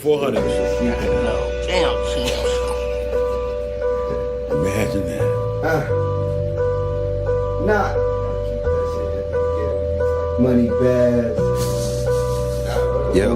400. Imagine that. Nah. Money Bazz. Yo.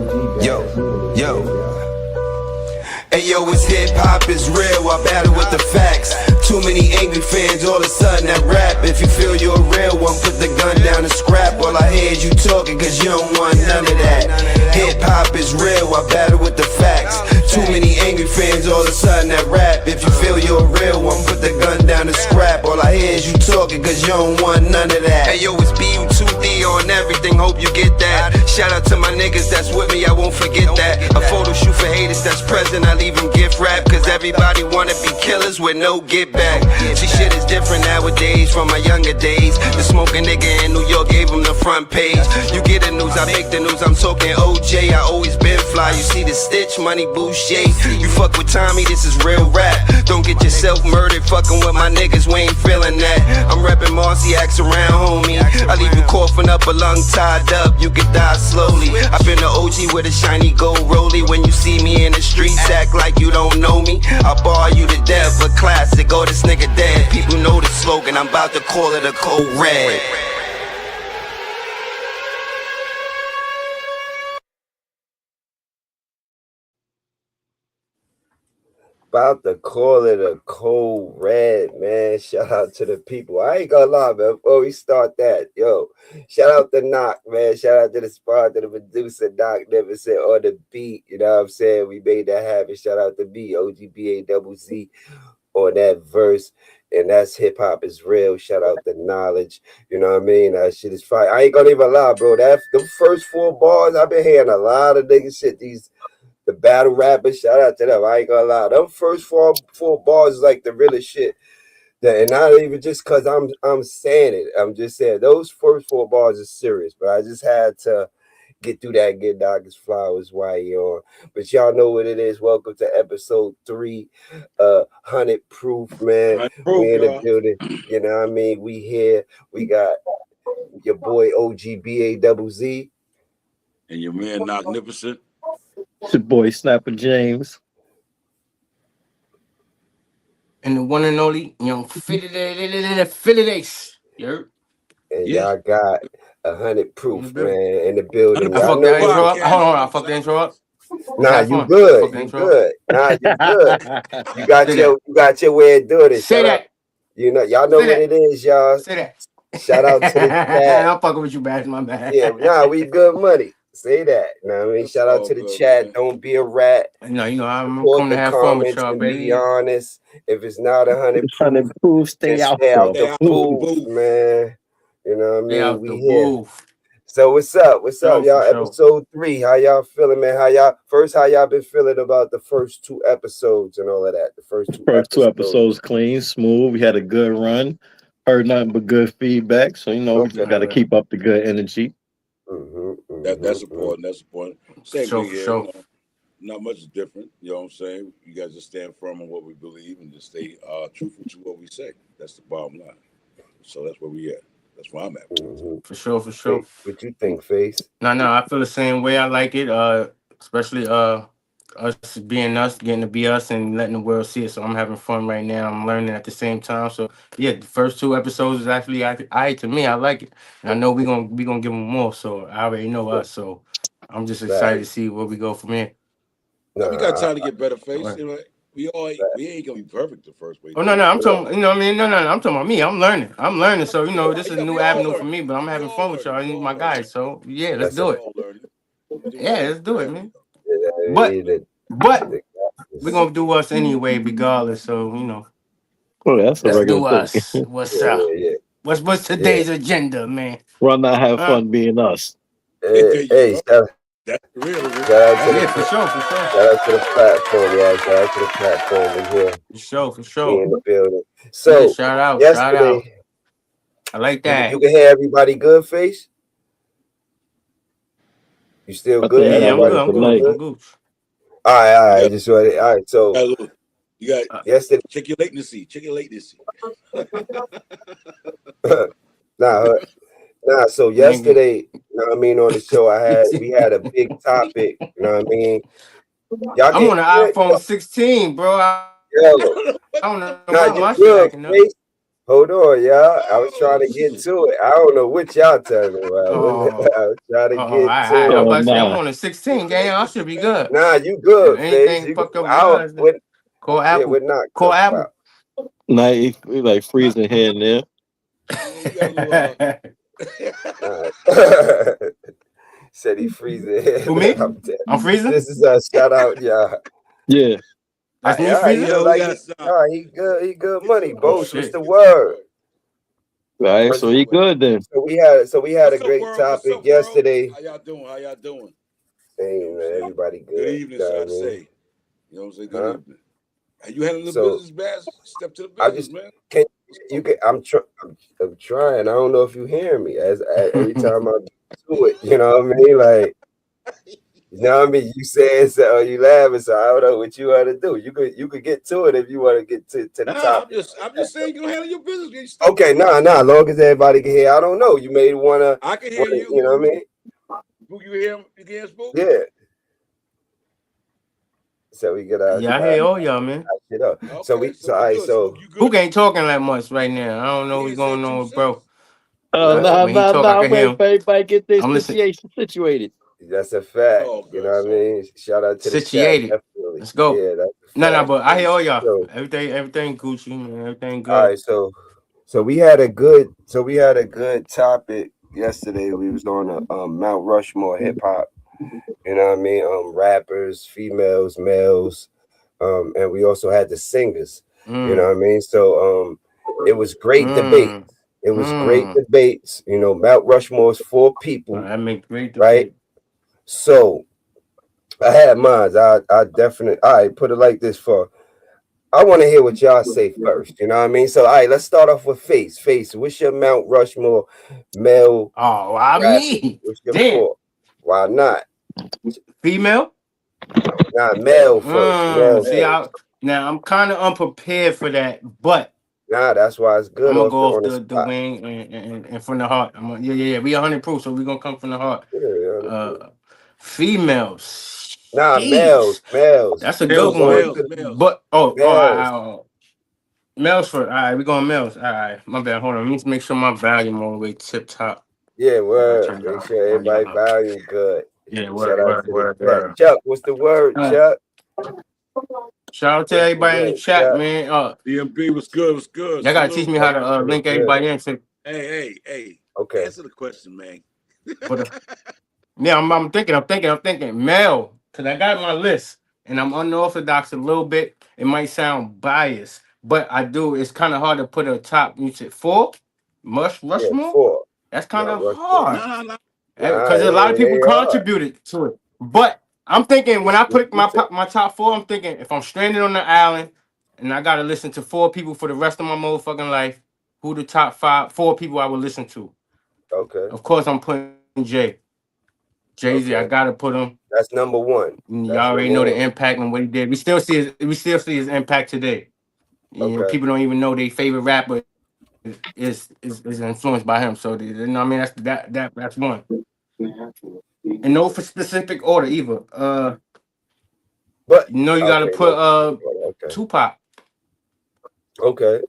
Hey yo, it's hip hop is real. I battle with the facts. Too many angry fans, all of a sudden that rap. If you feel you're a real one, put the gun down and scrap. All I hear is you talking, cause you don't want none of that. Hip hop is real. I battle with the facts. Too many angry fans, all of a sudden that rap. If you feel you're a real one, put the gun down and scrap. All I hear is you talking, cause you don't want none of that. Hey yo, it's BU2D on everything, hope you get that. Shout out to my niggas that's with me, I won't forget that. A photo shoot for haters that's present, I leave them gift wrap. Cause everybody wanna be killers with no get back. See, shit is different nowadays from my younger days. The smoking nigga in New York gave him the front page. You get the news, I make the news, I'm talking OJ. I always been fly, you see the stitch, money Boucher. You fuck with Tommy, this is real rap. Don't get yourself murdered fucking with my niggas, we ain't feeling that. I'm reppin' Marciacs around, homie. I leave you coughing up a lung tied up, you can die slowly. I've been an OG with a shiny gold rollie. When you see me in the streets, act like you don't know me. I'll bar you to death, a classic, oh this nigga dead. People know the slogan, I'm about to call it a cold red. About to call it a cold red, man. Shout out to the people. I ain't gonna lie, man. Before we start that, yo, shout out to Knock, man. Shout out to the spot, to the producer, Knock never said on the beat. You know what I'm saying? We made that happen. Shout out to me, OGBazz on that verse. And that's hip hop is real. Shout out to Knowledge. You know what I mean? That shit is fire. I ain't gonna even lie, bro. Them first 4 bars, I've been hearing a lot of niggas shit. The battle rappers, shout out to them. I ain't gonna lie. Them first four bars is like the realest shit. And not even just cause I'm saying it. I'm just saying those first 4 bars are serious. But I just had to get through that, get Dr. Flowers while you're on. But y'all know what it is. Welcome to episode 3, AHunnitProof, man. We in the building. You know what I mean? We here. We got your boy OGBazz. And your man Magnificent. It's your boy Snapper James. And the one and only young Phillies. And y'all got AHunnitProof, man, in the building. I fucked that intro up. Hold on, I fucked the intro up. Nah, you good. You good. Nah, you good. You got your way of doing it. Say that. You know, y'all know what it is, y'all. Say that. Shout out to the chat. I'm fucking with you, Bash, my bad. Yeah, nah, we good money. Say that. You know what I mean? Shout out to the chat. Man. Don't be a rat. No, you know, I'm coming to have fun with y'all, baby. Be honest. If it's not AHunnitProof, stay out the booth, man. You know what I mean? We here. Booth. So what's up? What's up, y'all? Episode 3. How y'all feeling, man? How y'all been feeling about the first 2 episodes and all of that? The first two episodes clean, smooth. We had a good run. Heard nothing but good feedback. So we just gotta keep up the good energy. That's important. That's important. Same thing here. Sure. You know, not much is different. You know what I'm saying? You guys just stand firm on what we believe and just stay truthful to what we say. That's the bottom line. So that's where we at. That's where I'm at. For sure. What you think, Face? No, I feel the same way. I like it. Especially us being us, getting to be us, and letting the world see it. So I'm having fun right now. I'm learning at the same time. So yeah, the first 2 episodes is actually to me. I like it, and I know we're gonna give them more. So I already know us. So I'm just excited to see where we go from here. We got time to get better, Face. You know, we ain't gonna be perfect the first week. Oh no, I'm talking. You know what I mean? No, I'm talking about me. I'm learning. So you know, this is a new avenue for me. But I'm having fun with y'all. You my guys. So yeah, let's do it. Yeah, let's do it, man. But we're gonna do us anyway, regardless. So you know, that's let's do thing. us. What's up? What's today's agenda, man? Why not have fun being us? Hey, that's real. For sure. Shout out to the platform, y'all. Shout out to the platform in here. For sure. In the building. So yeah, shout out. I like that. You can hear everybody good, Face. You still good? Yeah, I'm good. All right. Just ready. All right. So you got yesterday. Check your latency. Nah. So yesterday, you know what I mean, on the show, we had a big topic. You know what I mean? Y'all I'm on an get iPhone 16, bro. yo. I don't know Nah, why you my shit good, acting up. Face. Hold on, y'all. I was trying to get to it. I don't know what y'all talking about. Oh, I was trying to get I to I'm it. about to say I'm nah. on a 16 game. I should be good. Nah, you If good, Face. anything You fucked up with I don't yours, what call yeah, Apple. we're not Call cooked Apple. about. Nah, we like freezing here and there. You got a little, Nah. Said he freezing. Who, me? I'm dead. I'm freezing. This is a shout out, y'all. Yeah. That's me All right, he freezing. look Yo, like got some. nah, he good money. Oh Boss, what's shit. the word? All right, so he good then. So we had a What's up, great world? What's topic up, yesterday. world? How y'all doing? How y'all doing? Hey You know what I'm man, saying? everybody good. Good evening, You know so what I I mean? say. You know what I'm saying? Good Huh? evening. Are you handling the So business, Bass? Step to the I business, just man. can you can I'm trying. I don't know if you hear me as every time I do it. You know what I mean? Like you know what I mean? You saying so or you laughing, so I don't know what you want to do. You could get to it if you want to get to the Nah, topic. I'm just saying you handle your business. You step Okay, to the business. nah. Long as everybody can hear, I don't know. You may wanna I can hear you. you know what I mean? Spook, you hear him? You can hear Spook? Yeah. So we get Yeah, I hear all y'all, man. shit up. Okay, So we so all we right, good. so Spook, you Who good? ain't talking that much right now? I don't know He what's ain't said going on 2 with bro. cents. nah, When he talk, I can hear Wait him. for everybody get their I'm listening. situation situated. that's a fact. Oh, You good. know what I So mean? Shout out to the chat, Situated. definitely. Let's go. Yeah, that's a No, fact. but I hear all y'all. So, Everything Gucci, man. Everything all good. right, so we had a good topic yesterday. We was on a Mount Rushmore hip hop. You know what I mean? Rappers, females, males, and we also had the singers. You know what I mean? So it was great debate. It was great debates. You know, Mount Rushmore's 4 people, That make great right? debate. So I had mine. I definitely all right, put it like this for I want to hear what y'all say first. You know what I mean? So all right, let's start off with Face. Face, what's your Mount Rushmore male Oh, I rapper? mean, What's your damn. 4? Why not? Female? Nah, male first. Male See, first. now I'm kind of unprepared for that, but Nah, that's why it's good I'm gonna go off on the the spot. wing and from the heart. Yeah. We 100 proof, so we gonna come from the heart. Yeah. Females. Nah, Sheesh. males. That's a We're good males, going one. to males, the males. But males. males first. All right, we going males. All right, my bad. Hold on. Let me make sure my volume all the way tip top. Yeah, I gotta word. turn Make down. sure everybody volume good. Yeah, Shout out word, to the word, chat. word. Chuck, what's the word, Chuck? Shout out to What's the everybody in the word, chat, Chuck? man. DMP was good. Was good. Y'all gotta teach me Salute. how to What's link good? everybody in. So, Hey. Okay. Answer the question, man. but yeah, I'm thinking male, cause I got my list, and I'm unorthodox a little bit. It might sound biased, but I do. It's kind of hard to put a top. You said 4, Yeah, Rushmore. 4. That's kind Not of Rushmore. hard, Nah. Nah, because a lot of it people ain't hard. contributed to it. But I'm thinking when I put You said- my top 4, I'm thinking if I'm stranded on the island and I gotta listen to 4 people for the rest of my motherfucking life, who the top 4 people I would listen to? Okay. Of course, I'm putting Jay-Z. I Okay. gotta put him. That's number 1. Y'all That's already number know the 1. impact and what he did. We still see his impact today. You know, Okay. people don't even know their favorite rapper is influenced by him. So you know what I mean, that's one. And no for specific order either. But You know you gotta okay, put okay. Tupac. Okay.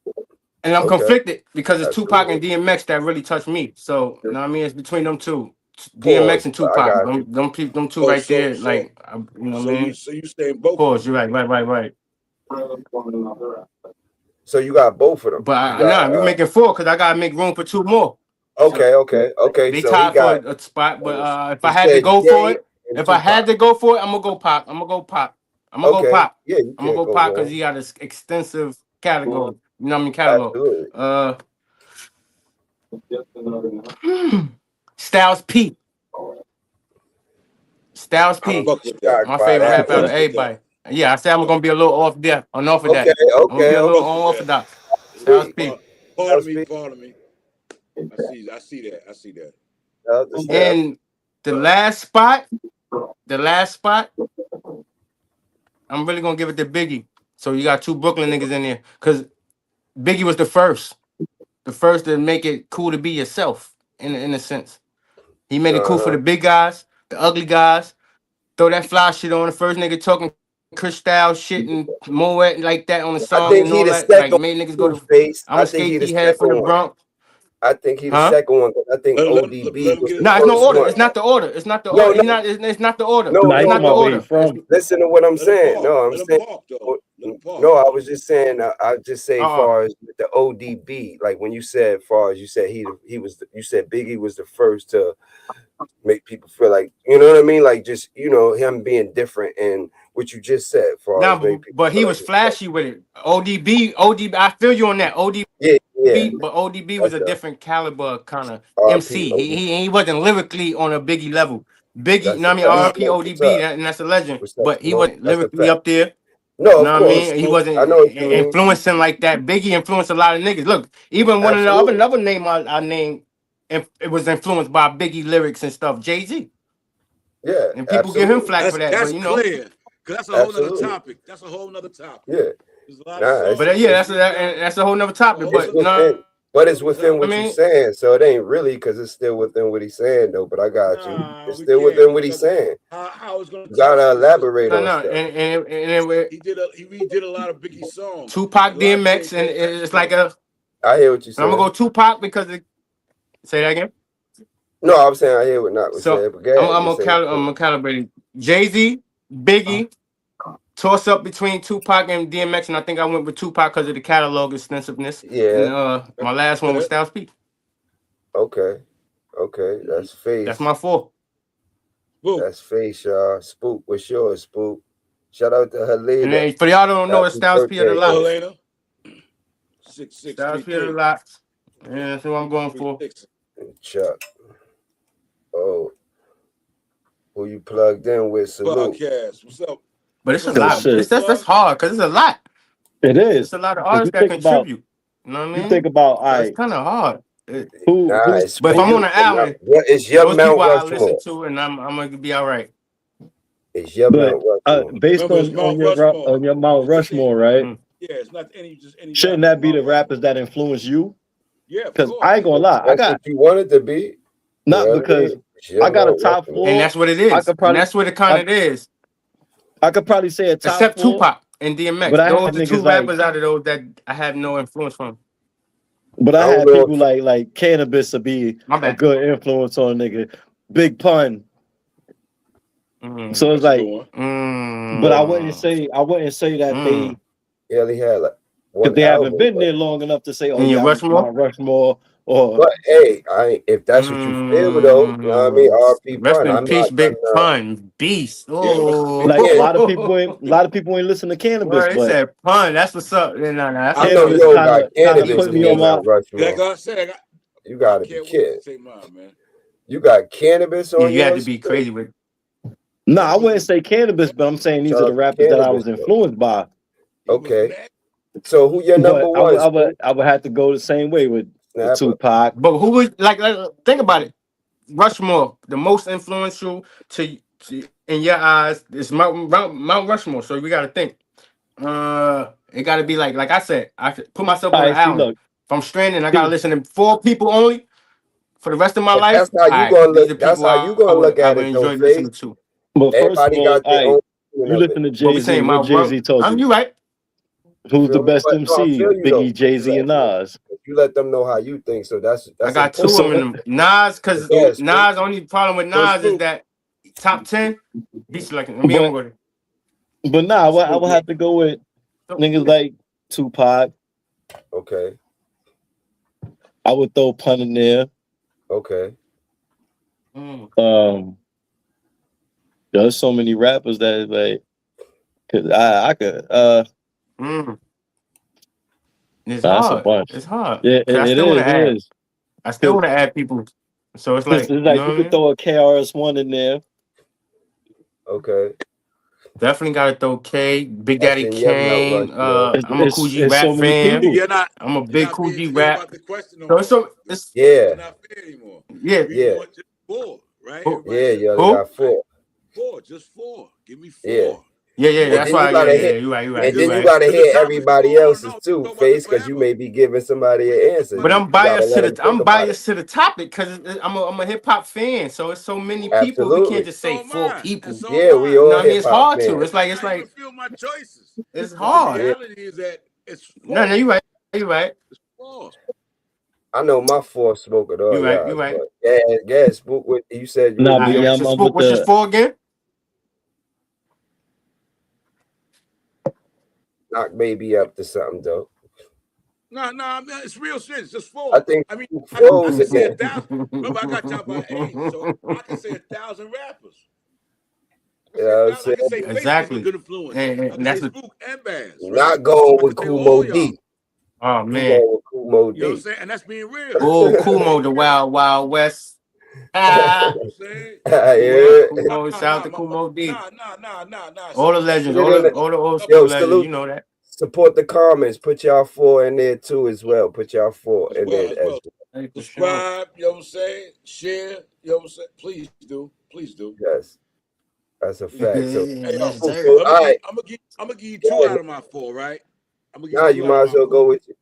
And I'm conflicted because it's Tupac and Absolutely. DMX that really touched me. So you know what I mean, it's between them two. DMX Pause. and I Tupac. got you. Them two Oh, right there, like you know what I mean? you saying both? Pause, you're right. So you got both of them. You But got we making 4 because I gotta make room for 2 more. So okay. they So he tied for got a spot, but if he I had to said go for Jay it, and I'm Tupac. gonna go Pop. I'm gonna go Pop. Okay. Yeah, you I'm gonna can't go go Pop because wrong. he got an extensive category. You know what I mean? Catalog. Absolutely. Styles P. I fuck with that. My By favorite I rapper out of fuck that. with that. everybody. Yeah, I said I'm gonna be a little off there, off of that. Okay. I'm gonna be a little Fuck with that. unorthodox. Styles Sweet. P. Pardon me. I see that. And the last spot, I'm really gonna give it to Biggie. So you got 2 Brooklyn niggas in there, cause Biggie was the first to make it cool to be yourself. In a sense, he made it cool for the big guys, the ugly guys, throw that fly shit on the first nigga talking Cristal shit and Moet like that on the I song think and he all the that. Like second made niggas go to. face. I'm I a think he the skate head from second the one. Bronx. I think he the Huh? second one. I think Let him ODB was get the his Nah, it's no first order. one. It's not the order. It's not the No, order. no, It's not the order. no, Nah, It's he no, not talking the about where he order. from. Listen to what I'm Let him saying. park. No, I'm Let him saying. park, though. Let him park. No, I was just saying. I just say Uh-uh. far as with the ODB, like when you said far as you said he was. You said Biggie was the first to make people feel like, you know what I mean, like just, you know, him being different and what you just said far as Nah, make people but he feel was like flashy with it. ODB. I feel you on that. ODB. yeah, But ODB was that's a different caliber kind of RP MC. He wasn't lyrically on a Biggie level. Biggie, you That's know a what I mean? fact. RP What's ODB, up? and that's a legend. What's up, But he Smoke? wasn't That's a lyrically fact. up there. No, You of know what I course. mean? He wasn't I know what you mean. influencing like that. Biggie influenced a lot of niggas. Look, even one of the Absolutely. another name I named, it was influenced by Biggie lyrics and stuff. Jay-Z. Yeah, And people give him absolutely. flack for that. That's But you know, clear. Because that's a whole nother Absolutely. topic. That's a whole nother topic. Yeah. There's a lot Nah, of it's- songs. but yeah, that's a whole nother topic. It's But no, within, but it's within what I you're mean- saying, so it ain't really because it's still within what he's saying though. But I got you. Nah, It's we still can't, within what he's because saying. How it's gonna You gotta elaborate no, on no, stuff. and he redid a lot of Biggie songs. Tupac, A lot of DMX, things and that- it's like a. I hear what you're I'm saying. gonna go Tupac because say that again. No, I'm saying I hear what not was So saying. But go ahead, I'm you're saying- gonna calibrate it. Jay-Z, Biggie, toss up between Tupac and DMX, and I think I went with Tupac because of the catalog extensiveness. Yeah. And my last one was Styles P. Okay. That's face. That's my 4. Boom. That's face, y'all. Spook, what's yours, Spook? Shout out to Helena. And then for y'all don't know, it's Happy Styles P of the birthday, lot. Helena. 6'6". Styles P of the lot. Yeah, that's what I'm going for. Chuck. Oh, who you plugged in with? Salute. Podcast. What's up? But it's a What's lot. up, That's hard because it's a lot. It is. It's a lot of If artists you that think about- contribute. You know what I mean? You think about, all So it's right, kind of hard. who, Nice. But if I'm on an island, it's your those Mount people I Rushmore. listen to, and I'm gonna be all right. It's your but Mount Rushmore. based Remember, it's on Mount Rushmore. on your Mount Rushmore, right? Mm. Yeah, it's not just any. Shouldn't rapper, that be the Mount rappers that influence you? Yeah, of Because course. I ain't gonna lie, I That's got what you wanted to be. not You know what I because mean? It's your I got a Mount top Rushmore. 4. And that's what it is. I could probably- And that's what it kind of is. I could probably say a top Except 4. Tupac and DMX. But I Those have are the niggas 2 like- rappers out of those that I have no influence from. But I I had don't know people like Cannabis to be My a bad. good influence on nigga. Big Pun. Mm. So it's That's a like, good one. Mm. but I wouldn't say that they He only had like one if they haven't album, been but- there long enough to say, oh In your yeah, Rushmore? Mount Rushmore or But hey, if that's what you feel though, you know what I mean? RP Rest Pun. in I'm peace, not Big gonna- Pun, beast. Oh, like a lot of people ain't listen to Cannabis, Word, they but said Pun. That's what's up. No, that's I what's know up. you Cannabis don't kinda got Cannabis put in me your on my Mount Rushmore. Like I said, You gotta I be can't wait kidding. to say mine, man. You got Cannabis Yeah, on you had to yours? be crazy with. no, I wouldn't say Cannabis, but I'm saying these Shout are the out to rappers that I Cannabis, was though. influenced by. He was Okay. mad. So who your number But one? I would have to go the same way with Snapper. Tupac. But who would like think about it? Rushmore, the most influential to in your eyes is Mount Rushmore. So we got to think. It got to be like I said. I could put myself on All an right, see, island. look, If I'm stranded, I gotta listen to 4 people only for the rest of my But life. that's how you Alright, gonna these look- are that's people how you gonna look I at would it, though, enjoy listening Faith. to. but first Everybody of all, got their all own right, version you of listen it. to But we Jay-Z. saying What Jay-Z told you? you right. Who's the Feel me? best But no, I MC? feel you, though. Biggie, Jay-Z, and Nas. You let them know how you think, so that's I got 2 important. of them. Nas, because Yes, Nas only problem with So Nas is Scoop. that top 10 beats like me. I'm gonna go But nah, I would have to go with niggas like Tupac. Okay. I would throw Pun in there. Okay. There's so many rappers that like, cause I could. It's That's a hard. bunch. It's hard. Yeah, I it still want is. to It add. is. I still want to add people. So it's like, It's like you know you could throw a KRS-One in there. Okay. definitely got to throw K, Big That's Daddy in your Mount Kane. Rushmore. I'm a Cool G it's rap so many fan. people. You're not. I'm a You're big not Cool being G fair rap. about the question no So more. it's Yeah. You're not fair anymore. yeah. We Yeah. want just 4, right? Who? Everybody Yeah, said you only Who? got 4. 4, just 4. Give me 4. Yeah. Yeah. And That's then why. you gotta Yeah. hit, You're right. and then you Right. gotta Because hear the topics everybody going on, else's no, too, don't Face, because you forever. may be giving somebody an answer. But You I'm gotta biased let to them the think about it. topic because I'm a hip hop fan. So it's so many people. We Absolutely. can't just say So am 4 I. people. And so Yeah, am we I. all You know what I mean? hip It's hop hard to. fans. It's like I even feel my choices. it's But hard. the reality is that it's No, false. you're right. You're right. It's false. I know my four smoke it all, You're right. y'all. You're right. But yeah, spook with you said you Nah, would but be yeah, So I'm Spook, with what's your the. score again? knock maybe up to something though. No, it's real shit. It's just I false. think I mean, I flows can say again. 1,000. Remember, I got y'all by age, so I can say 1,000 rappers. You know what I'm I saying? can say Face is a Exactly. good influence. I And can that's say what. Spook and Baz. Right? Not going I with can say all Kumo y'all. D. Oh I'm man. going with Kumo You know what I'm D. saying? And that's being real. Oh, Kumo, the Wild Wild West. You Ah. know what I'm saying? Yeah. Kumo, shout out to Kumo D. Nah. All the legends, Put it in all the old Yo, school legends. salute. You know that. Support the comments. Put y'all 4 in there too as well. Put y'all 4 in there as well. Hey, for sure. Subscribe, you know what I'm saying? Share, you know what I'm saying? Please do. Yes. That's a fact. So, Hey, Yes, so sir. all right. I'm gonna give you 2 out of my 4, right? I'm gonna give Now you 2 you out might of as my well 4. go with you.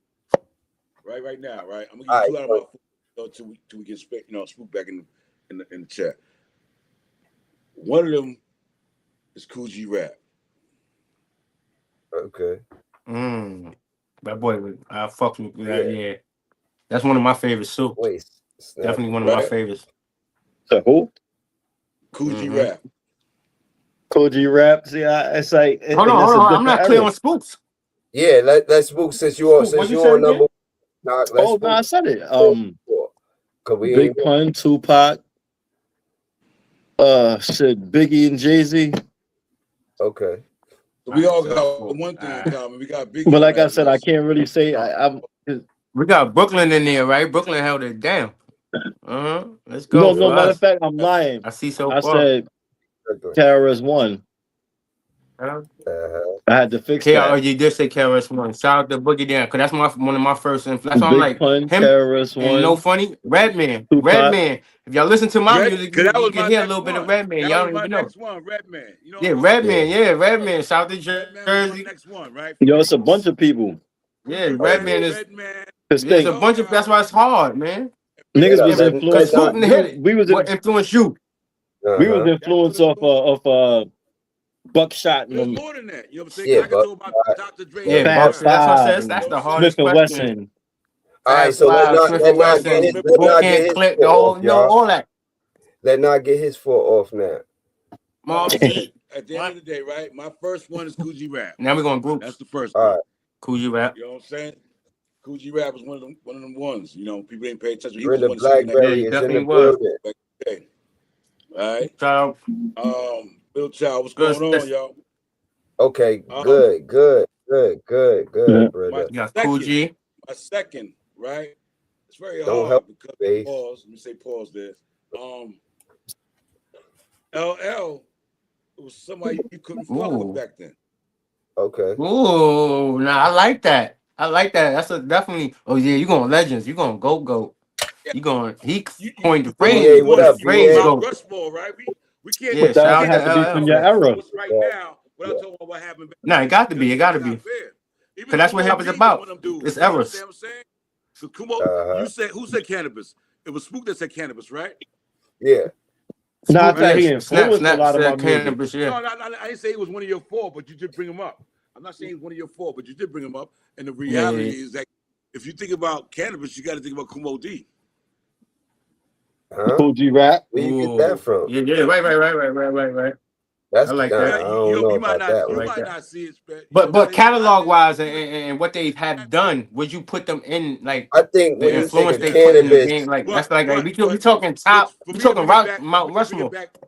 Right now, right? I'm gonna All give you 2 right, out of my 4 until we get Spook back in the chat. One of them is Cool G Rap. Okay. That boy, I fuck with that. Yeah, that's one of my favorites too. Wait. Snap. Definitely one of my favorites. So who? Cool G Rap. Koji Rap. See, it's like Hold on. I'm not clear on Spooks. Yeah, let's Spook since you on Spook, what you on said number. again? Nah, let's Oh Spook. no, I said it. Cause we Big ain't Pun, Tupac. Shit, Biggie and Jay-Z. okay. So we all Alright, got one thing in common. We got big. But like I said, I can't really say. We got Brooklyn in there, right? Brooklyn held it down. Let's go. No. for Matter us. of fact, I'm lying. I see so I far. said KRS One. Uh-huh. I had to fix Oh, that. you did say KRS One. Shout out to Boogie Down, because that's one of my first influences. That's why I'm Big like Pun, him. KRS And One. no funny, Redman. Tupac. If y'all listen to my music, Cause that you was can my hear a next little bit of one. Redman. That Y'all was don't my even know. next one, Redman. You know Yeah, what I'm Redman. saying? Yeah, Redman. Shout out to Redman was my Jersey. next one, right? Yo, it's a bunch of people. Yeah, Redman is. Redman. There's a bunch of. That's why it's hard, man. Niggas was Let influenced. not- Spook hit it. We was What influenced you? we was influenced off Buckshot and There's them. more than that. You know what I'm saying? Yeah, I can talk about Dr. Dre. Yeah, Fab Bucks. That's what I Five said. That's and the hardest Smith and question. Wesson. All right, so Five, let Smith not and get Wesson, his Bootcamp Click, the four whole, off, y'all. all that. Let not get his 4 off now. Mob Deep. At the end of the day, right? My first one is Cool G Rap. Now we're going groups. That's the first All one. right. Cool G Rap. You know what I'm saying? Cool G Rap was one of them ones. You know, people didn't pay attention. He Brenda was the one Blackberry Yeah, he is in definitely the was. building. Okay. All right. Shout Bill Child, what's Good going on, stuff. y'all? Okay, Um, good, Yeah. brother. You got Cool G. My second, right? It's very Don't hard help because face. pause. Let me say pause there. LL was somebody you couldn't fuck with back then. Okay. Ooh, nah, I like that. That's a definitely. Oh yeah, you going legends. You going go. Yeah. You going. He You coined the going- phrase. BA, you what going up, to phrase BA? go. Mount Rushmore, right? We can't. Yeah, we But shout that out can't has to be to from LL. your era. what's right now without talking about what happened back Nah, it then. got to be. It got to be. Not fair. Even Because that's what Kumo hip is D was about. one of them dudes. It's You understand eras. what I'm saying? So Kumo, you said, who said cannabis? It was Spook that said cannabis, right? Yeah. No, I Spook- thought he yeah, influenced a lot of my said music. cannabis, yeah. No, I didn't say it was one of your 4, but you did bring him up. I'm not saying it's one of your 4, but you did bring him up. And the reality is that if you think about cannabis, you got to think about Kumo D. Huh? Cool G Rap. Where you get that from? Yeah, right. That's I like nah, that. I don't know You might about that not, one. not see it, you know But what I'm saying? catalog wise and what they have done, would you put them in like I think the when you think influence of they put in the cannabis, game? Like But- that's like but- we but talking top, for we me to talking bring it back- Mount for me to bring it Rushmore. back-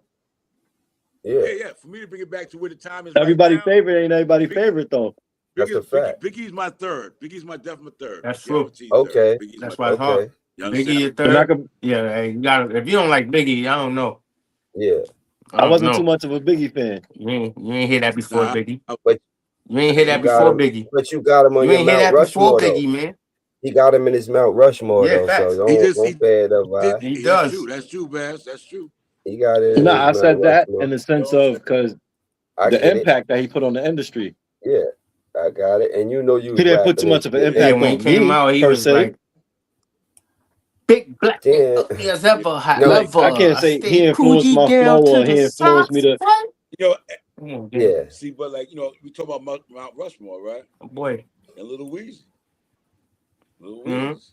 yeah, Yeah. For me to bring it back to where the time is Everybody right now, favorite ain't everybody favorite though. that's a fact. Biggie's my third. Biggie's my definite third. That's true. Guaranteed Okay. third. Biggie's That's my why it's third. hard. Okay, You Biggie understand? your And I third. could, Yeah, hey, you got if you don't like Biggie, I don't know. yeah. I don't wasn't know. too much of a Biggie fan. You ain't hear that before, Nah, Biggie. But You ain't hear that you got before, him, Biggie. but you got him on You your ain't hear Mount that before, Rushmore though. Biggie, man. He got him in his Mount Rushmore Yeah, though, facts. so He don't just- pay it up, right? He That's does. true. That's true, Bass. That's true. He got it in No, his I Mount said that Rushmore. in the sense of because get impact that he put on the industry. Yeah, I got it. And you know you He didn't put too much of an impact when he on came me, out, he per was se. like big black Damn. as ever, hot No, lover. I can't say he stay influenced Coogee my down flow to or he the influenced me socks, to. right? You know, Come on, yeah. see, but like, you know, we talk about Mount Rushmore, right? Oh, boy. And Little Weezy. Little Mhm. Weezy.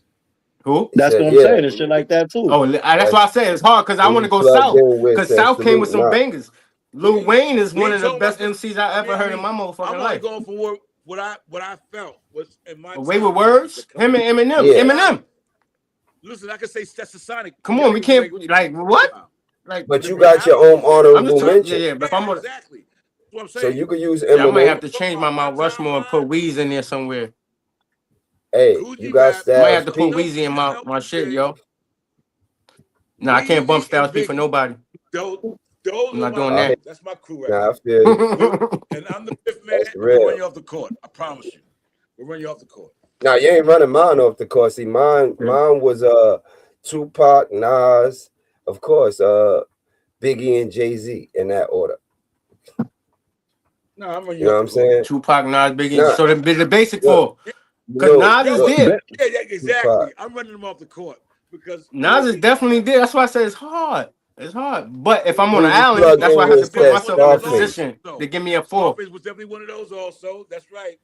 Who? That's Said, what I'm yeah. saying and shit like that too. Oh, that's why I say it's hard because I Who want to you go plugged South in with because said South came with salute some knock. bangers. Lil Yeah. Wayne is We one ain't of the talking best about MCs I ever heard in my I'm motherfucking only life. going for what I felt was in my Away with time. words, him and Eminem. Yeah. Eminem. Listen, I can say Stetsasonic. Come on, we can't like what? Like, But you got your own I'm honorable just talking. mention. Yeah. But if I'm gonna, exactly. That's what I'm So saying. you could use I might have Eminem. to change my Mount Rushmore and put Weezy in there somewhere. Hey, Coogee you got rap. I might Styles have to put P. Weezy in my shit, yo. Nah, I can't Weezy bump Styles and P for Biggie. nobody. Those I'm not are doing my that. that's my crew right Nah, I there. feel you. And I'm the fifth man. That's I'm gonna run real. you off the court. I promise you. We'll run you off the court. Now you ain't running mine off the course. See, mine was Tupac, Nas, of course, Biggie and Jay-Z in that order. No, I'm running You know what I'm saying? Tupac, Nas, Biggie. Nah. So the basic Look, for because Nas is look, there. Yeah, exactly. Tupac. I'm running them off the court because Nas is definitely there. That's why I say it's hard. It's hard. But if I'm on Who an you island, plug that's in why I have to with put said myself in a Scarface? position to give me a four. Scarface was definitely one of those also. That's right.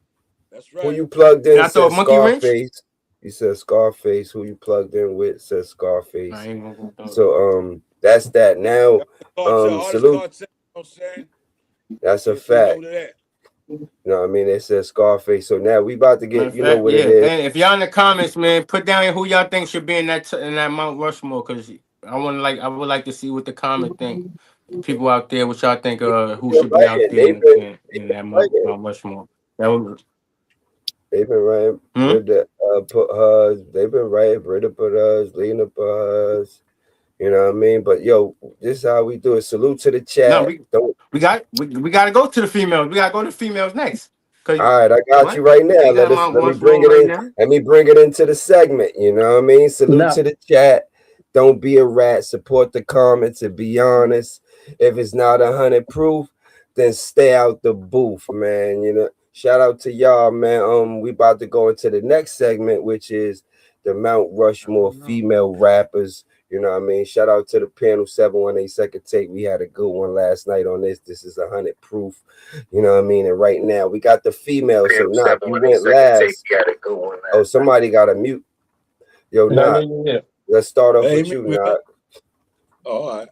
That's Who right. you plugged in And I said thought Monkey Wrench? Scarface. You said Scarface. Who you plugged in with said Scarface. I ain't gonna go So that's that. Now salute. Cartel, you know what I'm saying? That's a You fact. know that. You know what I mean? It says Scarface. So now we about to get, you know what it yeah. is. And if y'all in the comments, man, put down who y'all think should be in that Mount Rushmore, because I would like to see what the comment think. People out there, what y'all think who should be out there in that Mount Rushmore. They've been writing Britta, put hers. They've been writing Britta put hers, Lena put hers. You know what I mean? But yo, this is how we do it. Salute to the chat. No, we got to go to the females. We got to go to the females next. All right, I got you right now. Let me bring it in. Now. Let me bring it into the segment. You know what I mean? Salute to the chat. Don't be a rat. Support the comments and be honest. If it's not 100 proof, then stay out the booth, man. You know. Shout out to y'all, man. We about to go into the next segment, which is the Mount Rushmore female rappers. You know what I mean? Shout out to the panel 718 second take. We had a good one last night on this. This is 100 proof. You know what I mean? And right now we got the females. So now you went last. Oh, somebody got a mute. Yo, let's start off with you, Knock. Oh, all right.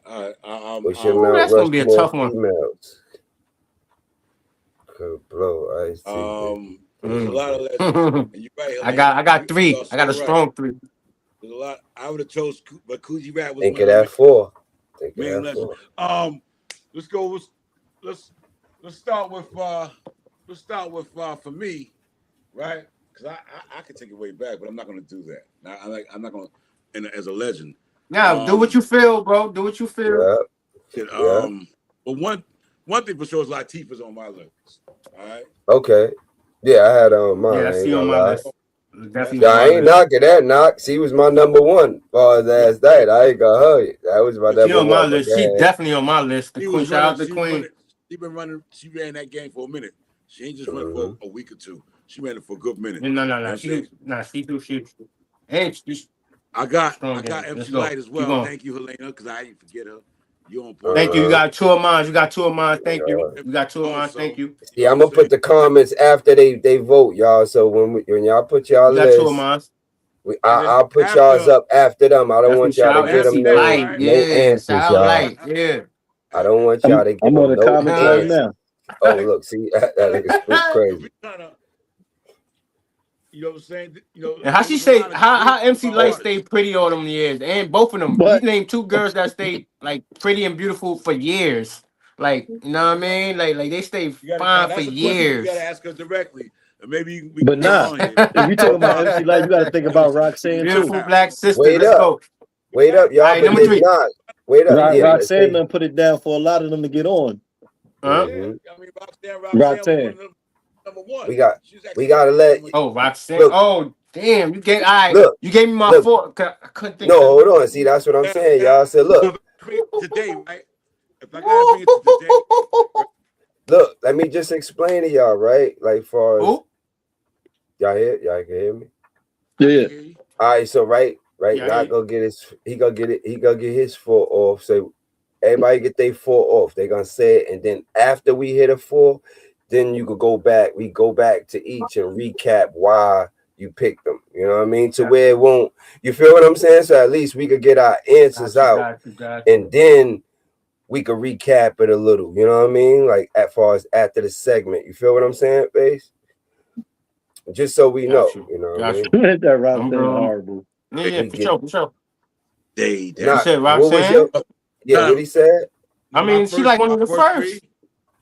What's your Mount that's gonna be a tough Rushmore one. females? Could blow ice. There's a lot of legends. And you're right, I got three. I got a strong three. There's a lot. I would have chose, but Coogee Rap was Think of that four. main legend. Let's go. Let's start with for me, right? Because I could take it way back, but I'm not going to do that. I'm not going to, as a legend. Now, do what you feel, bro. Do what you feel. Yeah. But one thing for sure is Latifah's on my list. All right. Okay. Yeah, I had on mine. Yeah, I see on my list. Definitely. I ain't knocking that knock. She was my number one. Far as that, I ain't gonna hug it. That was my number on one. My list. She definitely on my list. The queen, shout out the queen. She ran that game for a minute. She ain't just run for a week or two. She ran it for a good minute. No. She I got MC Light as well. Thank you, Helena, because I didn't forget her. You on point. Thank you. You got two of mine. Thank you. You got two of mine. Thank you. Yeah, I'm gonna put the comments after they vote, y'all. So when y'all put y'all list, two of mine. I'll put y'all's up after them. I don't want y'all to get them no answers, y'all. I don't want y'all to get them no comments right now. Oh, look, see that nigga crazy. You know what I'm saying? And how she say how MC Light stayed pretty all them years, and both of them. You named two girls that stayed like pretty and beautiful for years. Like, you know what I mean? Like they stayed fine for years. You gotta ask us directly. Maybe but nah, if you talking about MC Light, you gotta think about Roxanne beautiful too. Black sister. Wait up, y'all. Right, number 3. Wait up. Roxanne done put it down for a lot of them to get on. Huh? Yeah, I mean, Roxanne. Number one. We gotta let. Oh, Roxanne. Look, oh, damn. You gave me my 4. I couldn't think. No, hold on. See, that's what I'm saying. Y'all said, look. Today, right? If I gotta bring it to today, Look, let me just explain to y'all, right? Like, far as Who? y'all can hear me. Yeah. All right, so right, Yeah, not gonna get his. He gonna get his 4 off. So everybody get their 4 off. They gonna say it, and then after we hit a 4, then you could go back. We go back to each and recap why you picked them. You know what I mean? To where it won't. You feel what I'm saying? So at least we could get our answers out, and then we could recap it a little. You know what I mean? Like as far as after the segment. You feel what I'm saying, Base? Just so we know. You know what I mean? That Rob said horrible. Yeah, for sure, for sure. You said what was Roxanne? what he said? I mean, she like one of the first.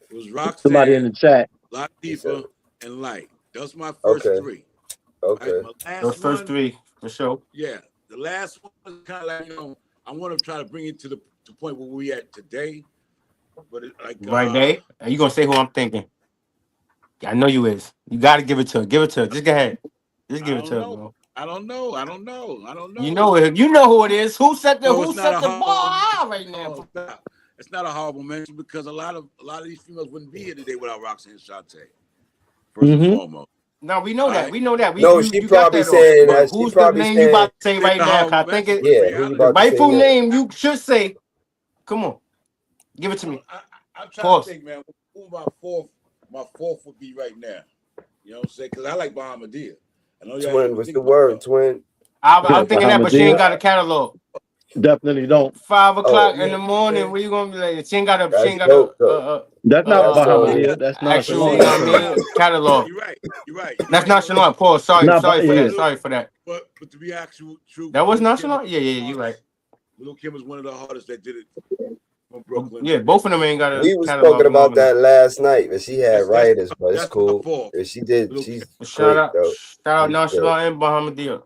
It was Roxanne, Somebody in the chat. Latifah, and Light. Those my first 3. Okay. Right, Those first 3 for sure. Yeah, the last one was kind of like I want to try to bring it to the point where we at today. But it, like right, Dave. Are you gonna say who I'm thinking? I know you is. You gotta give it to her. Give it to her. Just go ahead. Just give it to her, bro. I don't know. You know it. You know who it is. Who set the No, ball high right now? It's not a horrible mention because a lot of these females wouldn't be here today without Roxanne Shante. First and foremost. No, we know that. We know that. She probably saying that. Who's the name you about to say right now? I think it. The rightful name you should say. Come on, give it to me. I'm trying to think, man. Who my fourth would be right now? You know what I'm saying? Because I like Bahamadia. I know Twin. What's the word, Twin? I'm thinking that, but she ain't got a catalog. Definitely don't. 5 o'clock in the morning. Where you gonna be like? She ain't got a. That's not Bahamadia. That's not actual. Catalog. You're right. That's nonchalant. Paul. Sorry for that. Sorry for that. But to be actual true. That was nonchalant. Yeah. You're right. Lil' Kim was one of the hardest that did it from Brooklyn. Yeah, both of them ain't got a. We was talking about that last night, but she had writers, but it's cool. She did. She's shout out nonchalant and Bahamadia.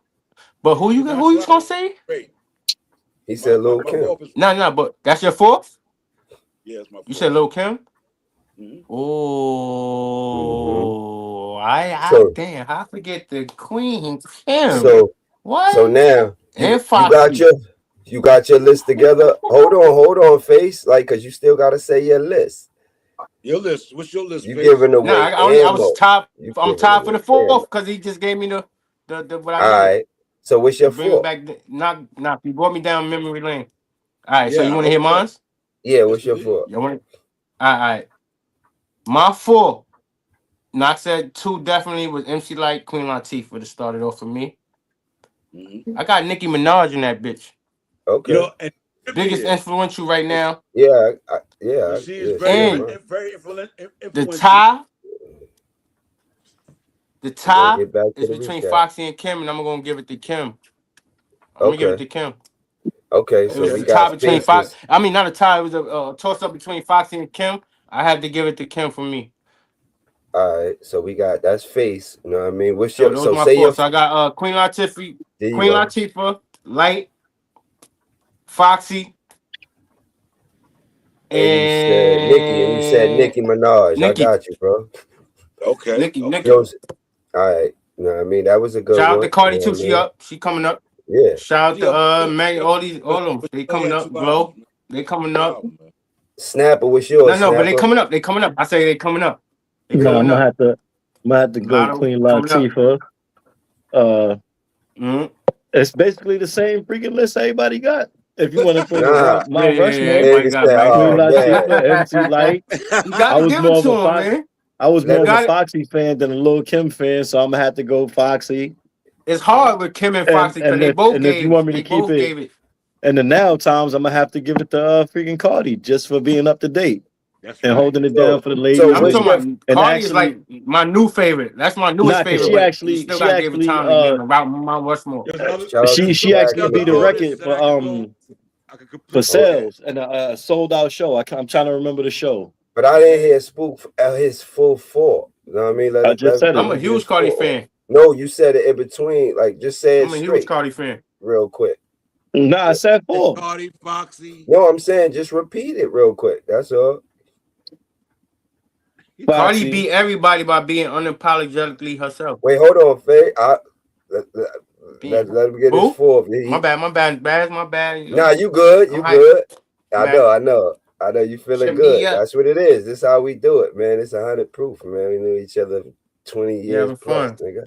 But who you gonna say? He said Lil' Kim. No, but that's your 4th? Yeah, it's my 4th. You said Lil' Kim? Mm-hmm. Oh, damn, I forget the Queen Kim. So what? So now and you got your list together. Hold on, Face. Like, cause you still gotta say your list. Your list. What's your list? You giving away? No, I was top. I'm top for the 4th because he just gave me the what I All right. So what's your 4th? Back, you brought me down memory lane. All right, so you want to hear mine? Yeah, what's your 4th? All right. My 4th. Knox said 2 definitely was MC Light, Queen Latifah to start it off for me. Mm-hmm. I got Nicki Minaj in that bitch. Okay. Biggest influential right now. Yeah. She is very influential. The tie is between Foxy and Kim, and I'm gonna give it to Kim. I'm gonna give it to Kim. Okay, so we got between Fox. I mean, not a tie. It was a toss up between Foxy and Kim. I had to give it to Kim for me. All right, so we got that's Face. You know what I mean? What's your so say your? So I got Queen Latifah, Light, Foxy, and you said Nicki Minaj. I got you, bro. Okay. Nicki. All right. You know what I mean? That was a good one. Shout out to Cardi too. She coming up. Yeah. Shout out to Meg. All of them. They coming up. Glow. They coming up. Snapper, what's yours? No, but they coming up. They coming up. I say they coming up. I'm gonna have to go Queen Latifah. It's basically the same freaking list everybody got. If you want to put Mount Rushmore, Queen Latifah, MC Light. I was more of a Foxy. I was more of a Foxy fan than a Lil' Kim fan, so I'm gonna have to go Foxy. It's hard with Kim and Foxy because they both gave. If you want me to keep it, and the now times, I'm gonna have to give it to freaking Cardi just for being up to date and holding it down for the ladies. I'm talking about Cardi is like my new favorite. That's my newest favorite. She actually about Mount Rushmore. She actually beat the record for sales and a sold out show. I'm trying to remember the show. But I didn't hear Spook his full 4. You know what I mean? I just said I'm a huge Cardi fan. No, you said it in between. Like, just say it straight. I'm a huge Cardi fan. Real quick. Nah, I said 4. Cardi, Foxy. No, I'm saying just repeat it real quick. That's all. Cardi beat everybody by being unapologetically herself. Wait, hold on, Faye. Let him get his 4th. My bad. Baz, my bad. Nah, you good. You good. I know. I know you feeling Shut good. me up. That's what it is. This is how we do it, man. It's 100 proof, man. We knew each other 20 years having plus, fun. nigga.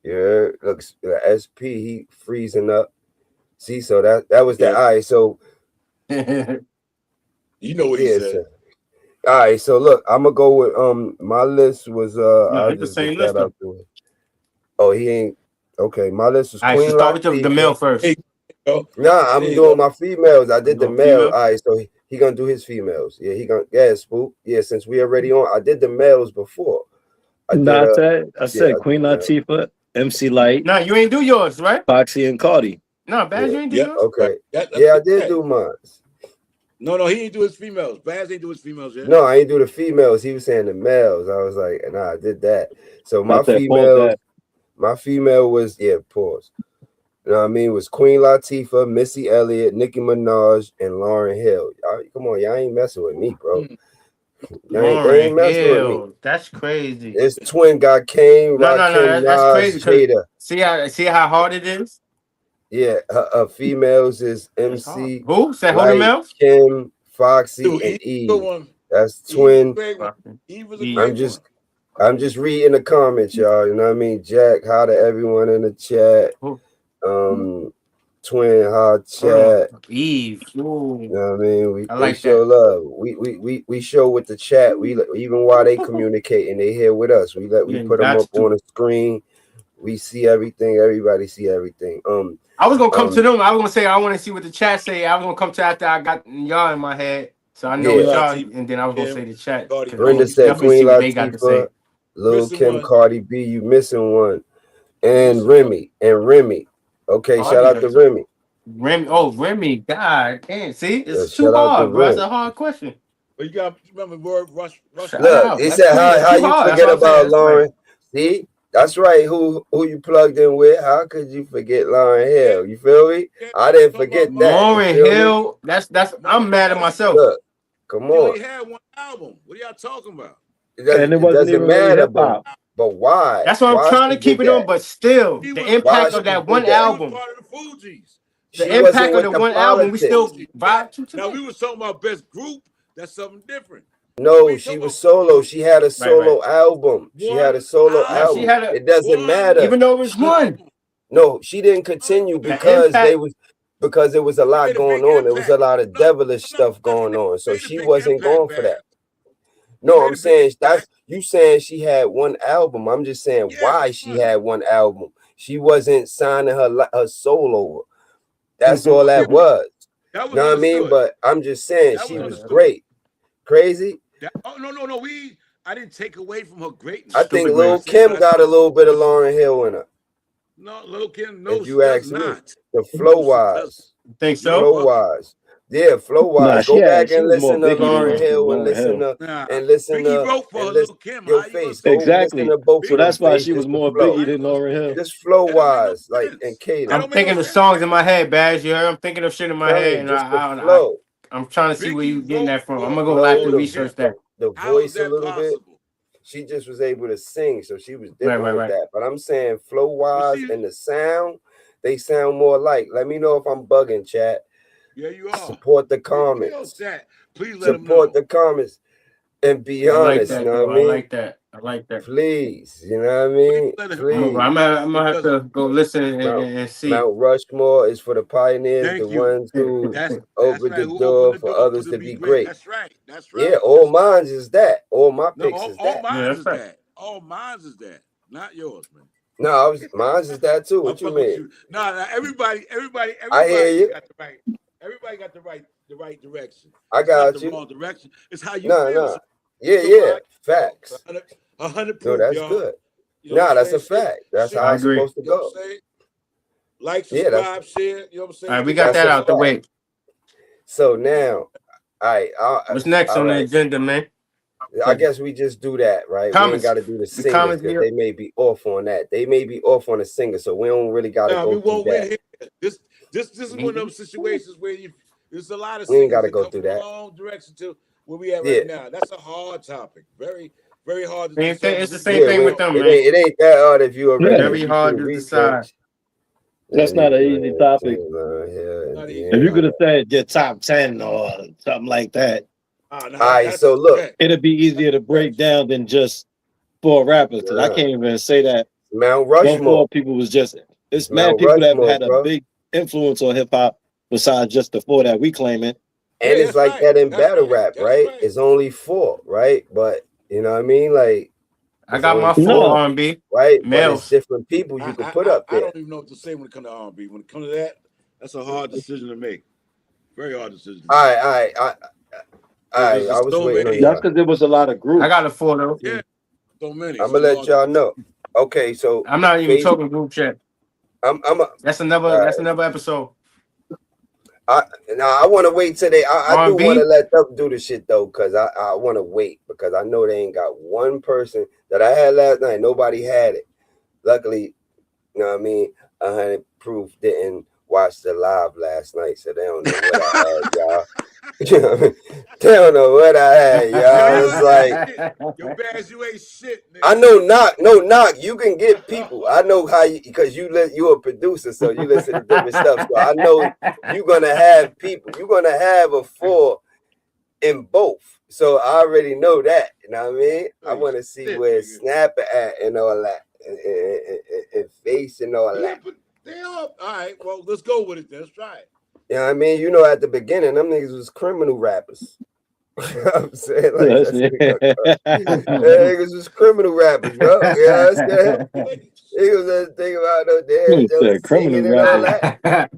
Yeah, looks SP, he freezing up. See, so that was the Yeah. all right. So You know what he yeah, said. so, all right. So look, I'm gonna go with my list was I'll it's the just same get that list, out the way. Oh, he ain't okay. My list was All right, Queen so start with the Latifah. male first. Hey, Nah, I'm There you doing go. my females. I did the Go male. female? All right, so he gonna do his females. Yeah, he gonna Spook. Yeah, since we already on, I did the males before. I said Queen Latifah, MC Light, No, you ain't do yours, right? Foxy, and Cardi. No, Baz, you ain't do Yeah. yours. Okay. That's Yeah, I did okay. do mine. No, he ain't do his females. Baz ain't do his females yet. No, I ain't do the females. He was saying the males. I was like, nah, I did that. So my I said, pause females, that. my female was pause. You know what I mean? Was Queen Latifah, Missy Elliott, Nicki Minaj, and Lauryn Hill. Y'all, come on, y'all ain't messing with me, bro. They ain't messing with me. That's crazy. This twin got Kane, No, Rakim, that's Nas, crazy. 'Cause Jada. See how hard it is. Yeah, her females is It's hard. MC, Who said who the Light, males? Kim, Foxy, Dude, and Eve was a good Eve. one. That's Eve twin. was a great one. Eve was a Eve. great I'm just reading the comments, y'all. You know what I mean? Jack, hi to everyone in the chat. Who? Twin, hi chat. Eve. Ooh. You know what I mean? I like they show that. love. We show with the chat. We even while they communicate and they here with us. We Yeah, put them that's up on the screen. We see everything. Everybody see everything. I was gonna come to them. I was gonna say I want to see what the chat say. I was gonna come to after I got y'all in my head, so I know what y'all. And then I was gonna say the chat. Brenda said Queen Latifah, Lil Kim, one. Cardi B. You missing one, and Remy. Okay, shout out to Remy. Remy. God damn. See, it's Yeah, too hard, bro. It's a hard question. But you got to remember word rush. Look, he said how you forget about Lauren. See, that's right. Who you plugged in with? How could you forget Lauryn Hill? You feel me? I didn't forget that. Lauryn Hill. That's. I'm mad at myself. Look, come on. He had one album. What are y'all talking about? It doesn't matter, but why? That's why I'm trying to keep it on. But still, the impact of that one album. Part of the Fugees. The impact of the one album, we still vibe to today. Now we were talking about best group. That's something different. No, she was solo. She had a solo album. She had a solo album. It doesn't matter. Even though it was one. No, she didn't continue because it was a lot going on. There was a lot of devilish stuff going on. So she wasn't going for that. No, I'm saying you saying she had one album. I'm just saying why she had one album. She wasn't signing her soul over. That's all that was. You know what I mean? But I'm just saying she was great. Crazy. No. I didn't take away from her greatness. I think Lil Kim got a little bit of Lauryn Hill in her. No, Lil Kim, no, if you ask me, the flow wise. Think so? Flow wise. Yeah, flow wise. Go back and listen to Lauryn Hill and listen to your face. Exactly. So that's why she was more Biggie than Lauryn Hill. Just flow wise, like and Kaden. I'm thinking of songs in my head, Baz. You heard? I'm thinking of shit in my head, and I'm trying to see where you getting that from. I'm gonna go back and research that. The voice a little bit. She just was able to sing, so she was different with that. But I'm saying flow wise and the sound, they sound more alike. Let me know if I'm bugging, chat. Yeah, you are. Support the comments. Please let support the comments and be honest. You know what I mean? I like that. Please, you know what I mean? Please. I'm gonna have to go listen and see. Mount Rushmore is for the pioneers, ones who opened the door for others to be great. That's right. Yeah, all mine is that. All my picks is that. All mine is that. All mine is that. Not yours, man. No, mine is that too. What you mean? No, everybody I hear you. Got the right. Everybody got the right direction. I got you. The wrong direction. It's how you feel. No. Yeah. Facts. 100 proof, no, that's y'all. good. You know that's a fact. That's how it's supposed to go. Like, subscribe, share. You know what I'm saying? All right, we got that out the way. So now, all right. What's next on the agenda, man? I guess we just do that, right? Comments. We ain't got to do the singers because they may be off on that. They may be off on the singer, so we don't really got to go through that. This is one of those situations where there's a lot of we ain't got to go through that. Long direction to where we at right now. That's a hard topic. Very, very hard to decide. It's the same thing with them, man. It ain't that hard if you already very hard to decide. That's not an easy topic. If you could have said your top 10 or something like that, All right, so look, it'll be easier to break down than just 4 rappers. Because I can't even say that Mount those Rushmore. 4 people was just. It's mad Mount people that Rushmore, had a bro. big influence on hip hop besides just the 4 that we claiming. And Yeah, it's like right. that in That's battle right. rap, That's right? right. It's only 4, right? But you know what I mean? Like I got my only 4 No. R&B. right? But Males. it's different people you can put up I there. don't even know what to say when it comes to R&B. When it comes to that, that's a hard decision to make. Very hard decision. All right. I was so waiting on many. y'all. That's because there was a lot of groups. I got a 4 though. Yeah, so many. I'm so gonna let hard y'all to- know. Okay, so I'm not even Face- talking group chat. That's another episode. I want to wait till I do R&B? want to let them do the shit though, because I want to wait because I know they ain't got one person that I had last night. Nobody had it. Luckily, you know what I mean. AHunnitProof didn't watch the live last night, so they don't know what I had, y'all. You know what I mean? They don't know what I had, y'all. It's like, Yo, Baz, you ain't shit, nigga. I know knock. You can get people. I know how you because you're a producer, so you listen to different stuff. So I know you're gonna have people. You're gonna have a 4 in both. So I already know that. You know what I mean? I want to see where Snapper at and all that, and Face and all Yeah, that. but they all right. Well, let's go with it then. Let's try it. You know what I mean? You know, at the beginning, them niggas was criminal rappers. You know what I'm saying? Like, Yes, them niggas was criminal rappers, bro. You know what I'm saying? Niggas was thinking about no damn criminal singing and all that.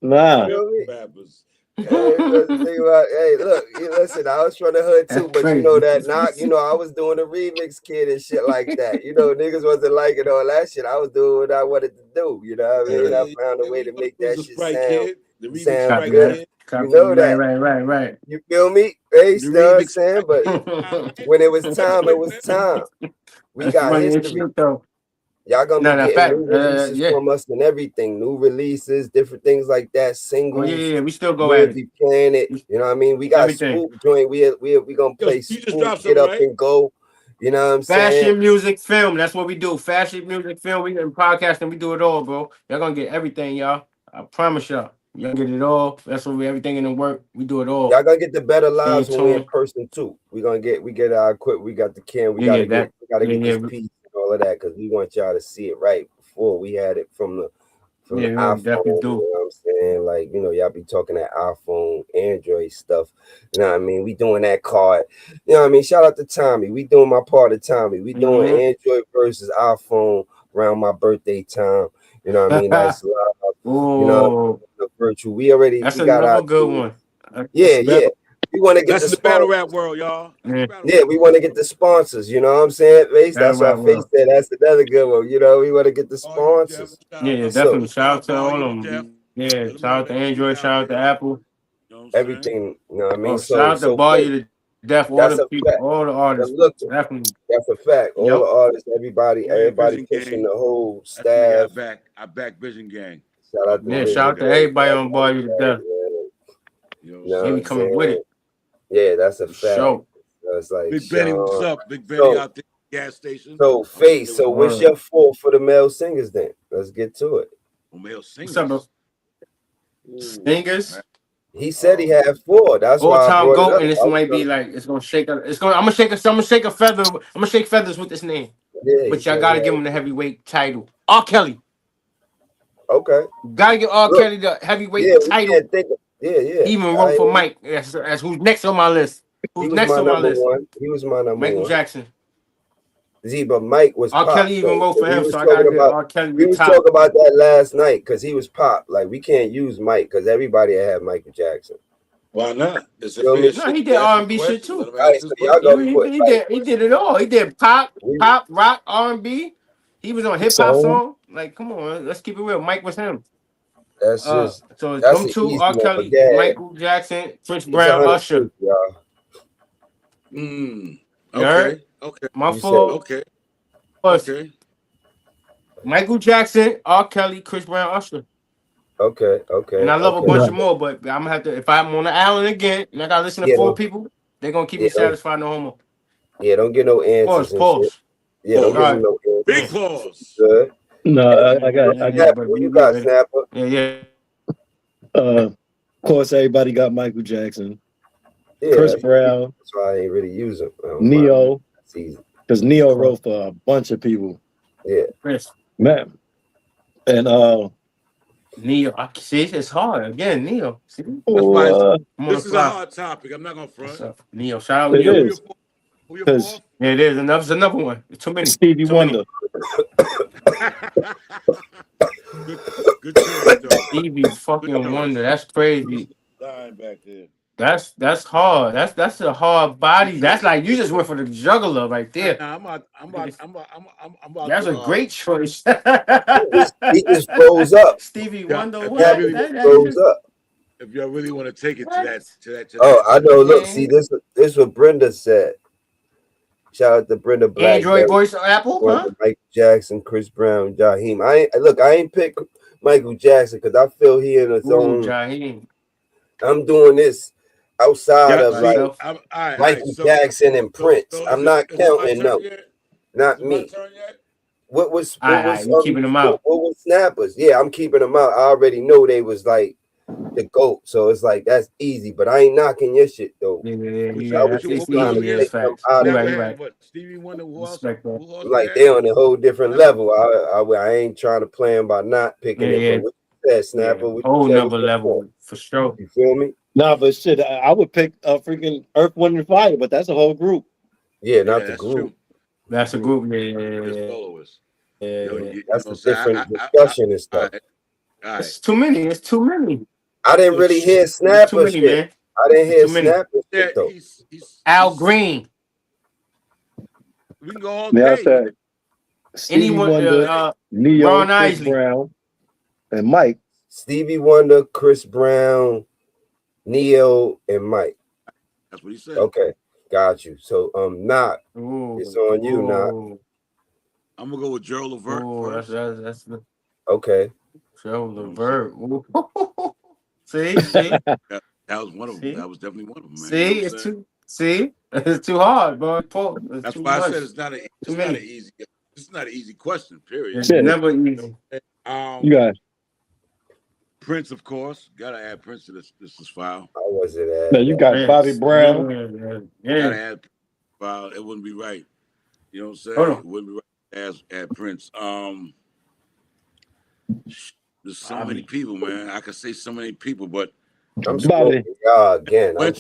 Nah. You know what I mean? Rappers. Hey, look, listen, I was from the hood too, That's but you know crazy. that knock, you know, I was doing a remix kid and shit like that. You know, niggas wasn't liking all that shit. I was doing what I wanted to do. You know what I mean? I found a way to make that shit sound good. You know that. Right. You feel me? Hey, you know what I'm saying? But when it was time, it was time. We That's got funny as history. shit, though. Y'all gonna No, be fact, getting new releases from us and everything, new releases, different things like that, singles. Oh, yeah, we still go we'll at be playing it. You know what I mean? We got Everything. Spook joint. We gonna play Spook, get up and go. You know what I'm saying? Fashion, music, film. That's what we do. Fashion, music, film. We in podcasting. We do it all, bro. Y'all gonna get everything, y'all. I promise y'all. Y'all get it all. That's what everything in the work. We do it all. Y'all gonna get the better lives when we in person too. We get our equipment. We got the cam. We gotta get this piece and all of that because we want y'all to see it right before we had it from the iPhone. Definitely do. You know what I'm saying? Like, you know, y'all be talking that iPhone, Android stuff. You know what I mean? We doing that card. You know what I mean? Shout out to Tommy. We doing my part of Tommy. We doing Android versus iPhone around my birthday time. You know what I mean? That's live. You know, the virtual. We got our good one. Yeah. We want to get the battle rap world, y'all. Yeah, we want to get the sponsors. You know what I'm saying, Face? That's what Face said. That's another good one. You know, we want to get the sponsors. Yeah, definitely. Shout out to all of them. Yeah, shout out to Android. Shout out to Apple. Everything. You know what I mean? Shout out to Bar You to Death. All the people, all the artists. Definitely. That's a fact. All the artists, everybody pushing the whole staff. I back Vision Gang. Shout out to shout out to everybody on Bar You to Death. They be coming with it. Yeah, that's a fact. Sure. That's like Big Benny, what's up? Big Benny out there, gas station. So Face, so what's your 4 for the male singers then? Let's get to it. Male singers. Singers. He said he had 4. That's all why time go, and this might be like it's gonna shake. I'm gonna shake a feather. I'm gonna shake feathers with this name. Yeah, but y'all gotta give him the heavyweight title. R. Kelly. Okay. Gotta give R. Kelly the heavyweight title. Yeah. He even wrote for Mike. That's who's next on my list. Who's next on my list? He was my number Michael one. Jackson. But Mike was R. pop. Kelly even wrote for him, so I gotta give R. Kelly. We was talking about that last night because he was pop. Like we can't use Mike because everybody had Michael Jackson. Why not? No, he did R&B shit too. Right, so he did it all. He did pop, rock, R&B. He was on hip hop song. Like, come on, let's keep it real. Mike was him. That's just so them two: R. Kelly, Michael Jackson, Chris Brown, Usher. Okay. My fault. Okay. Michael Jackson, R. Kelly, Chris Brown, Usher. Okay. And I love a bunch of more, but I'm gonna have to. If I'm on the island again and I gotta listen to 4 people, they're gonna keep me satisfied. No homo. Yeah, don't get no answers. Pause. Yeah, don't get no answers. Big pause. Good. No, I got. What you got, Snapper? Yeah. Of course, everybody got Michael Jackson. Yeah, Chris Brown. That's why I ain't really use them. Neo. That's easy. Because Neo wrote for a bunch of people. Yeah. Chris. Man. And Neo. I see it's hard. Again, Neo. See? That's why this is a fly. hard topic. I'm not gonna front. Neo, shout out It Neo. is. Who your fourth? Yeah, it is. Another one. Too many. Stevie Wonder. Good choice, though. Stevie fucking Wonder. That's crazy. Lying back there. That's hard. That's a hard body. That's like you just went for the juggler right there. Nah, I'm about That's to, a great choice. He just froze up. Stevie Yeah, Wonder. if What? y'all really Froze up. If y'all really want to take it to that. Oh, I know. Look, see this what Brenda said. Shout out to Brenda Black. Android voice Apple, huh? Michael Jackson, Chris Brown, Jaheim. I ain't pick Michael Jackson because I feel he in his own. Jaheim. I'm doing this outside of like Michael so, Jackson and Prince. so I'm not counting no, not Is it me. my turn yet? What was you keeping them out? What was snappers? Yeah, I'm keeping them out. I already know they was like the GOAT, so it's like that's easy. But I ain't knocking your shit though. Yeah. That's easy. Right. But Stevie Wonder, who else? Like they on a whole different level. I ain't trying to play them by not picking it. But what you said, Snapper, whole number level for sure. You feel me? Nah, but shit, I would pick a freaking Earth, Wind, and Fire, but that's a whole group. Yeah, not the group. True. That's a group. That's a different discussion and stuff. All right. It's too many. It's too many. I didn't really hear Snapper shit. Man. I didn't hear Snapper shit though. Al Green. We can go all day. I said Stevie Wonder, Neo, Ron Chris Isley. Brown, and Mike. Stevie Wonder, Chris Brown, Neo, and Mike. That's what he said. Okay, got you. So Knock, it's on you, Knock. I'm gonna go with Gerald Levert. That's the okay. Gerald Levert. See, that was one of them. That was definitely one of them. Man. See, you know it's too hard, bro. That's why I said it's not an easy question. Period. It's never easy. You got Prince, of course. Gotta add Prince to this file. How was it? No, you got Bobby Brown. Gotta add file. It wouldn't be right. You know what I'm saying? It wouldn't be right to add Prince. There's so many people, man. I could say so many people, but I'm smoking y'all again. Bobby.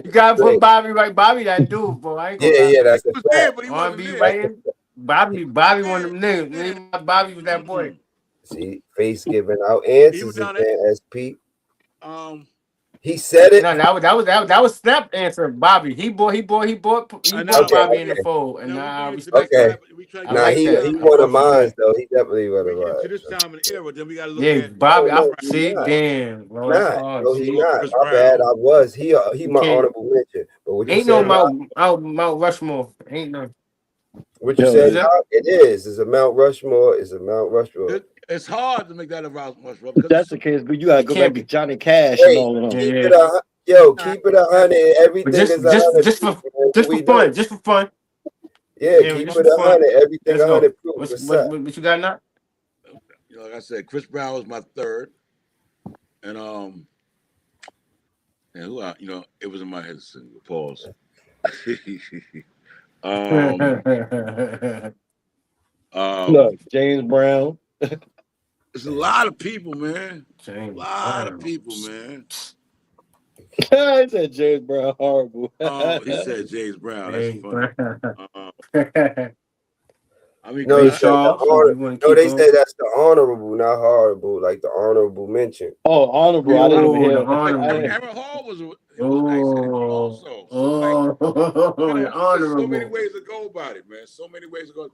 You gotta put Bobby right. Bobby, that dude, bro. I ain't gonna yeah, that's the fact. But he wasn't there. Right. Bobby, one of them niggas. Bobby was that boy. See, face giving out answers again, SP. He said it. No, that was Snap answering Bobby. He bought Bobby in the fold, and he one of mine though. He definitely one of mine. To this time of the era, then we gotta look at Bobby. Damn, bro. No, he not. My bad. I was. He my honorable mention. But ain't no Mount Rushmore. Ain't no. What you said? It is. It's a Mount Rushmore. It's hard to make that a Mount Rushmore. If that's the case, but you gotta go back to Johnny Cash and all of them. Keep it 100. Everything is 100. Just for fun. Yeah, keep it 100. Everything 100 proof. What you got now? You know, like I said, Chris Brown was my third, and who it was in my head. Pause. Look, James Brown. There's a lot of people, man. A lot of people, man. He said James Brown horrible. Oh, he said James Brown. That's funny. I mean, they said that's the honorable, not horrible, like the honorable mention. Oh, honorable. I didn't hear. Aaron Hall was also. So many ways to go about it, man. So many ways to go.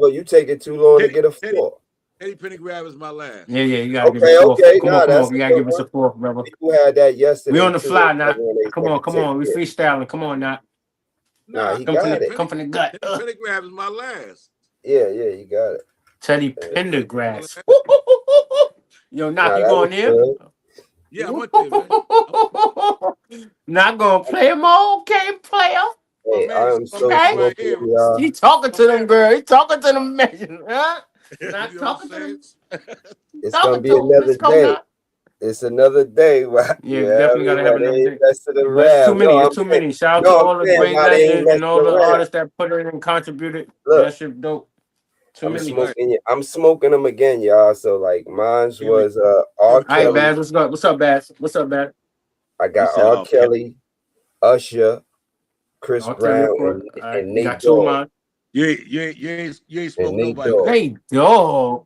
You take it too long to get a 4. Eddie Pennygrab is my last. Yeah, you gotta give us a 4. Come on, you gotta give us a 4, brother. People had that yesterday. We on the fly now. Come on, we freestyling. Come on now. Nah, he got it. Come from the gut. Eddie Pennygrab is my last. Yeah, you got it. Teddy Pendergrass. Yo, Knock, you going there? Yeah, I went there, man. Not gonna play him all game player. Hey, I am so He talking to them, girl. He talking to them men, huh? Not talking to them. It's gonna be another day. It's another day. Right? Yeah, definitely gotta have another day. Messing But it's around. too many. No, It's too many. Shout out no, to I'm all the saying great why they ain't legends and all the messing around. artists that put in and contributed. Look, That shit dope. Too I'm many. smoking. I'm smoking them again, y'all. So like, mine's was R. All right, Kelly. Baz, what's up? What's up, Baz? What's up, Baz? I got R. Kelly, Usher, Chris Brown, and Nate Dogg. You ain't smoking nobody. Nate Dogg.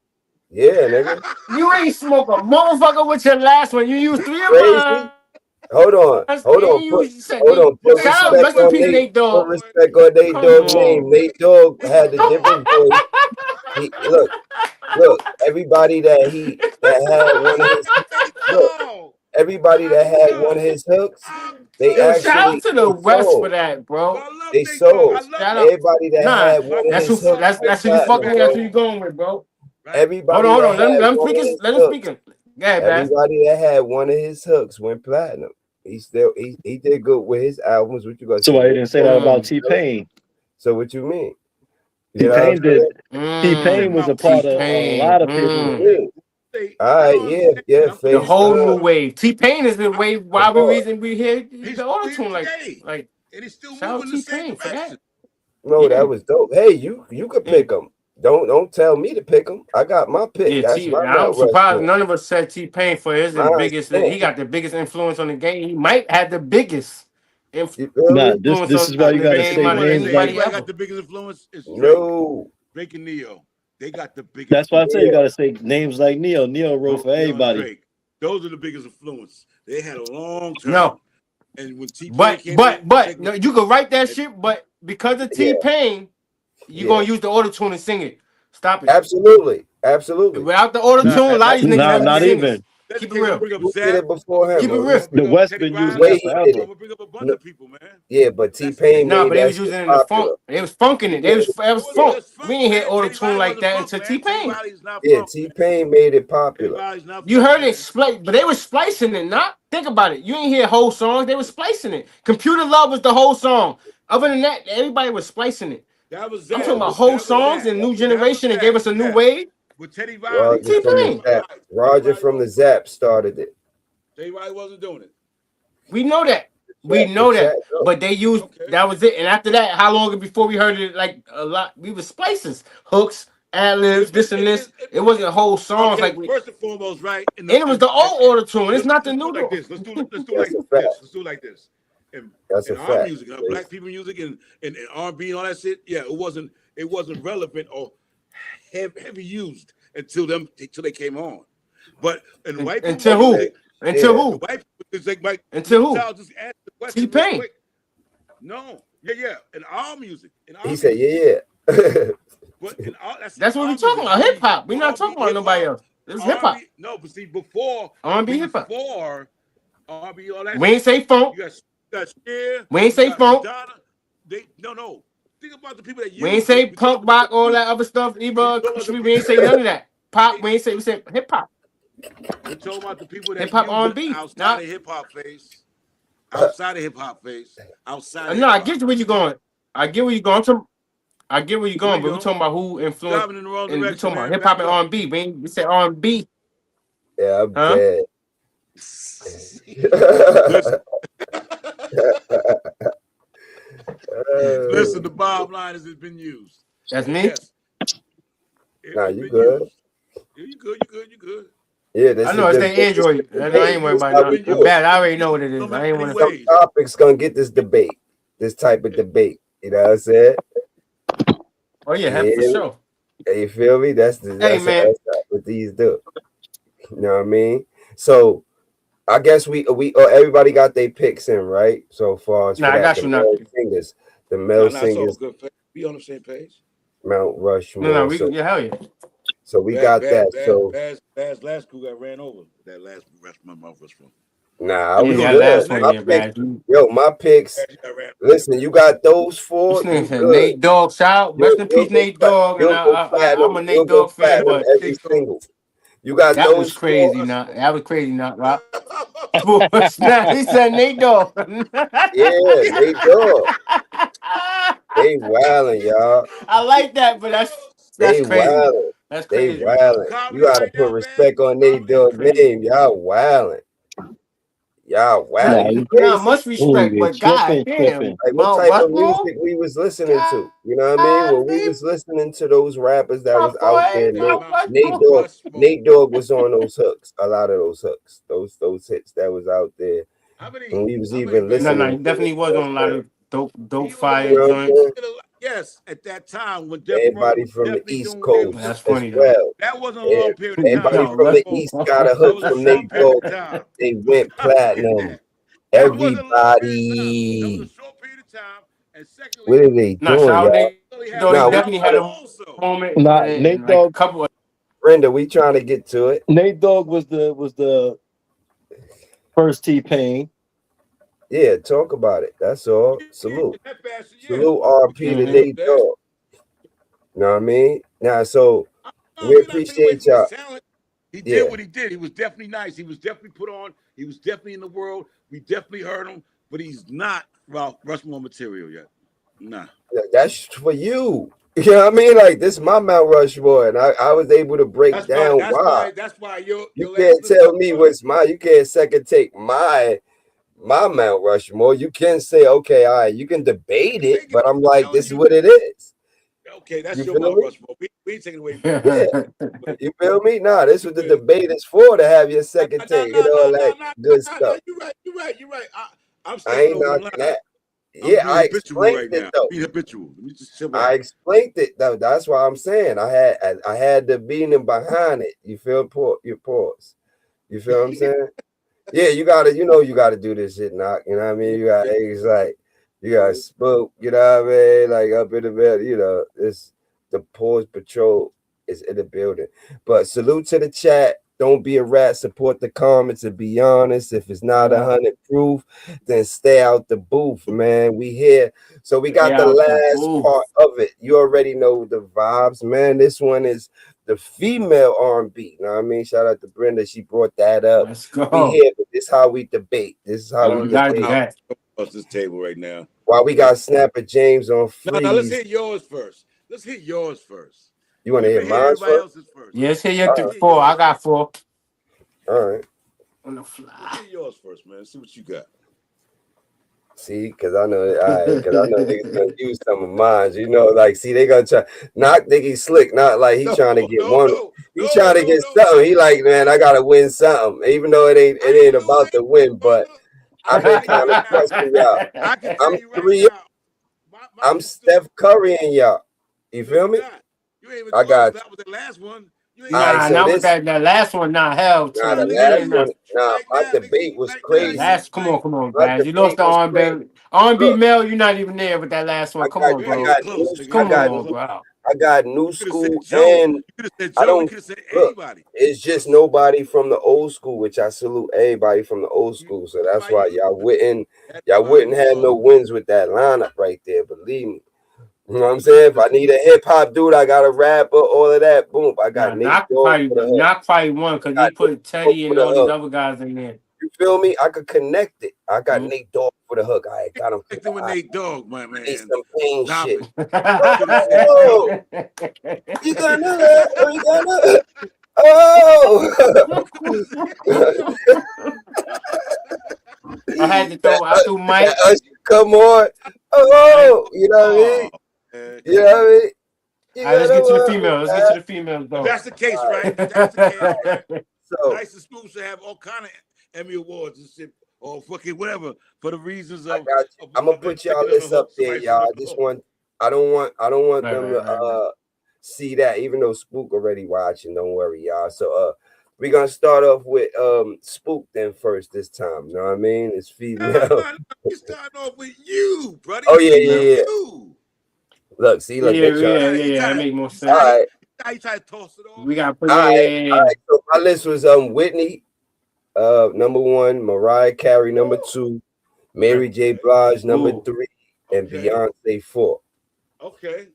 Yeah, nigga. You ain't smoke a motherfucker with your last one. You used 3 of mine. Hold on. Shout out, rest in peace, Nate Dogg. Put respect on Nate Dogg's name. Nate Dogg had a different voice. Look, everybody that had one of his everybody that had one of his hooks, they actually shout out to the West for that, bro. They sold. Everybody that had one of his hooks. That's who you fucking with. That's who you going with, bro. Everybody. Hold on. Let him speak. Everybody that had one of his hooks went platinum. He did good with his albums. What you gonna say? So why you didn't say that about T-Pain? So what you mean? T-Pain did. T-Pain was a part of a lot of people. All right, yeah. The whole new wave. T-Pain is the wave. Why the reason we hear the auto tune like and he's still shout out moving the same T-Pain for that. No, that was dope. Hey, you could pick them. Don't tell me to pick them. I got my pick. Yeah, I'm surprised none of us said T-Pain for his biggest. He got the biggest influence on the game. He might have the biggest influence. This is why you gotta say names like. Got the biggest influence is Drake. No, Drake and Neo. They got the biggest. That's why I say you gotta say names like Neo. Neo wrote for everybody. Drake. Those are the biggest influence. They had a long term. No, and when T-Pain no, you can write that shit, but because of T-Pain. You're gonna use the auto tune and sing it. Stop it. Absolutely. Without the auto tune, a lot of these niggas not even. Keep it real. Who did it before him? Keep it real. The West been using it forever. Bring up a bunch of people, man. Yeah, but T-Pain. But they was using it in the funk. They was funking it. It was funk. We ain't hear auto tune like that until T-Pain. Yeah, T-Pain made it popular. You heard it splice, but they was splicing it. Not think about it. You ain't hear whole songs. They was splicing it. Computer Love was the whole song. Other than that, everybody was splicing it. I'm talking about whole songs and new generation that gave us a new wave. With Teddy Riley, Roger from the Zap started it. Teddy Riley wasn't doing it. We know that. But they used that was it. And after that, how long before we heard it? Like a lot, we was splices, hooks, ad-libs, this and this. It wasn't whole songs like we. First and foremost, right? And it was the old auto tune. It's not the new. Like this. Let's do like this. That's a fact. Music, black people music and R&B and all that shit. Yeah, it wasn't relevant or heavy used until they came on. But and white people until who? White people until who? T-Pain. No, yeah, and all music. He said, yeah. But that's what we're talking about. Hip hop. We're not talking about nobody else. This is hip hop. No, but see, before R&B hip hop. Before R&B, all that. We ain't say funk. We ain't say funk. No. Think about the people that we ain't say punk rock, all that other stuff. Either we ain't say none of that. Pop, we said hip hop. We're talking about the people that hip hop R&B outside of hip hop phase. Outside of hip hop phase. Outside. No, I get where you're going. I get where you're going. But we're talking about who influenced. And we're talking about hip hop and R&B. We said R&B. Yeah, I'm dead. Listen, the bottom line is it's been used. That's me. Yes. Nah, you good? You good. Yeah, I know it's the Android. I ain't worried about it. Bad. I already know what it is. I ain't want to. Some topics gonna get this debate, this type of debate. You know what I'm saying? Oh yeah, for sure. You feel me? That's what these do. You know what I mean? So I guess we everybody got their picks in, right? So far as I got you now. The male singers. We on the same page. Mount Rushmore. No, hell yeah. So we got that. So Baz last crew got ran over. That last Mount Rushmore. Nah, I was good. Yo, my picks. Listen, you got those four. Nate Dogg, shout. Rest in peace, Nate Dogg. I'm a Nate Dogg fan, but every single. You got that those. Was crazy, not that was crazy, not Rob. He said Nate Dogg. Yeah, Nate Dogg. They wildin', y'all. I like that, but that's crazy. Wildin'. That's They crazy. wildin'. You gotta put respect on Nate Dogg's name. Y'all wildin'. Y'all Nah, wildin'. You Nah, crazy? much respect, but god damn, Like what Mount type of Rushmore? music we was listening to? You know what I mean? When we was listening to those rappers that was out there, Nate Dogg was on those hooks. A lot of those hooks, those hits that was out there. And we was even listening. No, he definitely was on a lot of dope fire You know what I'm joints. saying? Yes, at that time when Everybody from the East Coast That's as funny though. well. that wasn't a long period of time. Everybody Yo, from the let's- East got a hook from Nate Dogg. They went platinum. Everybody. That was a short period of time. And secondly, What are they Nah, doing, shout out y'all? Nate Nah, Dogg. He we definitely had a also. moment. Nah, and, Nate like, Dogg. a couple of Brenda, we trying to get to it. Nate Dogg was the first T-Pain. Yeah, talk about it. That's all. Salute. Salute RP to Nate Dogg. You know what I mean? Now, so we appreciate y'all. He did what he did. He was definitely nice. He was definitely put on. He was definitely in the world. We definitely heard him, but he's not Rushmore material yet. Nah. That's for you. You know what I mean? Like, this is my Mount Rushmore, and I was able to break down why. That's why you can't tell me what's mine. You can't second take my Mount Rushmore. You can say, okay, all right, you can debate it, but I'm like, this is what it is. Okay, that's you your Mount Rushmore. We ain't taking away from it. You feel me? Nah, this is what the debate is for, to have your second take, good stuff. You're right. I ain't knocking that. Yeah, I explained it though. Be habitual. Let me just I explained it though. That's why I'm saying I had the meaning behind it. You feel your pause. You feel what I'm saying? Yeah, you gotta do this shit, knock. You know what I mean? You got like you got spook, you know what I mean? Like up in the bed, it's the pause patrol is in the building. But salute to the chat. Don't be a rat. Support the comments and be honest. If it's not 100 proof, then stay out the booth, man. We here. So we got the last part of it. You already know the vibes, man. This one is the female R&B. You know what I mean? Shout out to Brenda. She brought that up. Let's go. We here, but this is how we debate. This is how we debate. Across this table right now. While we got Snapper James on freeze. No, let's hit yours first. You want to hear mine first? Yes, hit your 4. I got 4. All right. On the fly. Let's hit yours first, man. See what you got. See, because I know niggas gonna use some of mine. Like, see, they gonna try. Knock Diggy slick, not like he trying to get one. He trying to get something. He like, man, I gotta win something, even though it ain't about the win. But I've been kind of pressing y'all. I'm 3. I'm Steph Curry in y'all. You feel me? I got that was the last one. Nah, that last one, hell. Nah, the last one. Nah, my debate was crazy. Come on, Baz. You lost the R&B male. You're not even there with that last one. Come on, bro. I got new school, and I don't look. It's just nobody from the old school, which I salute everybody from the old school. So that's why y'all wouldn't have no wins with that lineup right there. Believe me. You know what I'm saying? If I need a hip hop dude, I got a rapper, all of that. Boom. I got Nate Dogg. Not probably one, because he put Teddy and all these other guys in there. You feel me? I could connect it. I got Nate Dogg for the hook. I got him. Connected with Nate Dogg, my man. Need some pain shit. You gonna I had to throw Mike. Come on. Oh, you know what I mean? You know what I mean? All right, let's get to the females. Let's get to the females, though. That's the case, right? That's the case. So Nice and Smooth should have all kind of Emmy awards and shit, or fucking whatever, for the reasons of. I'm gonna put y'all this up there, y'all. I don't want them to see that, even though Spook already watching. Don't worry, y'all. So we're gonna start off with Spook then first this time. You know what I mean? It's female. We starting off with you, buddy. Oh yeah. Look, see, look. Yeah. That make more sense. All right. I try to toss it off. We got to put all right. So my list was Whitney, number 1, Mariah Carey, number 2, Mary J. Blige, number 3, and Beyonce 4. Okay.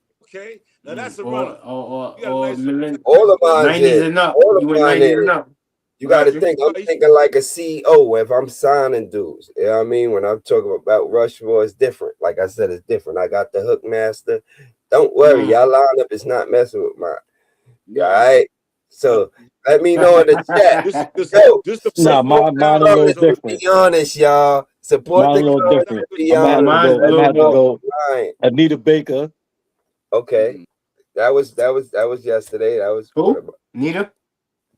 Now that's a run. All of mine. 90s and up. All of mine. You got to think. I'm thinking like a CEO if I'm signing dudes. You know what I mean? When I'm talking about Rushmore, it's different. Like I said, it's different. I got the hook master. Don't worry, y'all lineup is not messing with mine. No. All right. So let me know in the chat. mine a little different. Be honest, y'all. Support Mine a the little comments. different. Be I'm gonna honest. have to go. Anita Baker. Okay. That was yesterday. That was who?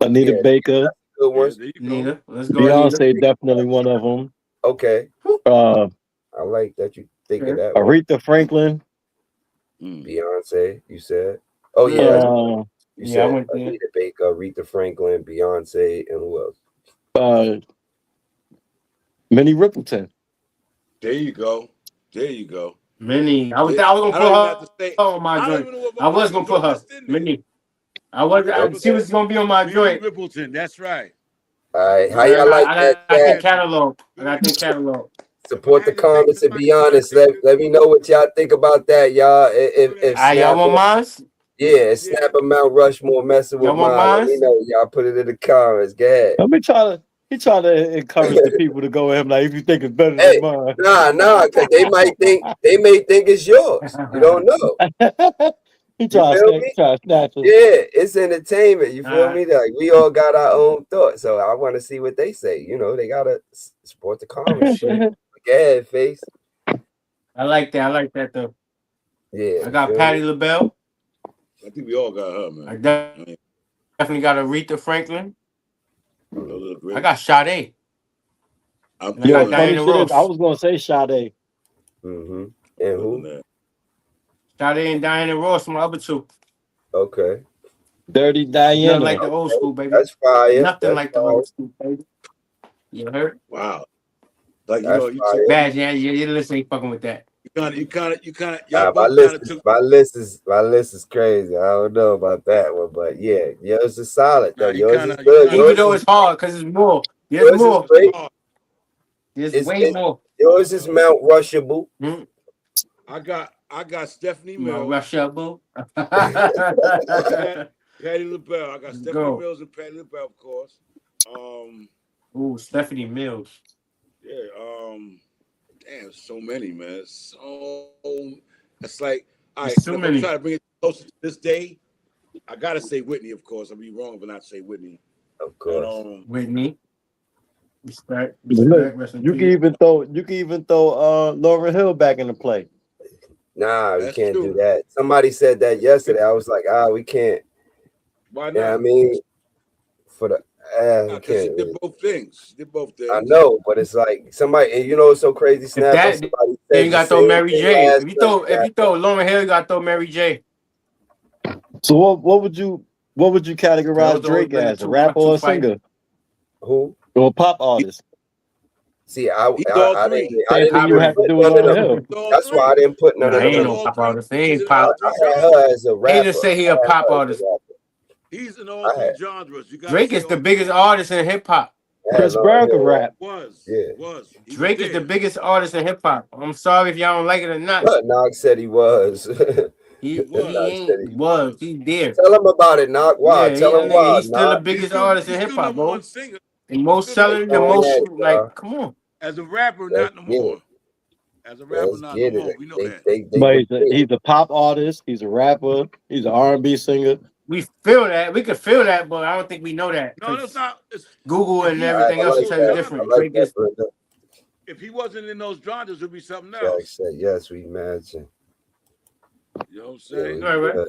Anita Baker. Good ones. Anita. Let's go. Beyonce Anita. definitely one of them. Okay. I like that you think of that. Aretha Franklin. Beyonce, you said. Oh yeah. You said I went there. Anita Baker, Aretha Franklin, Beyonce, and who else? Minnie Riperton. There you go. Minnie. I was gonna put her on my joint. I was gonna put her. Minnie. She was gonna be on my joint. Rippleton, that's right. All right. How y'all like that? I got the catalog. Support the comments and be honest. Let me know what y'all think about that, y'all. If y'all want mine? Yeah, Snap a Mount Rushmore messing with mine. Let me know. Y'all put it in the comments. Go ahead. He try to encourage the people to go ahead. Like, if you think it's better than mine. Nah, because they may think it's yours. You don't know. He try to snatch it. Yeah, it's entertainment. You feel me? Like, we all got our own thoughts. So I want to see what they say. You know, they gotta support the comments. Shit. Go ahead, face. I like that though. Yeah. I got Patti LaBelle. I think we all got her, man. I definitely got Aretha Franklin. I got Sade. I was gonna say Sade. Mm-hmm. And who? Sade and Diana Ross, my other two. Okay. Dirty Diana. Nothing like the old school, baby. That's fire. Nothing like the old school, baby. You heard? Wow. Like, you bad, yeah, your list ain't fucking with that. You kind of. My list is crazy. I don't know about that one, but yeah, yours is solid. Though. Yours is good. Even though it's hard, because it's more. There's more. There's way more. Yours is Mount Rushable. Mm-hmm. I got Stephanie Mills. Rushable. Patti LaBelle. I got Stephanie Mills and Patti LaBelle, of course. Ooh, Stephanie Mills. Yeah. Damn, so many, man. So it's like, all right. So many. I'm trying to bring it closer to this day. I gotta say Whitney, of course. I'd be wrong if I not say Whitney. Of course. Whitney. Respect. You can even throw Lauryn Hill back into play. Nah, we can't do that. Somebody said that yesterday. I was like, we can't. Why not? Yeah, I mean, for the because she did both things. I know, but it's like somebody, and you know, it's so crazy. Snap. Somebody you got to throw Mary J. If you throw Lauryn Hill, you got to throw Mary J. So what would you categorize Drake as? A rapper or a singer? Who? Or a pop artist? See, I didn't you have to do Lauryn Hill. That's why I didn't put none of them. Ain't no pop artist. He ain't pop. I had her as a rapper. He just say he a pop artist. He's in all three genres. Drake is the biggest artist in hip hop. Chris Brown can rap. Was. Drake is the biggest artist in hip hop. I'm sorry if y'all don't like it or not. Knox said he was. He was. He's there. Tell him about it, Knock. Why? Yeah, Tell him why. He's still the biggest artist in hip hop, bro. The most selling, the most like. Come on. As a rapper, not no more. As a rapper, not no more. We know that. But he's a pop artist. He's a rapper. He's an R&B singer. We feel that. We could feel that, but I don't think we know that. No, that's not. Google and everything else will tell you different. If he wasn't in those genres, it would be something else. Said, yes, we imagine. You know what I'm saying? Yeah, right.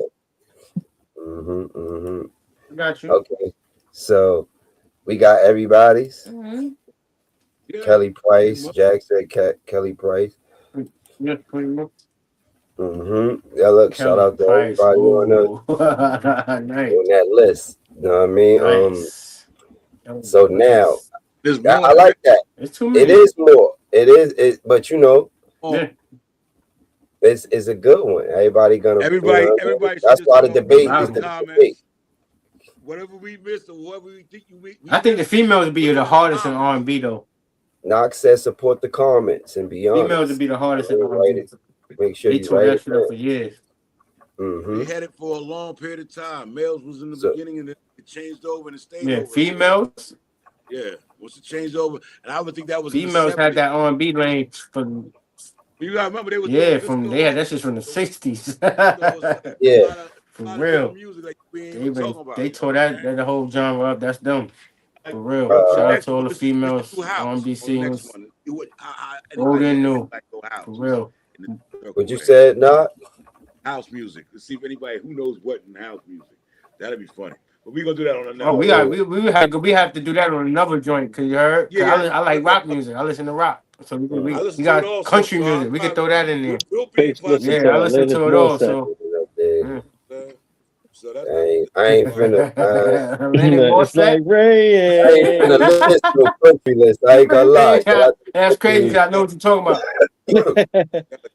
Mm-hmm. Got you. Okay, so we got everybody's. Mm-hmm. Yeah. Kelly Price. Jack said Kelly Price. Yeah, pretty much. Mm-hmm. Yeah, look, Kelly shout out to Price. Everybody on that list. You know what I mean? Nice. So now, I like that. It's too many. It is more. It is. But you know, it's a good one. Everybody. Everybody. That's why the debate is the debate. Whatever we missed or whatever we think I think the females would be the hardest in R&B though. Knox says support the comments and be honest. Females would be the hardest in R&B. Make sure you write it for years. Mm-hmm. They had it for a long period of time. Males was in the beginning and it changed over and it stayed over. Females. Yeah, once it changed over, and I would think that was females had that R&B lane you gotta remember they was they had that shit from the 60s. Yeah. For lot of real. different music like we ain't even talking about. They tore that the whole genre up. That's them. For real. But Shout out next to all one the is females Mr. House on on the BC. next one. Old Anybody and new. like no house For real. in the circle What you way. said, not? House music. Let's see if anybody who knows what in house music. That'd be funny. But we're gonna do that on another. Oh, we have to do that on another joint. Cause you heard? Cause Yeah. I like rock music. I listen to rock. So I we listen to it got also, country so music. We can throw that in there. We'll be in Face listen touch. to Yeah, I listen Alanis to it all. Morissette. So So that's I ain't finna. Lenny It's like Morissette. I ain't finna rain. list no country list. I ain't gonna lie. Yeah, that's crazy. I know what you're talking about.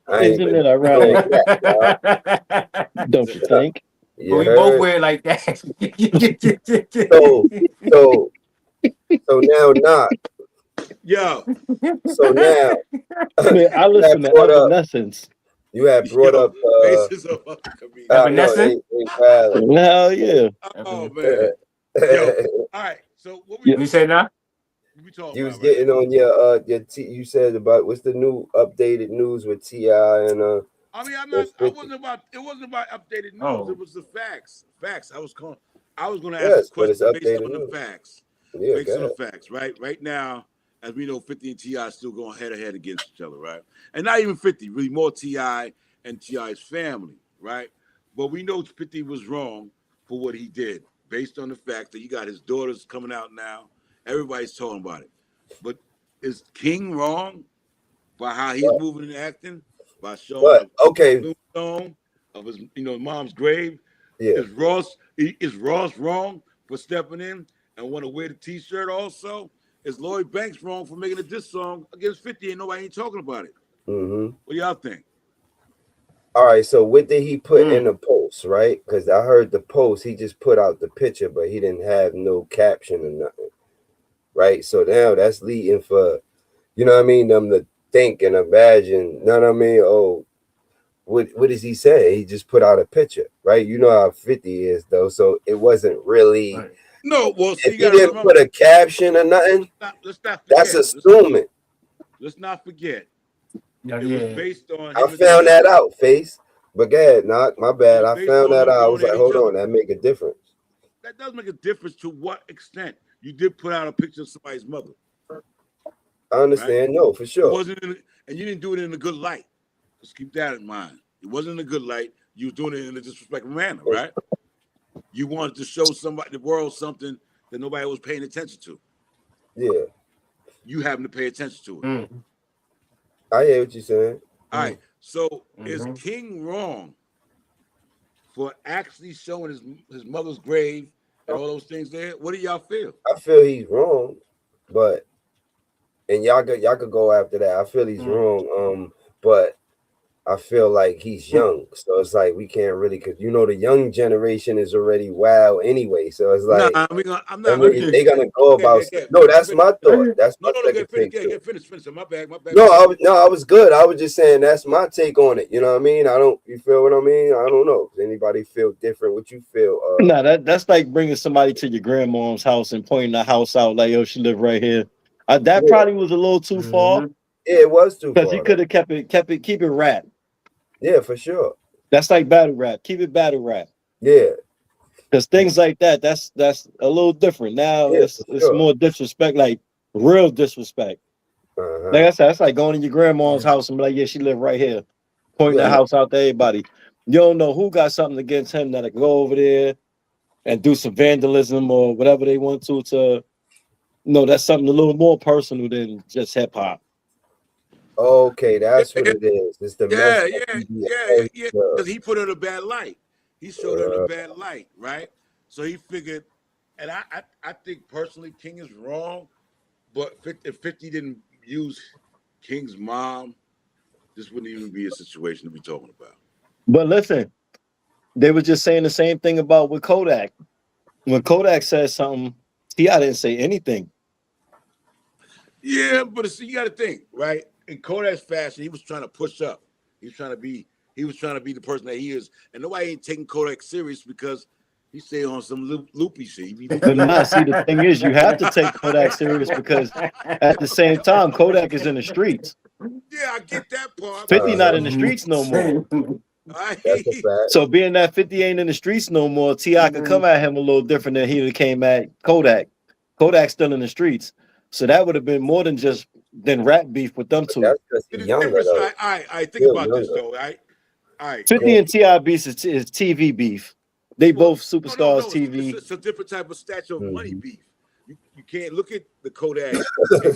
I ain't Isn't been it ironic? doing that, dog. Don't you think? You But we heard? both wear it like that. So now not. yo. So now Man, I listen to brought up- Evanescence. you had brought Yo, up. faces of a comedian. No, Evanescence? they valid. Hell yeah. Oh man. Yo. All right. So what we You say now? we talking You was about? Right? getting on your you said about what's the new updated news with T.I. and I mean, it wasn't about updated news. Oh. It was the facts. I was going to Yes, ask a but it's question based updated on the news. facts. yeah, Based on go the facts, right? Right now, as we know, 50 and T.I. still going head to head against each other, right? And not even 50, really more T.I. and T.I.'s family, right? But we know 50 was wrong for what he did, based on the fact that you got his daughters coming out now. Everybody's talking about it. But is King wrong by how he's moving and acting? By showing But okay, tombstone of his, mom's grave? yeah, Is Ross wrong for stepping in and want to wear the T-shirt also? Is Lloyd Banks wrong for making a diss song against 50 and nobody ain't talking about it? mm-hmm. What do y'all think? All right. So what did he put in the post, right? Because I heard the post. He just put out the picture, but he didn't have no caption or nothing, right? So now that's leading for, you know what I mean, them to think and imagine. You know what I mean? Oh, what does he say? He just put out a picture, right? You know how 50 is though, so it wasn't really. Right. No, well, see, If he didn't put a caption or nothing, let's not forget. that's assuming. Let's not forget. Yeah, It was based on. I found that out, Face. But go ahead, Knock. My bad. I Based found on that them out. I was going like, at each hold on, other. that make a difference. That does make a difference to what extent. You did put out a picture of somebody's mother. I understand. Right? No, for sure. It wasn't and you didn't do it in a good light. Just keep that in mind. It wasn't in a good light. You were doing it in a disrespectful manner, right? You wanted to show somebody, the world, something that nobody was paying attention to. Yeah. You happen to pay attention to it. I hear what you're saying. All right. So is King wrong for actually showing his mother's grave and all those things there? What do y'all feel? I feel he's wrong, but and y'all could go after that. I feel he's wrong. But I feel like he's young, so it's like we can't really, because the young generation is already wild anyway. So it's like I'm not. They're gonna go about. No, that's my thought. That's my second take. Finish. My bad. No, I was good. I was just saying that's my take on it. You know what I mean? You feel what I mean? I don't know. Does anybody feel different? What you feel? No, that's like bringing somebody to your grandma's house and pointing the house out like, yo, she live right here. That probably was a little too far. Yeah, it was too far. Because he could have keep it rap. Yeah, for sure. That's like battle rap. Keep it battle rap. Yeah. Because things like that's a little different. Now it's more disrespect, like real disrespect. Like I said, that's like going to your grandma's house and be like, yeah, she live right here. Pointing the house out to everybody. You don't know who got something against him that'll go over there and do some vandalism or whatever they want to. No, that's something a little more personal than just hip hop. Okay, that's what it is. It's the yeah. Because he put her in a bad light. He showed her in a bad light, right? So he figured, and I think personally, King is wrong. But if 50 didn't use King's mom, this wouldn't even be a situation to be talking about. But listen, they were just saying the same thing about with Kodak. When Kodak said something, T.I. didn't say anything. Yeah, but you got to think, right? In Kodak's fashion, he was trying to push up. He was trying to be the person that he is, and nobody ain't taking Kodak serious because he stay on some loopy shit. But now, see, the thing is, you have to take Kodak serious because at the same time, Kodak is in the streets. Yeah, I get that part. 50 not in the streets no more. Right? That's a fact. So being that 50 ain't in the streets no more, T.I. could come at him a little different than he came at Kodak. Kodak's still in the streets. So that would have been more than just rap beef with them two. That's because he's younger, though. I think Still about younger. this, though, right? All right. 50 and T.I. beef is TV beef. They both superstars TV. It's a different type of stature of money beef. You can't look at the Kodak and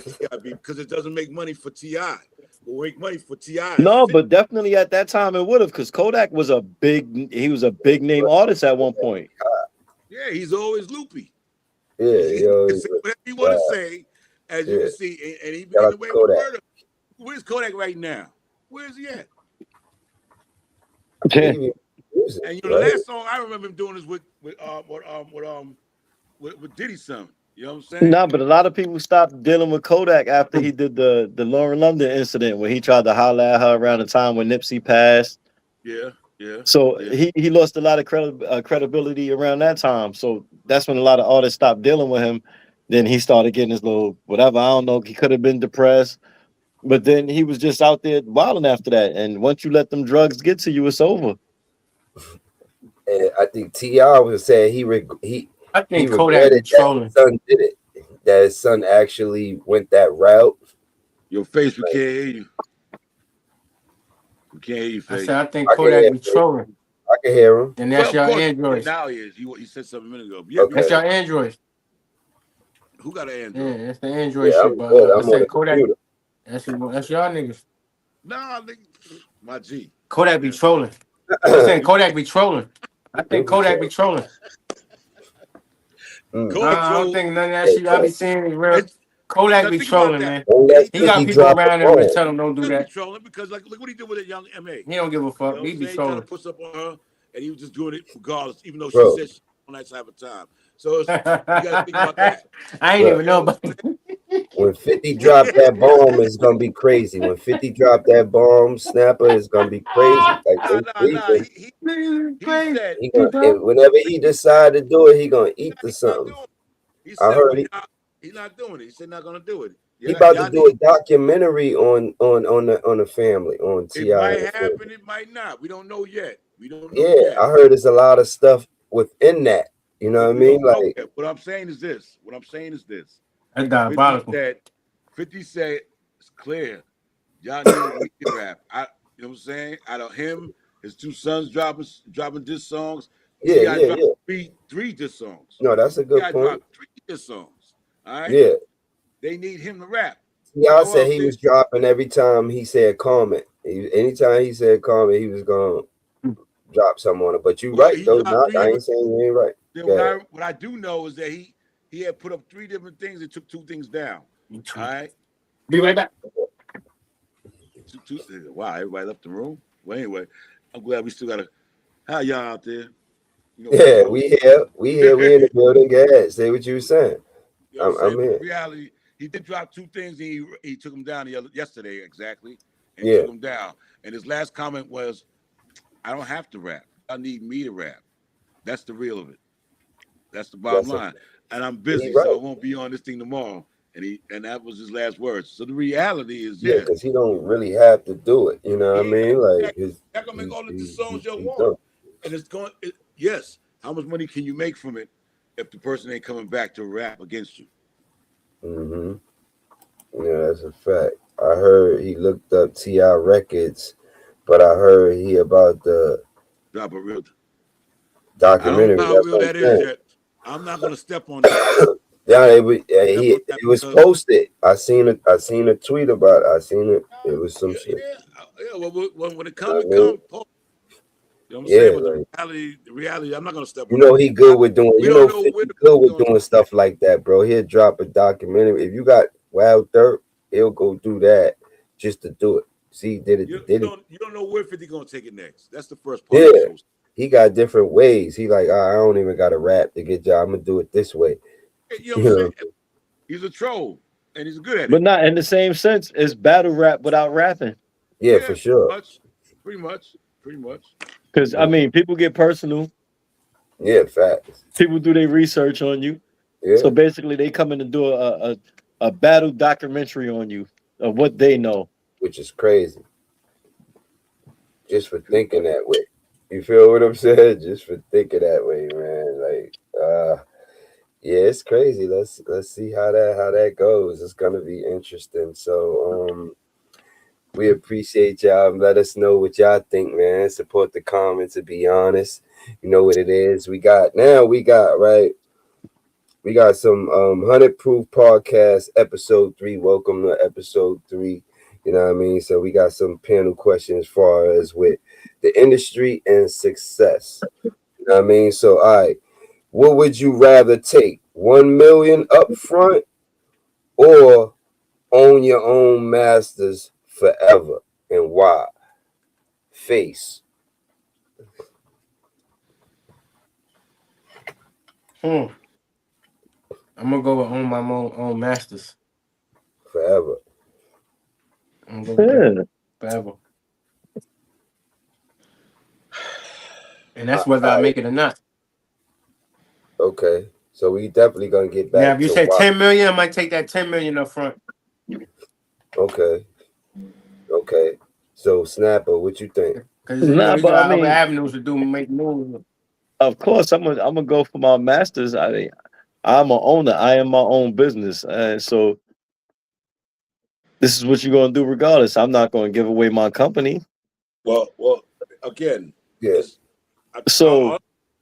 T.I. beef because it doesn't make money for T.I. Will make money for T.I. No, but definitely at that time it would have, because Kodak was a big name artist at one point. Yeah, he's always loopy. Yeah, whatever you want to say, as you can see, and he began away with murder. Where's Kodak right now? Where's he at? Yeah. And the last song I remember him doing is with Diddy's son. You know what I'm saying? No, but a lot of people stopped dealing with Kodak after he did the Lauren London incident when he tried to holler at her around the time when Nipsey passed. Yeah. So he lost a lot of credibility around that time. So that's when a lot of artists stopped dealing with him. Then he started getting his little whatever. I don't know. He could have been depressed, but then he was just out there wilding after that. And once you let them drugs get to you, it's over. And I think T.I. was saying I think Kodak was trolling. His son did it. That his son actually went that route. Your face, we can't hear you. We can't hear you, face. I think Kodak was trolling. I can hear him. And that's your Android. Now he is. He said something a minute ago. Yeah, okay. That's your Android. Who got an Android? Yeah, that's the Android shit. But I said Kodak. That's y'all niggas. Nah, my G. Kodak be trolling. I'm saying Kodak be trolling. I think Kodak be trolling. I don't think none of that shit I be seeing is real. Kodak be trolling, man. He got people around him that tell him don't do that. Trolling because look what he did with that young M.A. He don't give a fuck. He be trolling. He to push up on her, and he was just doing it regardless, even though she said she on that type of time. So you gotta think about that. I ain't even know about it. When 50 drop that bomb, it's gonna be crazy. When 50 drop that bomb, Snapper is gonna be crazy. He whenever he decide to do it, he gonna eat the something. I heard he's not doing it. He said not gonna do it. He about to do a documentary on the family on T.I. It might happen. It might not. We don't know yet. I heard there's a lot of stuff within that. You know what I mean? Like what I'm saying is this. That's diabolical. 50 said it's clear. Y'all need to rap. You know what I'm saying? Out of him, his two sons dropping diss songs. Yeah. Three diss songs. No, that's a good point. 3 diss songs. All right. Yeah. They need him to rap. Y'all said he was dropping every time he said comment. Anytime he said comment, he was gonna drop something on it. But you right though. I ain't saying you ain't right. Then what I do know is that he had put up 3 different things and took 2 things down. All right. Be right back. Wow, everybody left the room. Well, anyway, I'm glad we still got how y'all out there? We here. We in the building. Guys, say what you were saying. You know I'm here. Reality, he did drop 2 things. And he took them down yesterday, exactly. And took them down. And his last comment was, "I don't have to rap. I need me to rap." That's the real of it. That's the bottom line. And I'm busy, so I won't be on this thing tomorrow. And that was his last words. So the reality is, because he don't really have to do it. You know what I mean? Like, that gonna make all of the songs you want, and it's going. Yes, how much money can you make from it if the person ain't coming back to rap against you? Yeah, that's a fact. I heard he looked up T.I. records, but I heard he about the drop a real documentary. I don't know how real that is yet. I'm not gonna step on that. Yeah, it was posted. I seen a tweet about it. I seen it. It was some shit. Yeah. Well, when it comes, you know what I'm saying? But the reality, I'm not gonna step on. You know he good with doing. You know he good with doing stuff like that, bro. He'll drop a documentary. If you got wild dirt, he'll go do that just to do it. See, did it? You don't know where 50 gonna take it next. That's the first part. Yeah, he got different ways. He like, I don't even got to rap to get y'all. I'm gonna do it this way. You know what I'm saying? He's a troll and he's good at it. But not in the same sense as battle rap without rapping. Yeah, for sure. Pretty much. Because I mean, people get personal. Yeah, facts. People do their research on you. Yeah. So basically, they come in and do a battle documentary on you of what they know, which is crazy. just for thinking that way. You feel what I'm saying? Just for thinking that way, man. Like, yeah, it's crazy. Let's see how that goes. It's gonna be interesting. So, we appreciate y'all. Let us know what y'all think, man. Support the comments. To be honest, you know what it is. We got right. We got some AHunnitProof Podcast episode 3. Welcome to episode 3. You know what I mean? So we got some panel questions as far as with the industry and success. You know what I mean? So, all right, what would you rather take? 1 million up front or own your own masters forever, and why? Face. I'm gonna go with own my own masters Forever. I'm gonna go with forever. And that's whether I make it or not. Okay. So we definitely gonna get back. Now, if you to say why. 10 million, I might take that 10 million up front. Okay. So Snapper, what you think? Because you got other avenues to make moves. Of course, I'm gonna go for my masters. I mean, I'm an owner. I am my own business, so this is what you're gonna do regardless. I'm not gonna give away my company. Well, again, yes.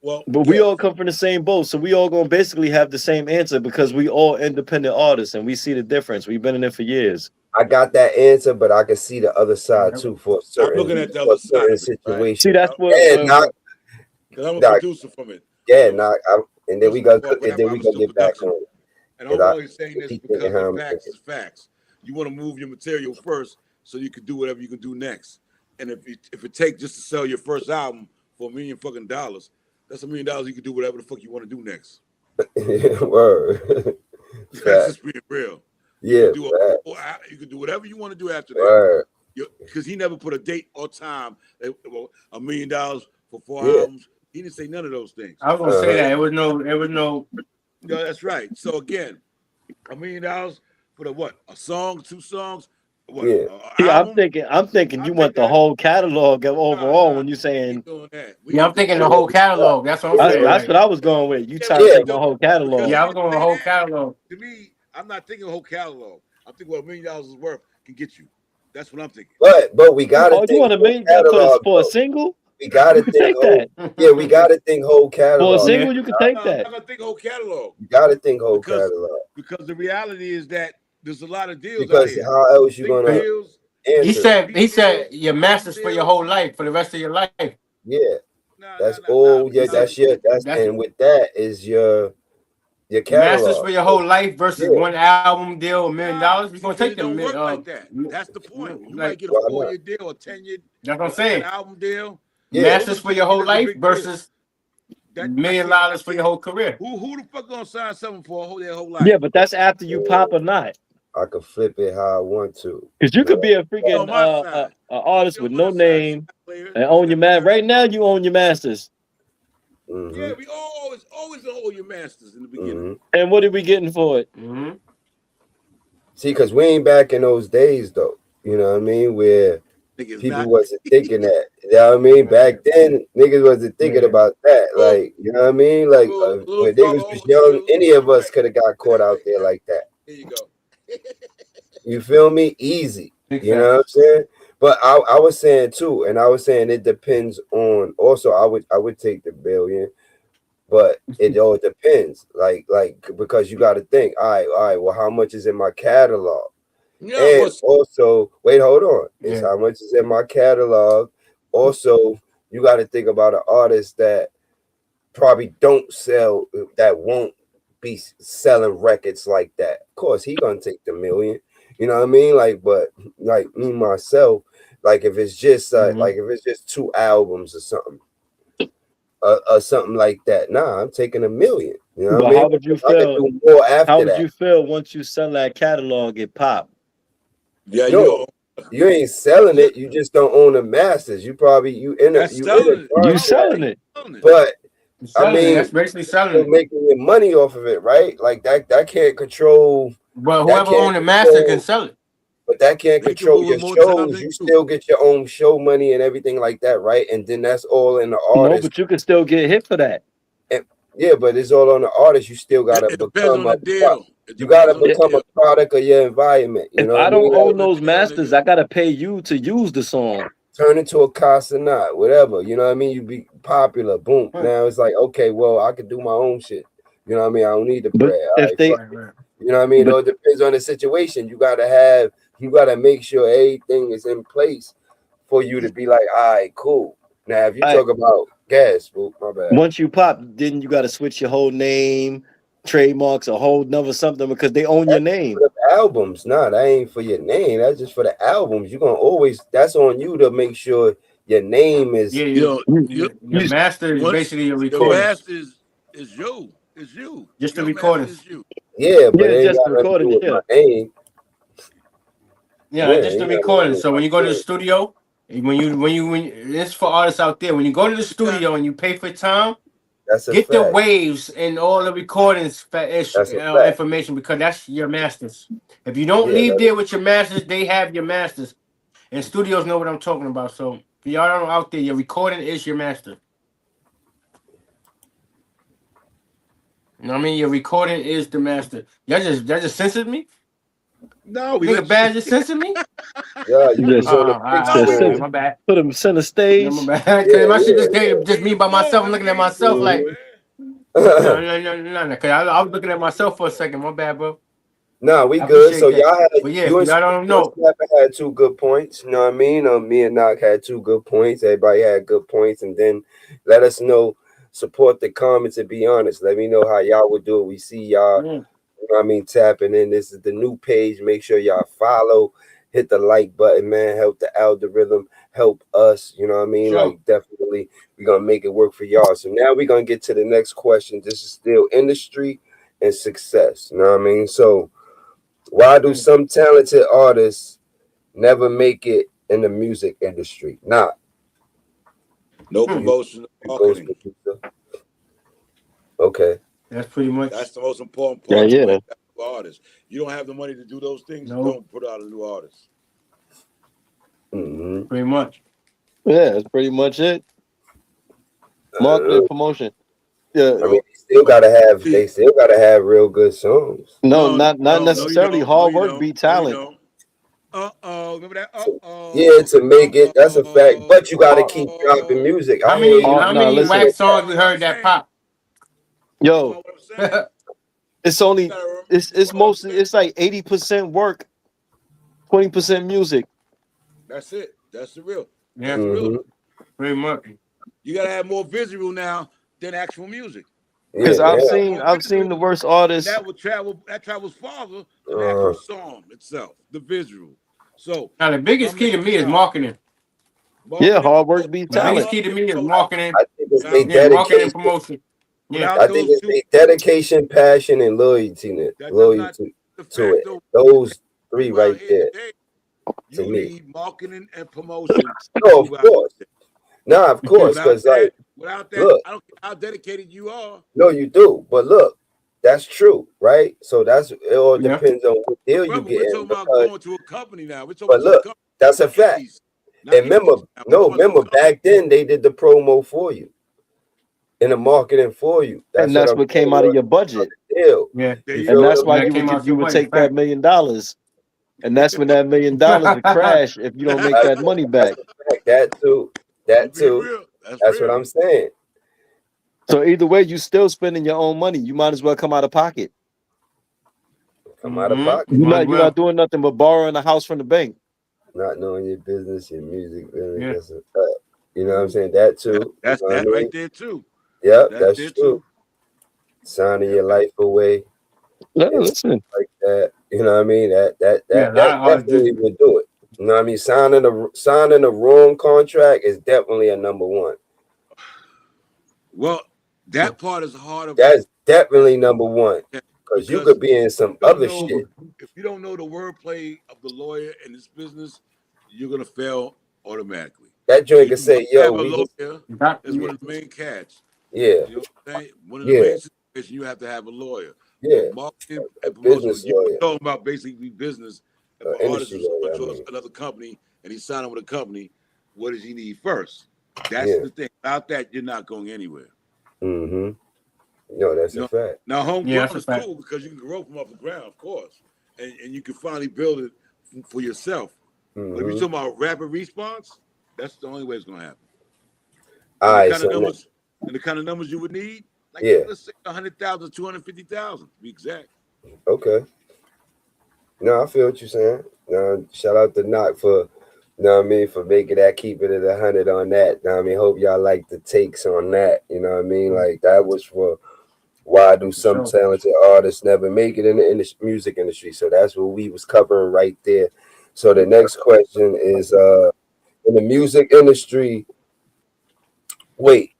But we all come from the same boat, so we all gonna basically have the same answer because we all independent artists and we see the difference. We've been in it for years. I got that answer, but I can see the other side too for a certain. I'm looking at the other side situation. Right? See, that's what. Because I'm a producer from it. Yeah, and then we gonna get back on it. And I'm always saying this because the facts is facts. You want to move your material first so you can do whatever you can do next. And if it takes just to sell your first album for $1 million fucking dollars, that's $1 million you can do whatever the fuck you want to do next. Word. That's just being real. Yeah, you can do whatever you want to do after that. Because he never put a date or time. $1 million for 4 albums. He didn't say none of those things. I was gonna say that it was no. No, that's right. So again, $1 million for the what? A song, 2 songs. What? I'm thinking you want the whole catalog overall when you're saying. I'm thinking the whole catalog. That's what I'm saying. That's what I was going with. You trying to take the whole catalog? Yeah, I was going with the whole catalog. To me, I'm not thinking the whole catalog. I'm thinking what $1 million is worth can get you. That's what I'm thinking. But we got to. Oh, you want $1 million for a single? We got to think that. Yeah, we got to think whole catalog. For a single, you can take that. I'm gonna think whole catalog. You got to think whole catalog. Because the reality is that there's a lot of deals. Because how else you gonna? He said your masters for your whole life, for the rest of your life. Yeah, that's all. Yeah, that's and with that is your catalog. Masters for your whole life versus one album deal, $1 million. We're gonna take them. Like that. That's the point. You might get a 4-year deal or 10-year. That's what I'm saying. Album deal. Masters for your whole life versus $1 million for your whole career. Who the fuck gonna sign something for their whole life? Yeah, but that's after you pop or not. I could flip it how I want to. Because you could be a freaking artist with no name and own your man. Right now, you own your masters. Mm-hmm. Yeah, we always own your masters in the beginning. Mm-hmm. And what are we getting for it? Mm-hmm. See, because we ain't back in those days, though. You know what I mean? Where people wasn't thinking that. You know what I mean? Back then, niggas wasn't thinking about that. Like, you know what I mean? Like, when niggas was young, any of us could have got caught out there like that. There you go. You feel me? Easy. You know what I'm saying? But I was saying too, and I was saying it depends on. Also, I would take the $1 billion, but it all depends. Like because you got to think. All right. Well, how much is in my catalog? Yeah, and also, wait, hold on. It's how much is in my catalog. Also, you got to think about an artist that probably don't sell, that won't be selling records like that. Of course, he gonna take the $1 million. You know what I mean? Like, but like me myself, like if it's just like if it's just 2 albums or something like that, I'm taking $1 million. You know what I mean? How would you feel? How would you feel once you sell that catalog at pop? Yeah, you ain't selling it. You just don't own the masters. You probably you selling it. But I mean, that's basically selling it. Making your money off of it, right? Like that can't control. But whoever owns the master can sell it. But that can't They can control move your it more time shows. than You you. still get your own show money and everything like that, right? And then that's all in the No, artist. but you can still get hit for that. Yeah, but it's all on the artist. You still gotta It depends become on a the deal. you gotta Depends on the become a deal. product of your environment. You If know I what I mean? don't own Like, those deal, masters, nigga. I gotta pay you to use the song. turn into a Casanat, whatever. You know what I mean? You be popular, boom. Right. Now it's like, okay, well, I can do my own shit. You know what I mean? I don't need the But bread. if Right, they, you know what I mean? but It all depends on the situation. You gotta make sure everything is in place for you to be like, all right, cool. Now, if you I, talk about gas, boom, my bad. once you pop, then you gotta switch your whole name, trademarks, a whole nother something because they own your name. For the albums, nah, that ain't for your name. That's just for the albums. You're gonna always. That's on you to make sure your name is. Yeah, Yo, your master is once basically your the recording. master is you. It's you. Just the Your recordings. master is you. Yeah, but Yeah, it ain't just got nothing to do recording. with Yeah, my name. Yeah, just it the ain't got nothing to recording. do So with when my you go to the name. studio, when it's for artists out there, when you go to the studio and you pay for time, That's a get the fact. waves and all the recordings That's a fact. information because that's your masters. If you don't Yeah, leave that there with your masters, they have your masters. And studios know what I'm talking about. So for y'all out there, your recording is your master. You know what I mean? Your recording is the master. Y'all just censored me? No, we Nigga let Baz you. just censored me? Yeah, you Yes. was on the big My screen. bad. put them center No, stage. my bad. Yeah, My shit just yeah. came just me by myself. I'm looking at myself like, no. Cause I was looking at myself for a second. My bad, bro. Nah, we I good. appreciate So that. y'all had But yeah, you and y'all don't you and know. Snapper had 2 good points. You know what I mean? Me and Knock had 2 good points. Everybody had good points, and then let us know. Support the comments and be honest. Let me know how y'all would do it. We see y'all. Yeah. You know what I mean? Tapping in. This is the new page. Make sure y'all follow. Hit the like button, man. Help the algorithm. Help us. You know what I mean? Sure. Like, definitely, we're going to make it work for y'all. So now we're going to get to the next question. This is still industry and success. You know what I mean? So why do some talented artists never make it in the music industry? Nah. No promotion, no marketing. Okay. That's pretty much. That's the most important part. Yeah. To artists. You don't have the money to do those things. No. Don't put out a new artist. Mm-hmm. Pretty much. Yeah, that's pretty much it. Marketing, promotion. Yeah. I mean, they still gotta have real good songs. No, not necessarily. No, Hard work beat talent. Remember that? Yeah, to make it, that's a fact. But you gotta keep dropping music. How many wax songs we heard that pop? Yo, it's only it's mostly it's like 80% work, 20% music. That's it. That's the real. Yeah, That's real. pretty much. You gotta have more visual now than actual music. Because Yeah, I've seen the worst artists. That travels farther than the actual song itself, the visual. So Now the biggest key to me is marketing. Yeah, hard work beats The biggest talent. key to me is marketing. I think it's Marketing dedication. and promotion. Yeah, I think it's their dedication, passion, and loyalty to it. Those 3 right there. You need marketing and promotion. No, of course. Nah, of course, because like without that, look, I don't care how dedicated you are. No, you do, but look, that's true, right? So it all depends on what deal you get. We're talking about going to a company now. But look, that's a fact. And remember, back then they did the promo for you, and the marketing for you. And that's what came out of your budget. Yeah, and that's why you would take that $1 million. And that's when that $1 million would crash if you don't make that money back. That too. That's what I'm saying. So either way, you still spending your own money. You might as well come out of pocket. Come out of pocket. You're not doing nothing but borrowing a house from the bank. Not knowing your business, your music, really. Yeah. You know what I'm saying? That too. That's that right there too. Yeah, that's true. Too. Signing your life away. No, listen. Like that. You know what I mean? That definitely would do it. You know what I mean? Signing the wrong contract is definitely a number 1. Well, that part is harder. That's definitely number 1. Because you could be in some other shit. If you don't know the wordplay of the lawyer in this business, you're gonna fail automatically. That joint can say, "Yo, that's one of the main cats." Yeah, you know what I'm saying? One of the main situations you have to have a lawyer. Yeah, marketing and promotion. You're talking about basically business. If an artist is another company and he's signing with a company, what does he need first? That's the thing. Without that, you're not going anywhere. Mm-hmm. No, that's a fact. Now, homegrown is cool because you can grow from off the ground, of course, and you can finally build it for yourself. Mm-hmm. But if you're talking about rapid response, that's the only way it's going to happen. All right, the kind of numbers you would need, like let's say 100,000, 250,000 to be exact. Okay. No, I feel what you're saying. Shout out to Knock for, you know what I mean, for making that, keeping it 100 on that. You know what I mean, hope y'all like the takes on that. You know what I mean? Like that was for why do some talented artists never make it in the music industry. So that's what we was covering right there. So the next question is in the music industry,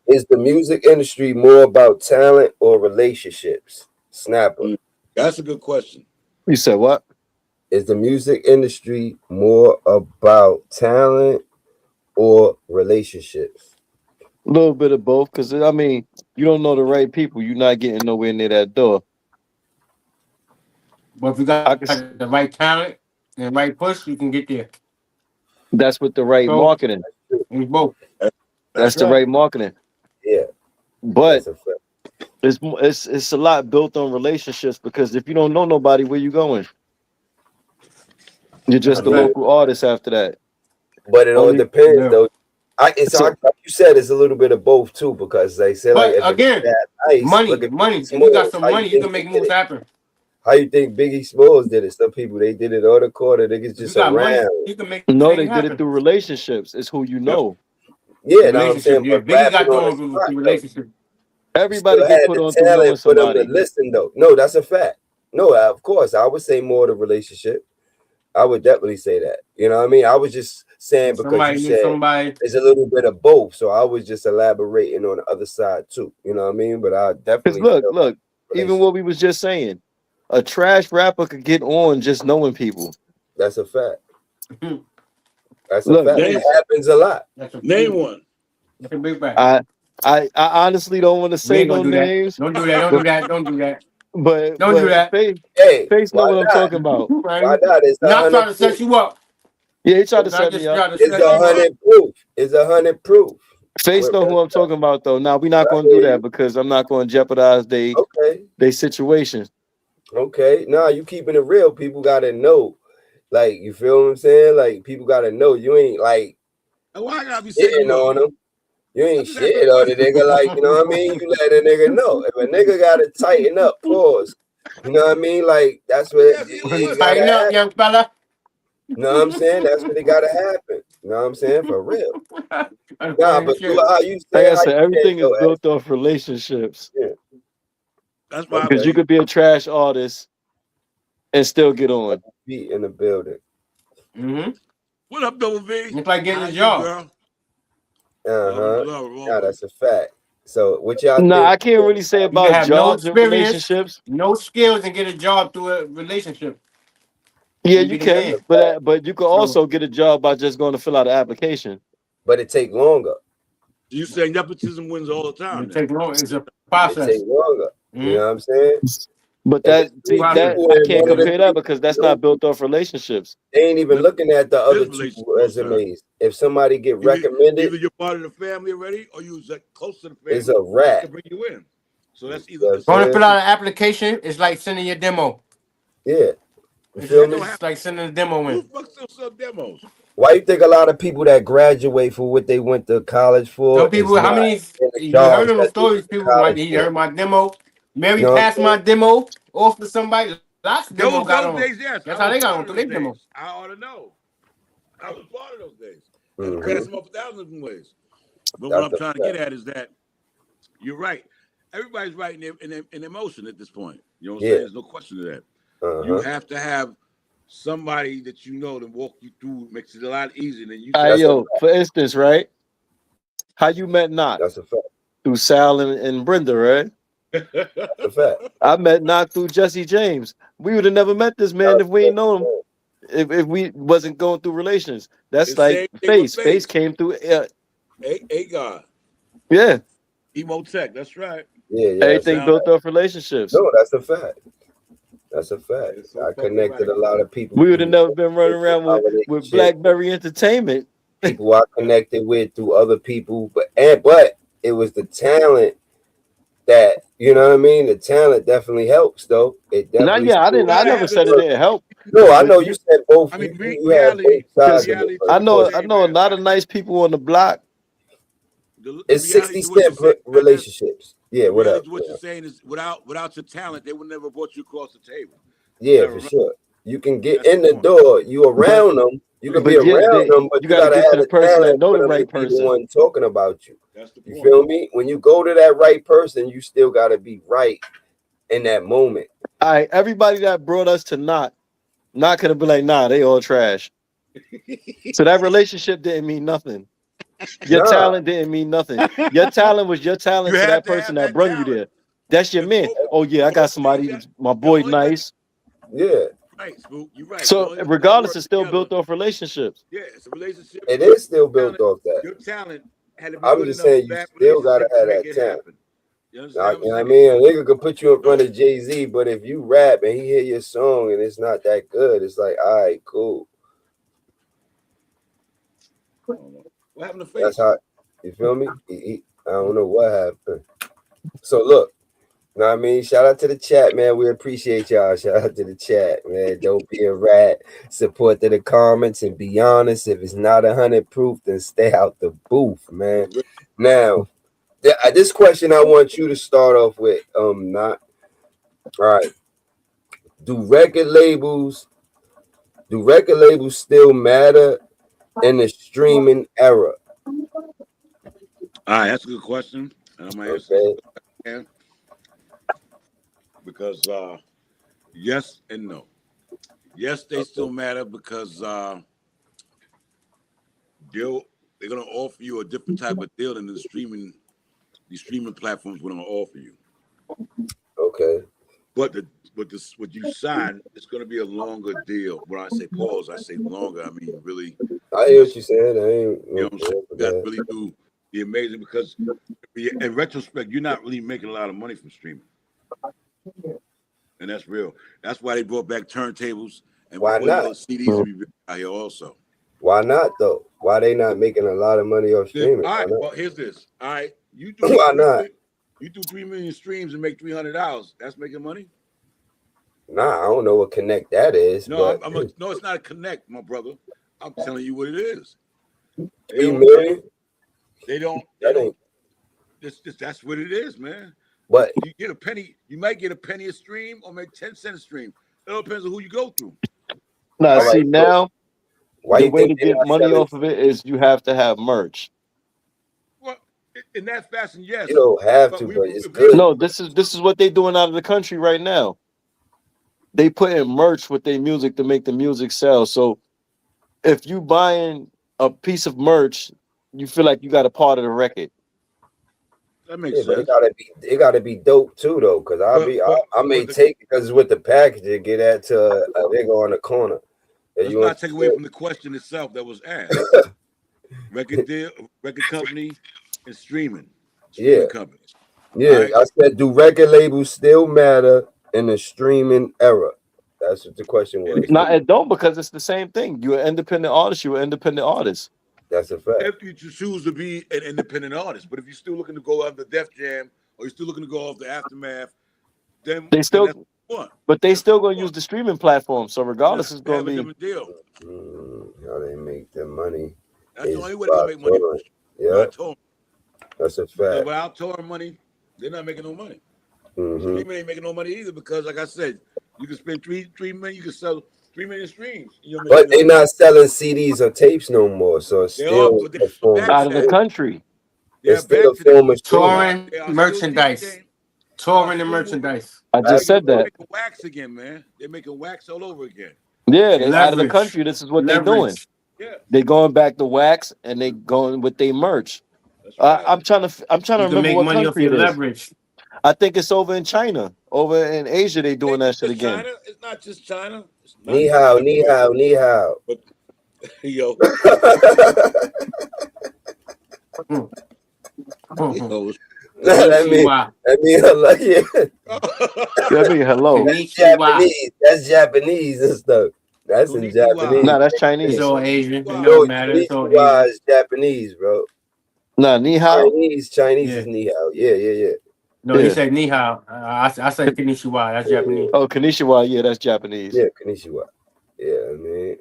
is the music industry more about talent or relationships? Snapper. That's a good question. You said what? Is the music industry more about talent or relationships? A little bit of both, because I mean, you don't know the right people, you're not getting nowhere near that door. But if you got the right talent and the right push, you can get there. That's with the right marketing. Both. That's the right marketing. Yeah. But it's a lot built on relationships, because if you don't know nobody, where you going? You're just a local artist after that. But it all depends, though. Like you said, it's a little bit of both too, because they say, like, if again, money. If you got some money, you can make moves happen. How you think Biggie Smalls did it? Some people, they did it on the corner. Niggas just around. You can make they did it through relationships. It's who you know. Yeah, that's what I'm saying. But Biggie got through relationships. Everybody get put on through somebody. Listen, though. No, that's a fact. No, of course, I would say more the relationship. I would definitely say that. You know what I mean? I was just saying because you said there's a little bit of both. So I was just elaborating on the other side too. You know what I mean? But I definitely look, even what we was just saying, a trash rapper could get on just knowing people. That's a fact. That's a fact. It happens a lot. Name one. I honestly don't want to say no names. Don't do that. Don't do that. Don't do that. But don't do that. Face know what I'm talking about. Why not? It's not trying to set you up. Yeah, he tried to set me up. It's 100 proof. It's 100 proof. Face know who I'm talking about, though. Now we're not going to do that because I'm not going to jeopardize they situation. Okay, nah, you keeping it real. People gotta know, like, you feel what I'm saying? Like, people gotta know you ain't like why I gotta be shitting on them. You ain't shit on the nigga, like, you know what I mean? You let a nigga know. If a nigga gotta tighten up, pause. You know what I mean? Like, that's what tighten up, young fella. You know what I'm saying? That's what it gotta happen. You know what I'm saying? For real. Nah, but how you say, like I said, everything is built off relationships. Yeah. That's why, because you could be a trash artist and still get on. Be in the building. What up, Double V? It's like getting a job. Yeah, that's a fact. So what y'all? No, I can't really say about jobs and relationships. No skills and get a job through a relationship. Yeah, you can, but you can also get a job by just going to fill out an application. But it take longer. You say nepotism wins all the time. It take longer. It's a process. It take longer. You know what I'm saying? But I can't compare that because that's not built off relationships. They ain't even looking at the other two resumes. If somebody get recommended, either you're part of the family already or you're like close to the family. It's a rat. To bring you in. So that's either. Going to fill out an application is like sending your demo. Yeah. You feel me? It's like sending a demo in. Who the fuck still sell demos? Why you think a lot of people that graduate for what they went to college for? Some people, how many? You heard of the stories? People like, he heard my demo. Mary passed my demo off to somebody. Lots of demos got on. That's how they got on through their demo. I ought to know. I was part of those days. I passed them off 1,000 ways. But what I'm trying to get at is that you're right. Everybody's right in emotion at this point. You know what I'm saying? There's no question to that. You have to have somebody that you know to walk you through. Makes it a lot easier than you. For instance, right? How you met Knock? That's a fact. Through Sal and Brenda, right? That's a fact. I met Knock through Jesse James. We would have never met this man if we ain't known him. If we wasn't going through relations. That's like Face. Face came through. God. Yeah. Emo Tech. That's right. Yeah. Everything built off relationships. No, that's a fact. That's a fact. It's so I fucking connected right. a lot of people. We would have never been running around our with relationship. BlackBerry Entertainment. People I connected with through other people, but it was the talent that, you know what I mean? The talent definitely helps, though. It definitely. I never said it didn't help. No, I But know you said both. I mean, You had reality. both sides of Reality. it, but I of know course, a lot of nice people on the block. it's reality to what 60 you're saying, relationships. Yeah, what reality up? to what you're saying is without your talent, they would never brought you across the table. Yeah, Never for remember. sure. You can get That's in the the point. door. You around them. You can be But yeah, around them, but you you got to gotta get have to the the person that talent know for the them right to be the person. one talking about you. That's the You point. feel me? When you go to that right person, you still gotta be right in that moment. All right, everybody that brought us to not could have been like, nah, they all trash. So that relationship didn't mean nothing. Your Nah, talent didn't mean nothing. Your talent was your talent You to have that to person have that that brought you talent. there. That's your The man. only- Oh yeah, I the got only somebody. thing that- My the boy only way- nice. yeah, Right, Spook. You're right. The So only way regardless, work it's still together- built off relationships. Yeah, it's a relationship. it is still built off that. Your talent had to be I'm good just enough saying for you that still gotta relationship to have make that it talent. happen. You Like, understand you know what what I I'm mean? A nigga could put you in front of Jay-Z, but if you rap and he hear your song and it's not that good, it's like, all right, cool. saying? What happened to That's face? how, you feel me? I don't know what happened. So look, you know what I mean? Shout out to the chat, man. We appreciate y'all. Shout out to the chat, man. Don't be a rat. Support to the comments and be honest. If it's not 100 proof, then stay out the booth, man. Now, this question I want you to start off with. Not all right. Do record labels still matter in the streaming era? All right, that's a good question. And I'm gonna answer Okay. this because yes and no. Yes, they still matter because they're gonna offer you a different type of deal than these streaming platforms will offer you. Okay. But what you sign, it's gonna be a longer deal. When I say pause, I say longer. I mean really. I hear what you're saying. I ain't, You know what I'm saying? You got to really do the amazing because in retrospect, you're not really making a lot of money from streaming. And that's real. That's why they brought back turntables and Why not? CDs to be out here also. Why not though? Why they not making a lot of money off streaming? All right, Why not? well, here's this. All right, you do Why not? You do 3 million streams and make $300. That's making money? Nah, I don't know what connect that is. No, but no, it's not a connect, my brother. I'm telling you what it is. 3 million? They don't. That's what it is, man. But you get a penny. You might get a penny a stream or make 10 cents a stream. It all depends on who you go through. Now, All right, see, now why the you way to think they're get not money selling? off of it is you have to have merch. Well, in that fashion, yes. You don't have to, but it's good. No, this is what they doing out of the country right now. They put in merch with their music to make the music sell. So if you buying a piece of merch, you feel like you got a part of the record. That makes But sense. it gotta be dope too though, because I may take it because it's with the package and get that to a nigga on the corner. Let's not take away from the question itself that was asked. Record deal, record company, and streaming companies. Yeah, right? I said, do record labels still matter in the streaming era? That's what the question was. No, it don't, because it's the same thing. You're an independent artist. You're an independent artist. That's a fact. If you choose to be an independent artist, but if you're still looking to go off the Def Jam or you're still looking to go off the Aftermath, then They still, then that's but they still gonna use the streaming platform. So regardless, it's gonna have a be different deal. How they make their money? That's the only way they make money. Yeah, that's a fact. Without touring money, they're not making no money. Streaming ain't making no money either because, like I said, you can spend 3 million, you can sell 3 million streams. But they're not selling CDs or tapes no more, so it's still a form out of the country. It's still a form of touring merchandise. Touring and merchandise. I just said that. They're making wax again, man. They're making wax all over again. Yeah, they out of the country. This is what they're doing. Yeah, they going back to wax and they going with their merch. Right. I'm trying to remember what country it is. Leverage. I think it's over in China. Over in Asia, they doing that shit again. China. It's not just China. Ni hao, ni hao, ni hao. But yo. That mean hello. Yeah. That mean hello. That's Japanese. That's Japanese and stuff. That's in Japanese. Nah, that's Chinese. It's all Asian. It No, don't matter. It's all Konnichiwa Asian. is Japanese, bro. Nah, ni hao. Chinese is ni hao. Yeah. No, he said ni hao. I said konnichiwa. That's Japanese. Oh, konnichiwa. Yeah, that's Japanese. Yeah, konnichiwa. Yeah, I mean,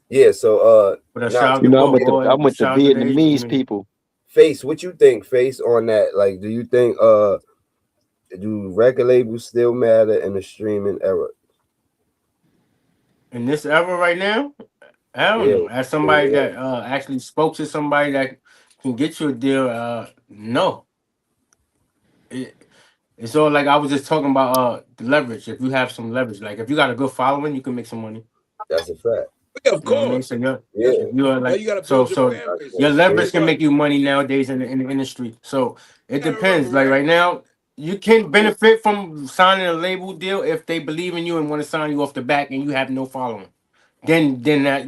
yeah. So, But you know, I'm with the Vietnamese people. Face, what you think, Face, on that? Like, do you think do record labels still matter in the streaming era? In this era right now, I don't know. As somebody that actually spoke to somebody that can get you a deal, no. It's all like I was just talking about the leverage. If you have some leverage, like if you got a good following, you can make some money. That's a fact. Yeah, of course. You know what I mean? So you're like, you so your leverage can make you money nowadays in the industry. So it depends. Like right now, you can benefit from signing a label deal if they believe in you and want to sign you off the back and you have no following. Then that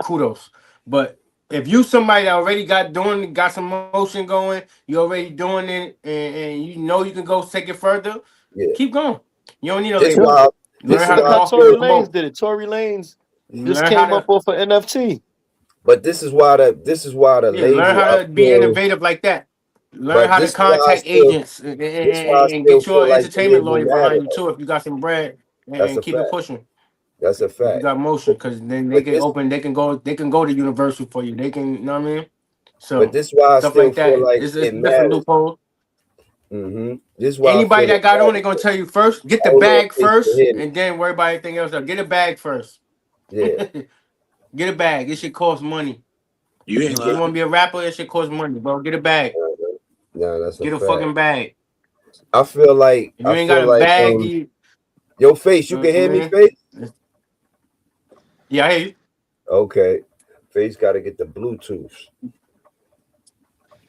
kudos. But if you somebody that already got some motion going, you're already doing it, and you know you can go take it further, keep going. You don't need a label. Learn how Tory Lanez did it. Tory Lanez just came up off an NFT. But this is why the label. Learn how to be innovative like that. Learn how to contact agents and get your entertainment lawyer behind you too if you got some bread and keep it pushing. That's a fact. You got motion because then they can go to Universal for you. They can, you know what I mean? So but this is why I still like feel like it's it different loophole. This is why anybody that got on, they're gonna tell you first, get the bag first, and then worry about anything else. Get a bag first. Yeah. Get a bag. It should cost money. You ain't you want to be a rapper, it should cost money, bro. Get a bag. No, that's get a fucking bag. I feel like if you ain't got a bag. Yo, Face, you can hear me, Face? Yeah, I hear you. Okay. Face got to get the Bluetooth.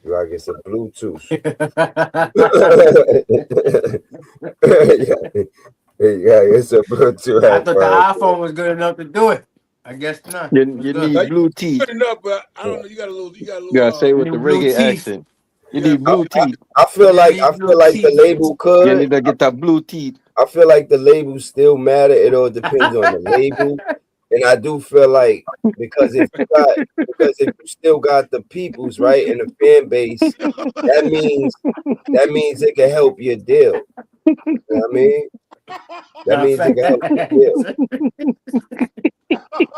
You gotta get some Bluetooth. Yeah, it's a Bluetooth. I thought the iPhone was good enough to do it. I guess not. You need blue teeth. Good enough, but I don't know. You got a little. You gotta say with the reggae accent. You need blue teeth. I feel like the label could. You need to get that blue teeth. I feel like the label still matter. It all depends on the label. And I do feel like because if you still got the peoples right in the fan base, that means it can help your deal. You know what I mean? That means it can help your deal.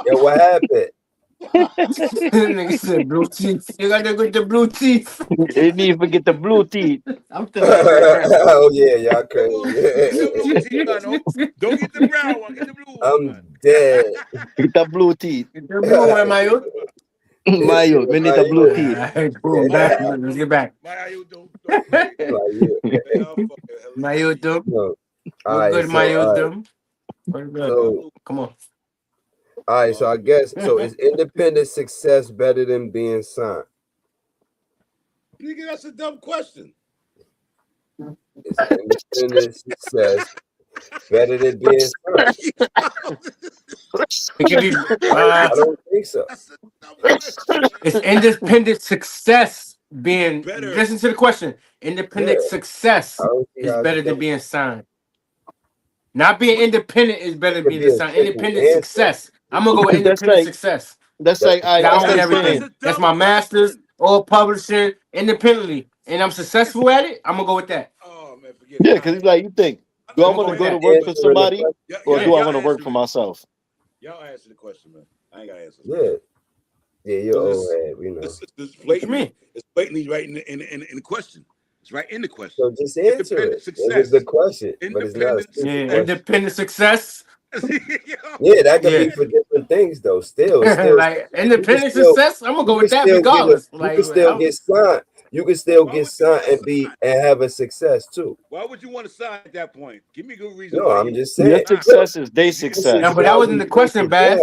Yo, what happened? Nigga said blue teeth. You gotta get the blue teeth. You didn't even get the blue teeth. I'm telling oh yeah, y'all crazy. Don't get the brown one, get the blue one. I'm dead. Get the blue teeth. Get the blue one, Mayo. Mayo, we need the blue teeth. Let's get back. Mayo, all right, good, Mayo. Come on. All right, so I guess is independent success better than being signed? Nigga, that's a dumb question. Is independent success better than being signed? I don't think so. It's independent success being better. Listen to the question. Independent success is better than being signed. Not being independent is better than being signed. Independent success. I'm gonna go with independent success. That's like I own everything. That's my master's, all publishing independently, and I'm successful at it. I'm gonna go with that. Oh man, forget it. Yeah, because like you think, do I want to go to work for somebody, or do I want to work for myself? Y'all answer the question, man. I ain't gotta answer. Yeah, you're old head. We know. It's blatantly, it's blatantly right in the question. It's right in the question. So just answer it. It's the question, but it's not. Independent success. Yeah, that could be for different things though. Still like independent success. I'm gonna go with that regardless. You can still get signed. You can still get signed and have a success too. Why would you want to sign at that point? Give me a good reason. No, I'm just saying. Your success is their success. Yeah, but that wasn't the question, Baz.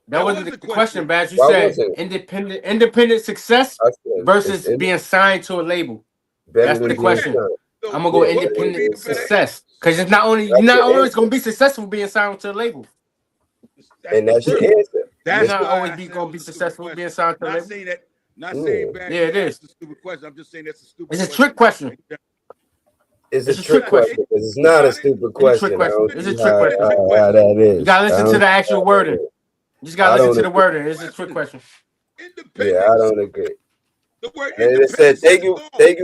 That wasn't the question, Baz. You said independent success versus being signed to a label. That's the question. I'm gonna go independent success because it's not only always gonna be successful being signed to a label. And that's your answer. That's not always gonna be successful being signed to a label. Not saying bad. Yeah, it is. That's a stupid question. I'm just saying that's a stupid It's question. a trick question. It's a trick question. It's not a stupid question. It's a trick question. How that is. You gotta listen to the actual wording. You just gotta listen to the wording. It's a trick question. Yeah, I don't agree. The word And it said, thank you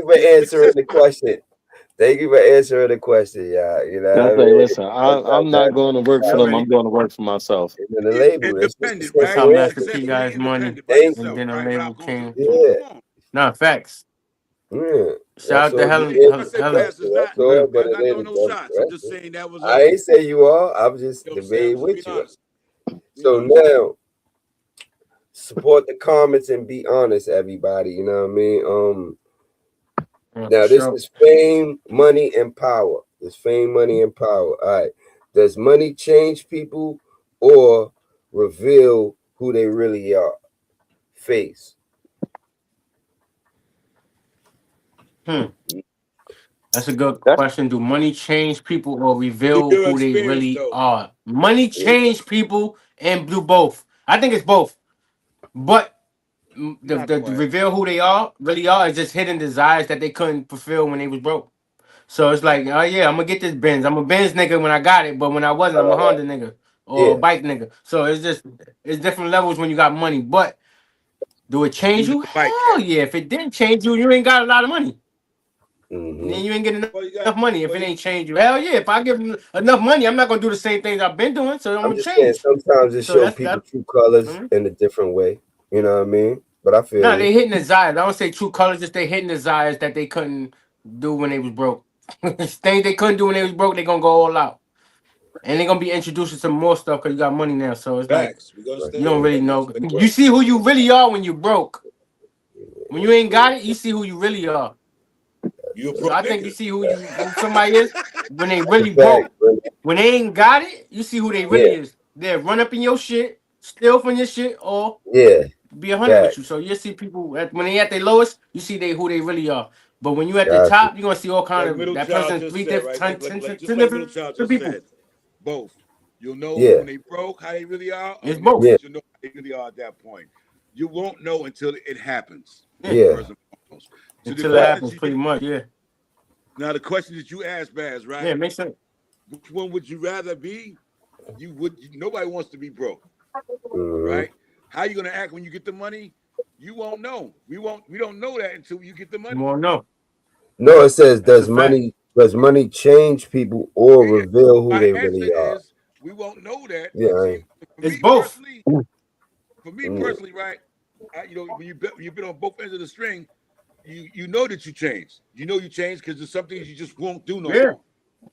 for answering the question. Thank you for answering the question, y'all. You know, That's like, listen, I'm not going to work for them. I'm going to work for myself. And then the label, independent, That's how right? Master P got his money, Thank and you. then a label came. Yeah. Nah, facts. Yeah. Shout out to Helen. But I'm just saying that was. I ain't say you are. I'm just debating with you. So now, support the comments and be honest, everybody. You know what I mean? Now this is fame, money, and power. It's fame, money, and power. All right. Does money change people or reveal who they really are? Face. That's a good question. Do money change people or reveal who they really are? Money change people and do both. I think it's both. But the reveal who they really are is just hidden desires that they couldn't fulfill when they was broke. So it's like, oh yeah, I'm gonna get this Benz. I'm a Benz nigga when I got it, but when I wasn't, I'm a Honda nigga or a bike nigga. So it's different levels when you got money. But do it change you? Hell yeah. If it didn't change you, you ain't got a lot of money. Mm-hmm. Then you ain't getting enough money if it ain't changed you. Hell yeah. If I give them enough money, I'm not gonna do the same things I've been doing. So I'm gonna change. Sometimes it shows people true colors in a different way. You know what I mean? But I feel they hitting desires. I don't say true colors, just they hitting desires that they couldn't do when they was broke. Things they couldn't do when they was broke, they gonna go all out. And they're gonna be introduced to some more stuff because you got money now. So it's like you don't really know. You see who you really are when you broke. When you ain't got it, you see who you really are. So I think you see who somebody is when they really broke. When they ain't got it, you see who they really is. They'll run up in your shit, steal from your shit, or be 100 with you. So you see people when they at their lowest, you see who they really are. But when you at the top, you're gonna see all kind of that person 3 different people. Both. You'll know when they broke how they really are. It's both. You'll know how they really are at that point. You won't know until it happens. Until it happens, pretty much. Yeah. Now the question that you asked, Baz, right? Yeah, makes sense. Which one would you rather be? Nobody wants to be broke, right? How you gonna act when you get the money? You won't know. We don't know that until you get the money. You won't know. No, it says does money change people or reveal who they really are? We won't know that. Yeah, it's both. For me personally, right? When you've been on both ends of the string, you know that you changed. You know you changed because there's some things you just won't do no more.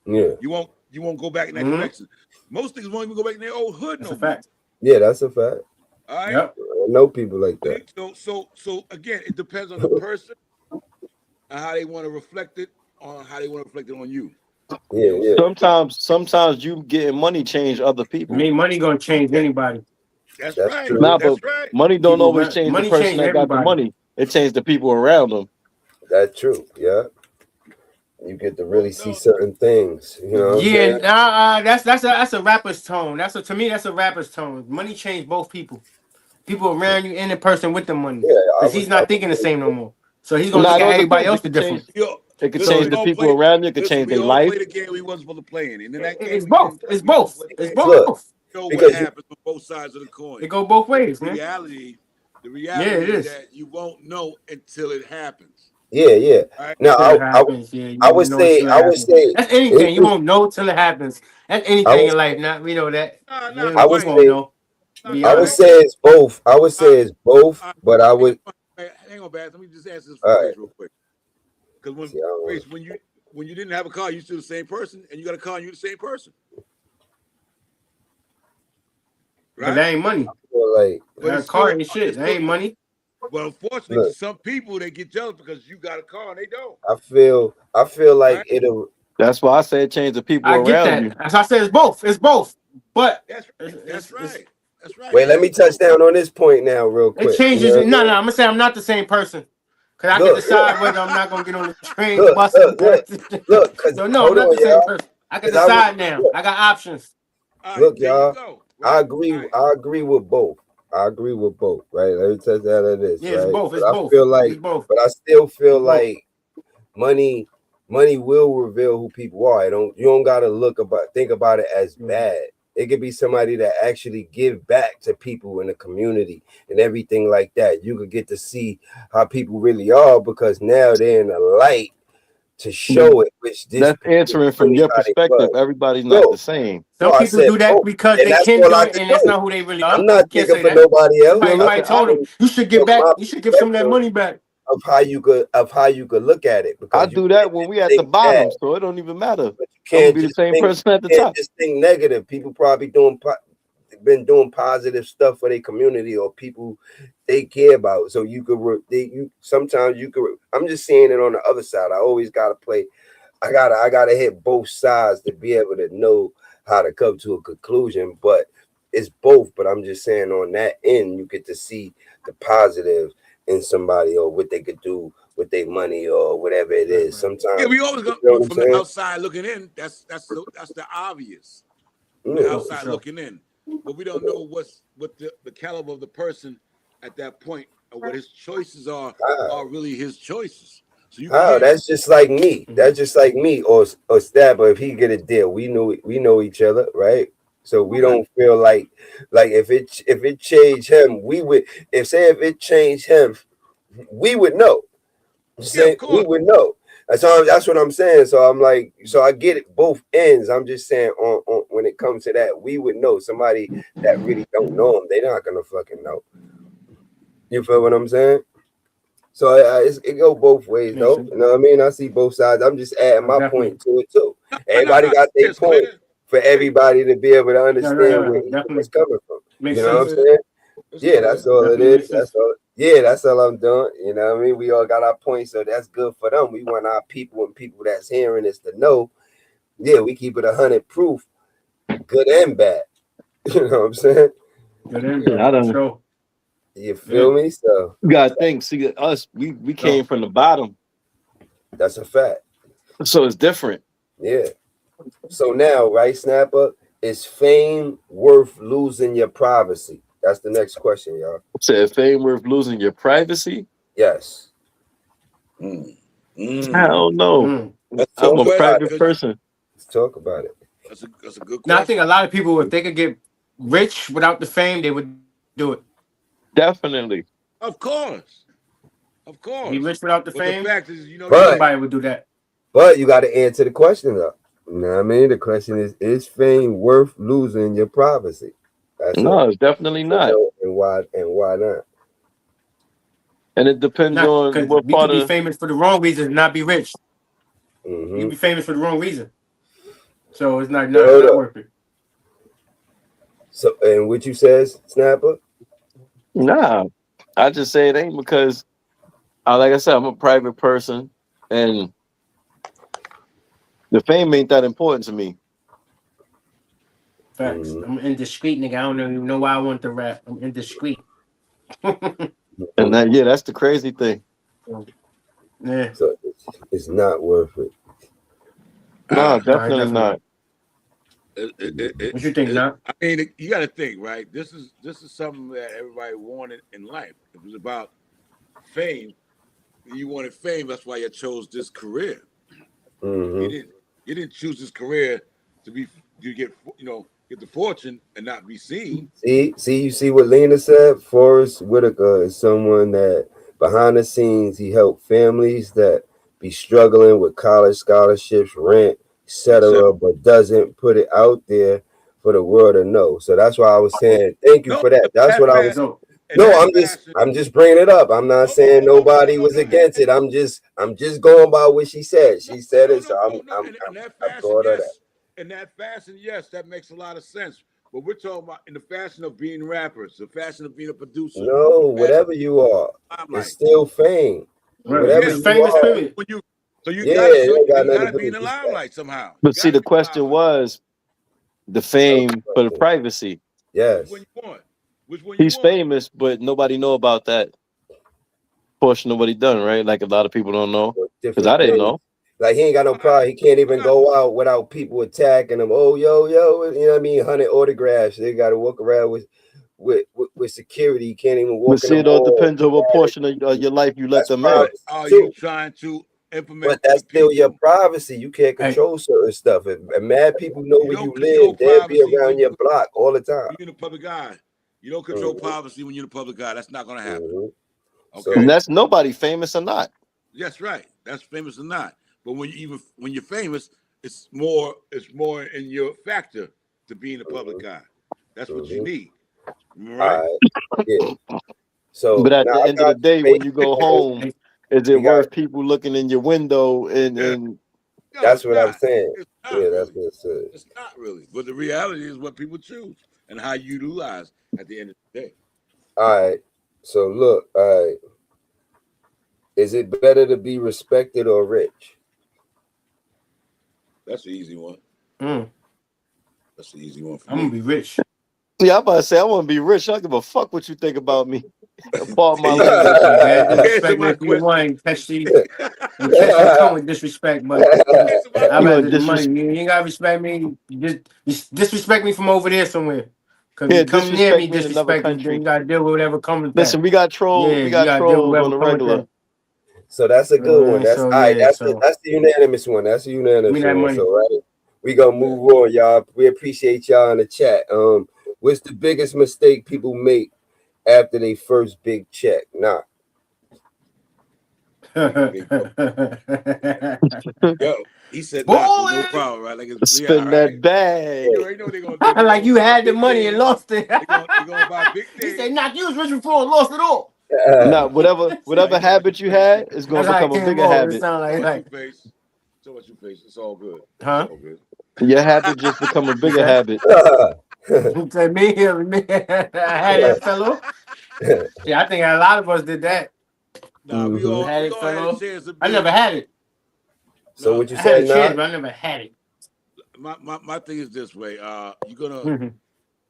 Yeah. You won't go back in that direction. Most things won't even go back in their old hood no more. Yeah, that's a fact. All right. Yep. I know people like that. So again, it depends on the person and how they want to reflect it on you. Yeah. Sometimes you getting money change other people. Money gonna change anybody. That's right. True. That's right. Money don't always change the person that got the money. It changed the people around them. That's true. Yeah. You get to really see certain things. You know. That's a rapper's tone. To me that's a rapper's tone. Money changed both people. People around you and the person with the money. Because he's not thinking the same no more. So he's gonna look at everybody else different. It could change the people around you. It could change their life. We all played a game we wasn't supposed to play in. And then that game it's both. It's both. Know what happens on both sides of the coin. It go both ways, man. The reality is that you won't know until it happens. Yeah. Right? Now I would say that's anything. You won't know till it happens. That's anything in life. Not we know that. I would say it's both. But I would. Hang on, Baz. Let me just answer this phrase real quick. Because when you didn't have a car, you're still the same person, and you got a car, and you're the same person. Right? But that ain't money. That car ain't shit. That ain't money. Well, unfortunately, some people they get jealous because you got a car and they don't. I feel like it'll. That's why I said change the people around you. As I said, it's both. It's both. But that's right. Wait, let me touch down on this point now, real quick. It changes. No, I'm gonna say I'm not the same person. Cause I can decide whether I'm not gonna get on the train, bus. I'm not the same person. I can decide now. I got options. Look, y'all. I agree with both. I agree with both, right? Let me tell you how that is, Yeah, it's right? both. It's But I both. feel like, It's both. but I still feel It's both. like money will reveal who people are. You don't gotta think about it as bad. It could be somebody that actually give back to people in the community and everything like that. You could get to see how people really are because now they're in the light to show it, which this That's answering from your perspective. Everybody's not the same. Some people do that because they can do it, and that's not who they really are. I'm not You can't thinking say for that. nobody else. Somebody told them you should give back. You should give some of that money back. Of how you could look at it, because I do that when we at the bottom, so it don't even matter. But you I'm can't be the just same think, person at the you can't top. just think negative. People probably been doing positive stuff for their community or people they care about. So you could sometimes you could. I'm just seeing it on the other side. I always gotta play. I gotta hit both sides to be able to know how to come to a conclusion. But it's both. But I'm just saying on that end, you get to see the positive in somebody or what they could do with their money or whatever it is. Sometimes we always go from the outside looking in. That's the obvious. From the outside looking in, but we don't know what the caliber of the person at that point or what his choices are really his choices. So that's just like me. That's just like me or Stabber. If he get a deal, we know each other, right? So we don't feel like if it changed him, we would. If it changed him, we would know. We would know. That's what I'm saying. So I'm like, so I get it both ends. I'm just saying on when it comes to that, we would know. Somebody that really don't know him, they're not gonna fucking know. You feel what I'm saying? So it go both ways, though. You know what I mean? I see both sides. I'm just adding my point to it too. Everybody got their point for everybody to be able to understand where it's coming from. You know what I'm saying? Yeah, that's all it is. That's all. Yeah, that's all I'm doing. You know what I mean? We all got our points, so that's good for them. We want our people and people that's hearing this to know. Yeah, we keep it 100 proof, good and bad. You know what I'm saying? Good and bad. I don't know. You feel me? So you gotta think. See, us, we came from the bottom. That's a fact. So it's different. Yeah. So now, right, Snapper, is fame worth losing your privacy? That's the next question, y'all. So fame worth losing your privacy? Yes. I don't know. I'm a private person. Let's talk about it. That's a good question. Now, I think a lot of people, if they could get rich without the fame, they would do it. Definitely. Of course. Be rich without the fame. The fact is, nobody would do that. But you got to answer the question, though. You know what I mean? The question is fame worth losing your privacy? No, it's definitely not. And why not? And it depends on what we could be famous for the wrong reason and not be rich. You can be famous for the wrong reason. So it's not worth it. So, and what you says, Snapper? Nah, I just say it ain't because, like I said, I'm a private person and the fame ain't that important to me. Facts. I'm indiscreet, nigga. I don't even know why I want to rap. I'm indiscreet. And that's the crazy thing. Yeah. So it's not worth it. No, definitely not. What you think, Doc? I mean, you got to think, right? This is something that everybody wanted in life. It was about fame. You wanted fame. That's why you chose this career. You didn't choose this career to get the fortune and not be seen. You see what Lena said? Forrest Whitaker is someone that behind the scenes he helped families that be struggling with college scholarships, rent, etc., but doesn't put it out there for the world to know. So that's why I was saying thank you for that. That's what I was. No, I'm just bringing it up. I'm not saying nobody was against it. I'm just going by what she said. She said it, so I'm going to that. In that fashion, yes, that makes a lot of sense. But we're talking about in the fashion of being rappers, the fashion of being a producer. No, whatever you are, it's still fame. Whatever you famous are. period. You gotta be in the limelight somehow. But see, the question was the fame for the privacy. Yes. Which one you want? He's famous, but nobody know about that portion of what he done, right? Like a lot of people don't know. Because I didn't know. Like he ain't got no problem. He can't even go out without people attacking him. Oh, yo, you know what I mean? 100 autographs. They got to walk around with with security. You can't even walk But see, in it the all mall. depends on what portion of your life you let That's them in. privacy Are too. you trying to implement? But that's still your people? privacy. You can't control certain stuff. And mad people know where don't you control live. They'll be privacy around when your block all the time. you're in the public eye. You don't control privacy when you're in the public eye. That's not going to happen. Okay. And that's nobody famous or not. That's right. That's famous or not. But when you're famous, it's more in your factor to be in the public eye. That's what you need. Right? Yeah. So, but at now the I end of got the day, when you go home, is You it got- worth people looking in your window and No, that's it's what I'm not. saying. It's not Yeah, that's really. what it said. It's not really. But the reality is what people choose and how you utilize at the end of the day. All right. So look, all right. Is it better to be respected or rich? That's the easy one. That's the easy one for I'm me. gonna be rich. yeah, I'm about to say I want to be rich. I don't give a fuck what you think about me. Pardon my Yeah. language. Man, Okay, disrespect so me my if you want. question. Catch the come with disrespect, but Okay, so my I'd You rather gonna the money. You ain't gotta respect me. Just disrespect me from over there somewhere. Cause Yeah, you come near me, disrespect me in another disrespect me, then country. you gotta deal with whatever comes with that. Listen, we got trolls. Yeah, we you got gotta deal with trolls on whatever the comes with regular. that. So that's a good one. That's So, all right. yeah, That's so- that's the unanimous one. That's the unanimous Give me that one. money. So right, we gonna move on, y'all. We appreciate y'all in the chat. What's the biggest mistake people make after they first big check? Nah. Yo, he said Boy! knock with no problem, right? Like it's Spend all that right. bag. You already know they're gonna do. Like you had the money and lost it. They're gonna buy big He things. said, "Knock, you was rich before and lost it all." Now, whatever habit you had is gonna That's how become it a came bigger over. It habit. sound like So what you face. It's all good. Huh? It's all good. Your habit just become a bigger Okay. habit. You say me, I had that fellow. Yeah, I think a lot of us did that. Nah, we all Had it, had a fellow. chance to I be. never had it. So No, what you I had say a chance, now? but I never had it. My thing is this way. You're gonna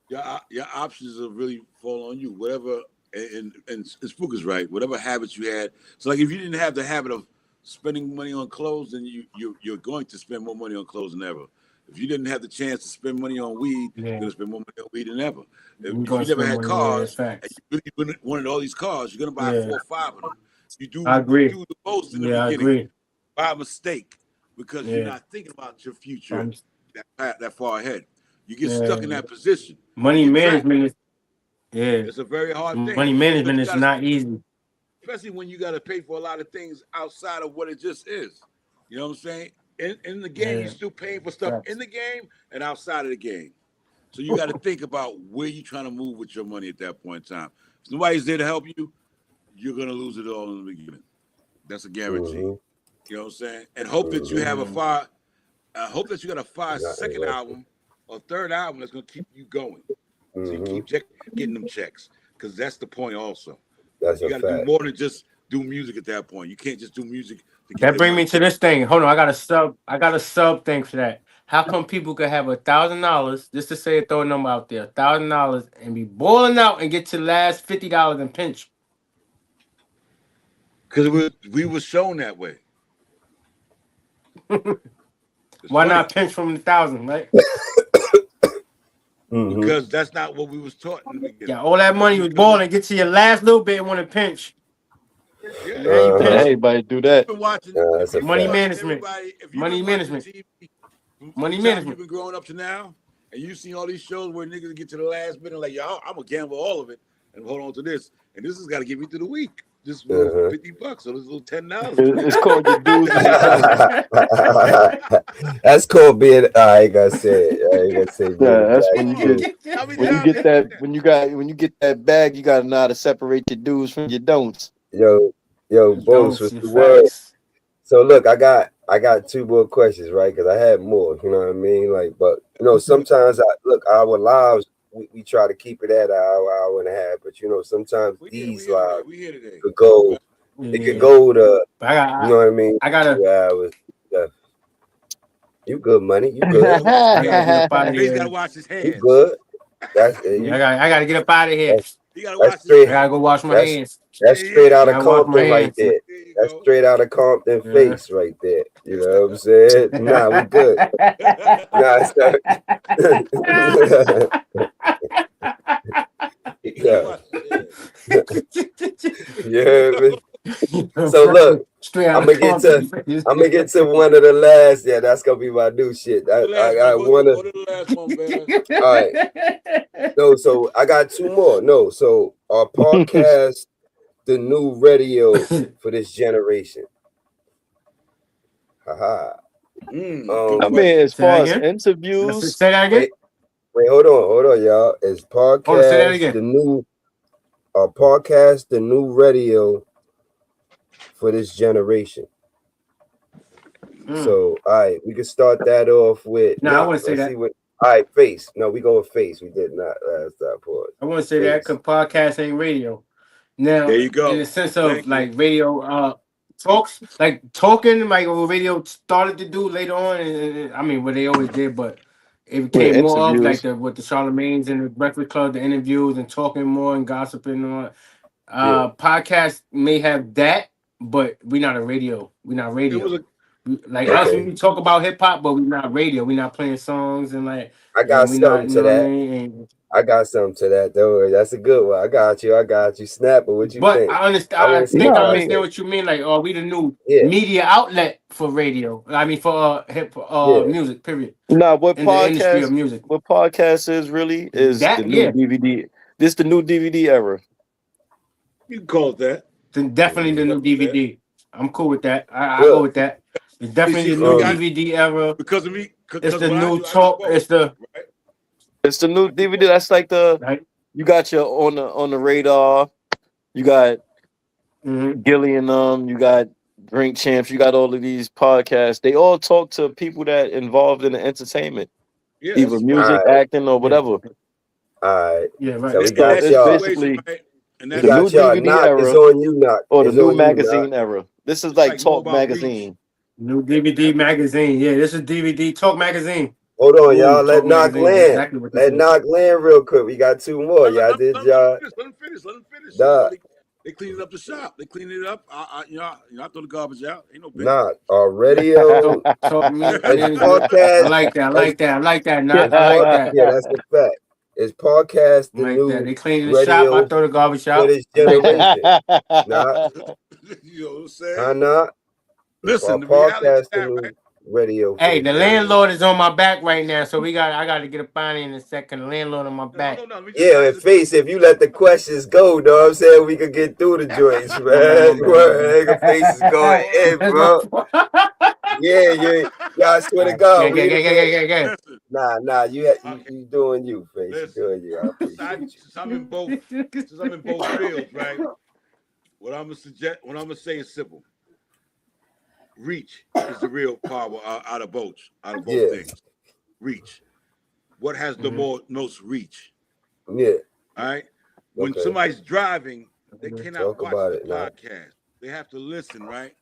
your options are really fall on you. Whatever, and Spook is right. Whatever habits you had. So like if you didn't have the habit of spending money on clothes, then you're going to spend more money on clothes than ever. If you didn't have the chance to spend money on weed, you're gonna spend more money on weed than ever. If you never had cars and you really wanted all these cars, you're gonna buy 4 or 5 of them. You do the most in the beginning. I agree. By mistake, because you're not thinking about your future that far ahead. You get stuck in that position. Money management is it's a very hard thing. Money management is not easy. Especially when you got to pay for a lot of things outside of what it just is. You know what I'm saying? In the game, you're still paying for stuff in the game and outside of the game. So you got to think about where you're trying to move with your money at that point in time. If nobody's there to help you, you're gonna lose it all in the beginning. That's a guarantee. You know what I'm saying? And hope that you have a fire. Hope that you got a fire second album or third album that's gonna keep you going. So you keep getting them checks, because that's the point. Also, That's you got to do more than just do music at that point. You can't just do music. That bring me to this thing. Hold on, I got a sub thing for that. How come people could have $1,000, just to say, throw a number out there, $1,000, and be boiling out and get to the last $50 and pinch? Because we were shown that way. Why not pinch from the 1,000, right? Because that's not what we was taught in the beginning. Yeah, all that money was boiling, get to your last little bit and want to pinch. Everybody do that. Money management. Money management. Money management. You've been growing up to now, and you've seen all these shows where niggas get to the last minute like, yo, I'm gonna gamble all of it and hold on to this, and this has got to get me through the week. This little $50, so this little $10. It's called your dues. That's called being. I ain't gonna say it. I ain't gonna say it. That's when you get that bag, you gotta know how to separate your do's from your don'ts. Yo, boss, what's the word? So look, I got 2 more questions, right? Because I had more, you know what I mean? Like, but sometimes our lives, we try to keep it at an hour and a half, but sometimes these lives could go. It could go to, you know what I mean? I gotta. 2 hours. Yeah. You good, money? You good? He's gotta wash his hands. You good? That's I gotta get up out of here. You gotta wash I gotta go wash my hands. That's straight out of Compton right there. That's straight out of Compton face right there. You know what I'm saying? Nah, we good. Nah, Yeah. Yeah. So look, I'm gonna get to one of the last. Yeah, that's gonna be my new shit. I wanna. Go to the last one, man. All right. No, so I got two more. No, so our podcast, the new radio for this generation. Haha. I mean, as far as interviews, say that again. Wait, hold on, y'all. It's podcast the new radio for this generation. So, all right, we can start that off with. No, I want to say that. All right, face. No, we go with face. We did not last time. I want to say that because podcast ain't radio. Now, there you go. In the sense of like radio talks, like talking, like what radio started to do later on, and I mean what they always did, but it became more of like with the Charlemagne's and the Breakfast Club, the interviews and talking more and gossiping and all. Podcast may have that, but we're not a radio. We're not radio. Us, we talk about hip hop, but we're not radio. We're not playing songs and like. I got something to that. I got something to that. Don't worry, that's a good one. I got you. Snapper, what you think? I understand. I understand what you mean. Like, are we the new media outlet for radio? I mean, for hip music. Period. No, what podcast is really is the new DVD. This the new DVD era. You can call it that. Then definitely the new DVD. I'm cool with that. I go with that. It's definitely the new DVD era because of me. It's the new talk. It's the new DVD. That's like you got your on the radar. You got Gilly and you got Drink Champs. You got all of these podcasts. They all talk to people that involved in the entertainment, either music, acting, or whatever. All right. Yeah, right. So we got y'all. Basically the new DVD era is on you, Knock. Or the new magazine era. This is like Talk Magazine. New DVD magazine. Yeah, this is DVD Talk Magazine. Hold on, y'all. Let Knock land. Exactly let Knock land real quick. We got two more. Y'all did y'all. Let them finish. Nah. They cleaned up the shop. They cleaned it up. I throw the garbage out. Ain't no big. Nah, our radio. Podcast. I like that. Knock. I like that. Yeah, that's the fact. It's podcast. The new they clean the shop. I throw the garbage out. For this generation. Nah. You know what I'm saying? Nah. Listen, the podcast, reality is that, right? Radio. Hey, the landlord is on my back right now, so I got to get a fine in a second. The landlord on my back. No, yeah, and face, if you let the questions go, know what I'm saying, we could get through the joints, man. Nigga, face is going in, bro. Yeah. I swear to God. Yeah. Nah, you doing you, face. Listen, you doing you. I appreciate since I'm in both fields, right? What I'm gonna say is simple. Reach is the real power out of both things. Reach. What has the most reach? Yeah. All right. When somebody's driving, they cannot watch the podcast. They have to listen, right?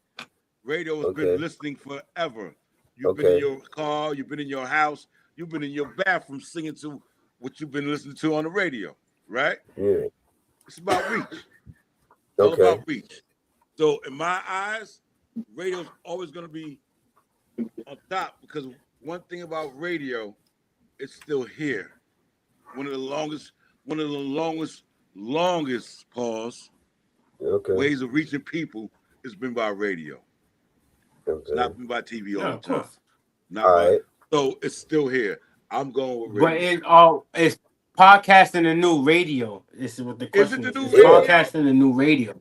Radio has been listening forever. You've been in your car, you've been in your house, you've been in your bathroom singing to what you've been listening to on the radio, right? Yeah. It's about reach. All about reach. So in my eyes, radio's always going to be on top because one thing about radio, it's still here. One of the longest ways of reaching people has been by radio. It's not been by TV all the time. So it's still here. I'm going with radio. But it's podcasting the new radio. This is what the question is. It's podcasting the new radio.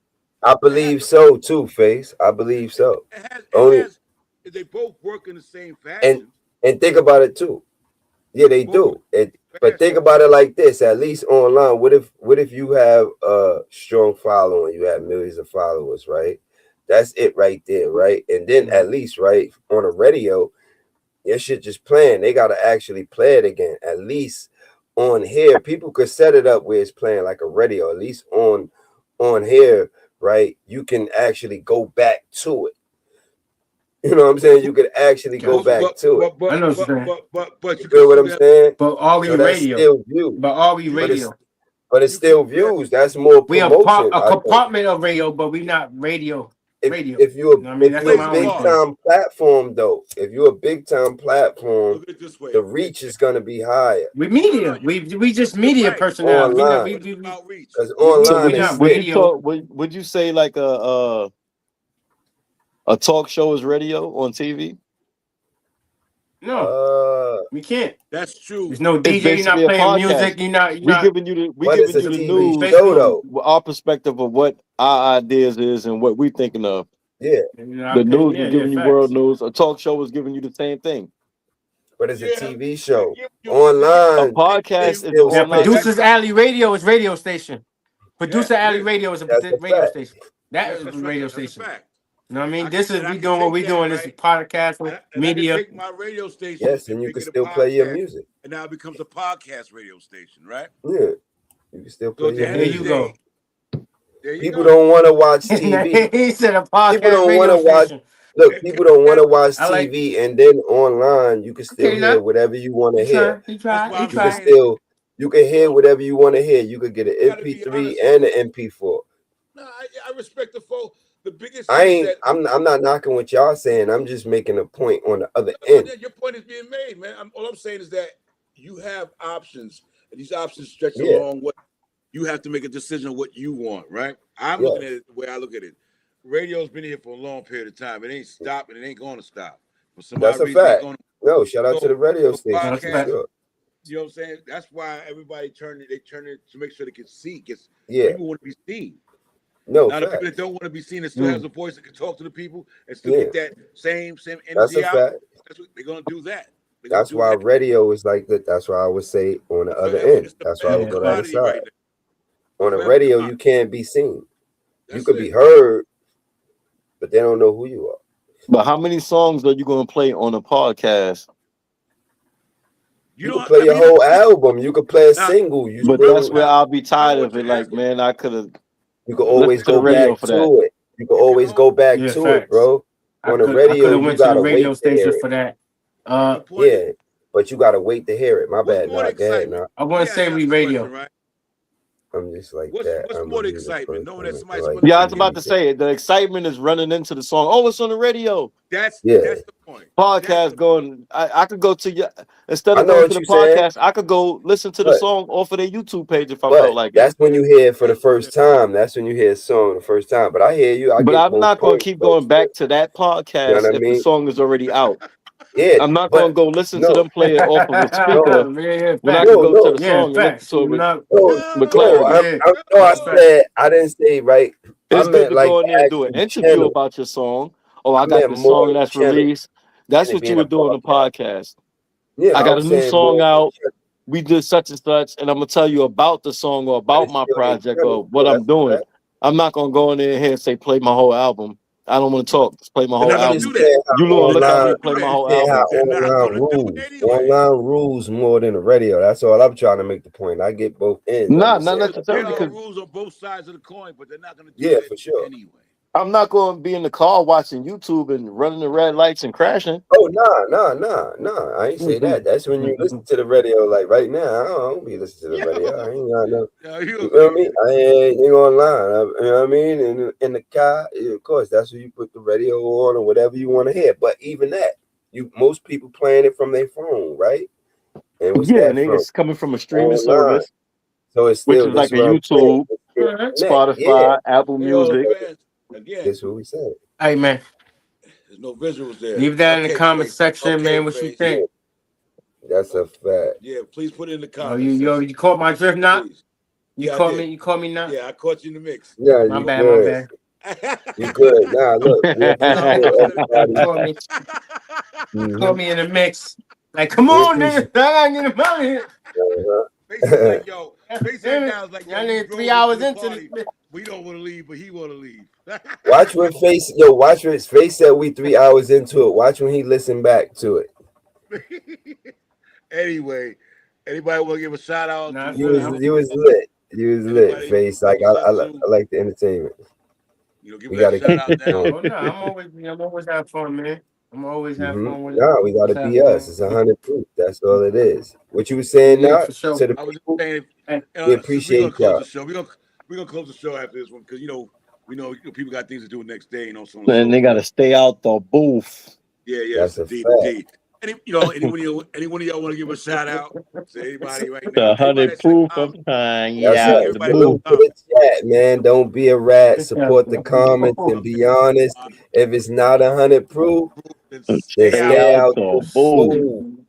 I believe so too, Face. I believe so. They both work in the same fashion. And think about it too. Yeah, they do. But think about it like this, at least online. What if you have a strong following, you have millions of followers, right? That's it right there, right? And then at least, right, on a radio, your shit just playing. They gotta actually play it again. At least on here, people could set it up where it's playing like a radio, at least on here. Right, you can actually go back to it. You know what I'm saying? You could actually go back to it. I know what you're saying. But you feel what I'm saying? But are we radio? But are we radio? But it's still views. That's more promotion. We are a compartment of radio, but we're not radio. radio. If you're You know what I mean? if That's you're my a only big thing. time platform though, if you're a big time platform, Look at it this way. the reach is gonna be higher. We media. We just media Right. personnel. Online. Outreach. Because We online is not would sick. you talk? Would you say like a talk show is radio on TV? No, we can't. That's true. There's no It's DJ. You're basically not a playing podcast. music. You're not. We giving you the But it's a the TV news, show though. our perspective of what our ideas is and what we thinking of. Yeah, The news is giving you world news. A talk show is giving you the same thing. but it's a Yeah. TV show. Yeah. Online. A podcast is still Yeah, online. Producers Alley Radio is radio station. Producer Yeah, Alley yeah. Radio is a That's a radio fact. station. That is a That's radio right. That's a station. fact. You know what I mean? I This can- is I we can doing what take we that, doing. This is right? podcast And I can media. take my radio station. Yes, and you make can it a still play your podcast, music. And now it becomes a podcast radio station, right? Yeah, you can still So play at the your end There of you the music. go. day, there you People go. don't want to watch TV. He said a podcast People don't radio want to watch. station. Look, people don't want to watch I like- TV, and then online you can still Okay, hear now. whatever you want to He hear. tried. He That's tried. why He I'm You can tried. still you can hear whatever you want to hear. You could get an You gotta be MP3 honest. and an MP4. No, I respect the folk. The biggest I thing ain't. that I'm not knocking what y'all saying. I'm just making a point on the other No, end. yeah, your point is being made, man. All I'm saying is that you have options, and these options stretch a Yeah. long way. You have to make a decision on what you want, right? I'm Yeah. looking at it the way I look at it. Radio's been here for a long period of time. It ain't stopped, and it ain't going to stop. For some That's odd a reason, fact. Gonna, No, shout out to the radio so station. That's For fact. sure. you know what I'm saying? That's why everybody turn it to make sure they can see. Because Yeah. people want to be seen. No, Now the people fact. that don't want to be seen and still has a voice that can talk to the people and still Yeah. get that same That's energy a out. fact. That's what they're gonna do. That. They're gonna That's do why that. radio is like that. That's why I would say on the other Forever. end. It's the That's why I would forever go to the other commodity side. right now. On the Forever radio, you commodity. can't be seen. You That's could it. be heard, but they don't know who you are. But how many songs are you going to play on a podcast? You know, could play I your mean, whole album. You could play a Now- single. You But still, that's where I'll be tired know of what it. you're Like, asking. man, I could have. you could always Listen to the go radio back for to that. it. You could always go back Yeah, to facts. it, bro. On the radio, have you went to the gotta radio wait to hear station it. for that. the point is, Yeah, but you gotta wait to hear it. My what's bad, more not go ahead, excitement? nah. I want Yeah, to say that's we the radio. question, right? I'm just like What's that. I'm more the a music excitement? Knowing that person. somebody's Like, gonna Yeah, I was about to say it. The excitement is running into the song. Oh, it's on the radio. That's Yeah. the point. Podcast going. I could go to your instead I of know going what to the you're saying. podcast. I could go listen to the But- song off of their YouTube page if I But felt like it. that's when you hear it for the first time. That's when you hear a song the first time. But I hear you. I But get I'm both not going to points, keep though. going back to that podcast You know what I if mean? the song is already out. Yeah, I'm not but- going to go listen no. to them play it off of a speaker Yeah, when I facts. can go No, to the Yeah, song and facts. listen to it with, No, with no, clarity. I didn't say right. It's I good meant to like go in there and do an actual interview channel. about your song. Oh, I I got meant the more song that's channel released. That's than what it you being would a do on the podcast. podcast. Yeah, I got a I'm new saying song more out. channel. We did such and such, and I'm gonna tell you about the song or But about it's my still a project channel. or what That's I'm doing. fact. I'm not gonna go in there and say play my whole album. I don't want to talk. Just play my They're whole not gonna I'm album. just do saying that. how You gonna look at me online, and play my whole saying how album. They're not online gonna do rules. it anyway. Online rules more than the radio. That's all I'm trying to make the point. I get both ends. Nah, I'm just not saying. necessarily There are because rules on both sides of the coin, but they're not gonna do Yeah, that for sure. anyway. I'm not gonna be in the car watching YouTube and running the red lights and crashing. Oh, nah. I ain't say that. That's when you listen to the radio. Like right now, I don't be listening to the radio. I ain't got no. Yeah, You know what I mean? I ain't online. You know what I mean? In the car, of course, that's where you put the radio on or whatever you want to hear. But even that, most people playing it from their phone, right? And what's Yeah, that and from? it's coming from a streaming Online. service, So it's which still is like this a what I'm saying. YouTube, It's still connect. Spotify, Apple Hey, yo, Music. man, again, That's what we said. Hey, man. there's no visuals there. Leave that in the Okay, comment Face. section, Okay, man. What you Face. think? That's a fact. Yeah, please put it in the Oh, comments. you caught my drift now? Please. You Yeah, I caught did. me. You caught me now. Yeah, I caught you in the mix. Yeah, My you bad. good. My bad. You good. Nah, look. We appreciate everybody. Caught me. Mhm. Caught me in the mix. Like, come on, nigga. I gotta get him out of here. Uh-huh. Face is like, yo. Face now is like, yo, Y'all we need drove 3 hours to the into party. this. We don't want to leave, but he want to leave. Watch when watch when his face said we 3 hours into it. Watch when he listened back to it. Anyway, anybody want to give a shout out? Nah, to You was lit. You was lit, Everybody- face. Like I like the entertainment. You know, give We that gotta shout out keep now. going. Oh, no, I'm always having fun, man. I'm always having fun with it. Nah, we gotta be us. It's 100 proof. That's all it is. What you was saying Yeah, now for sure. to the I was just people. saying, We appreciate we're gonna close y'all. the show. We're gonna close the show after this one because We know people got things to do next day, so on and so they got to stay out the booth. Yeah, That's indeed, a fact. indeed. Anyone of y'all want to give a shout out? Say anybody right The now. Everybody that's AHunnitProof like, yeah. everybody Salute to the chat, man. Don't be a rat. Support the comments and be honest. If it's not 100 proof, then stay stay out out the the booth. booth.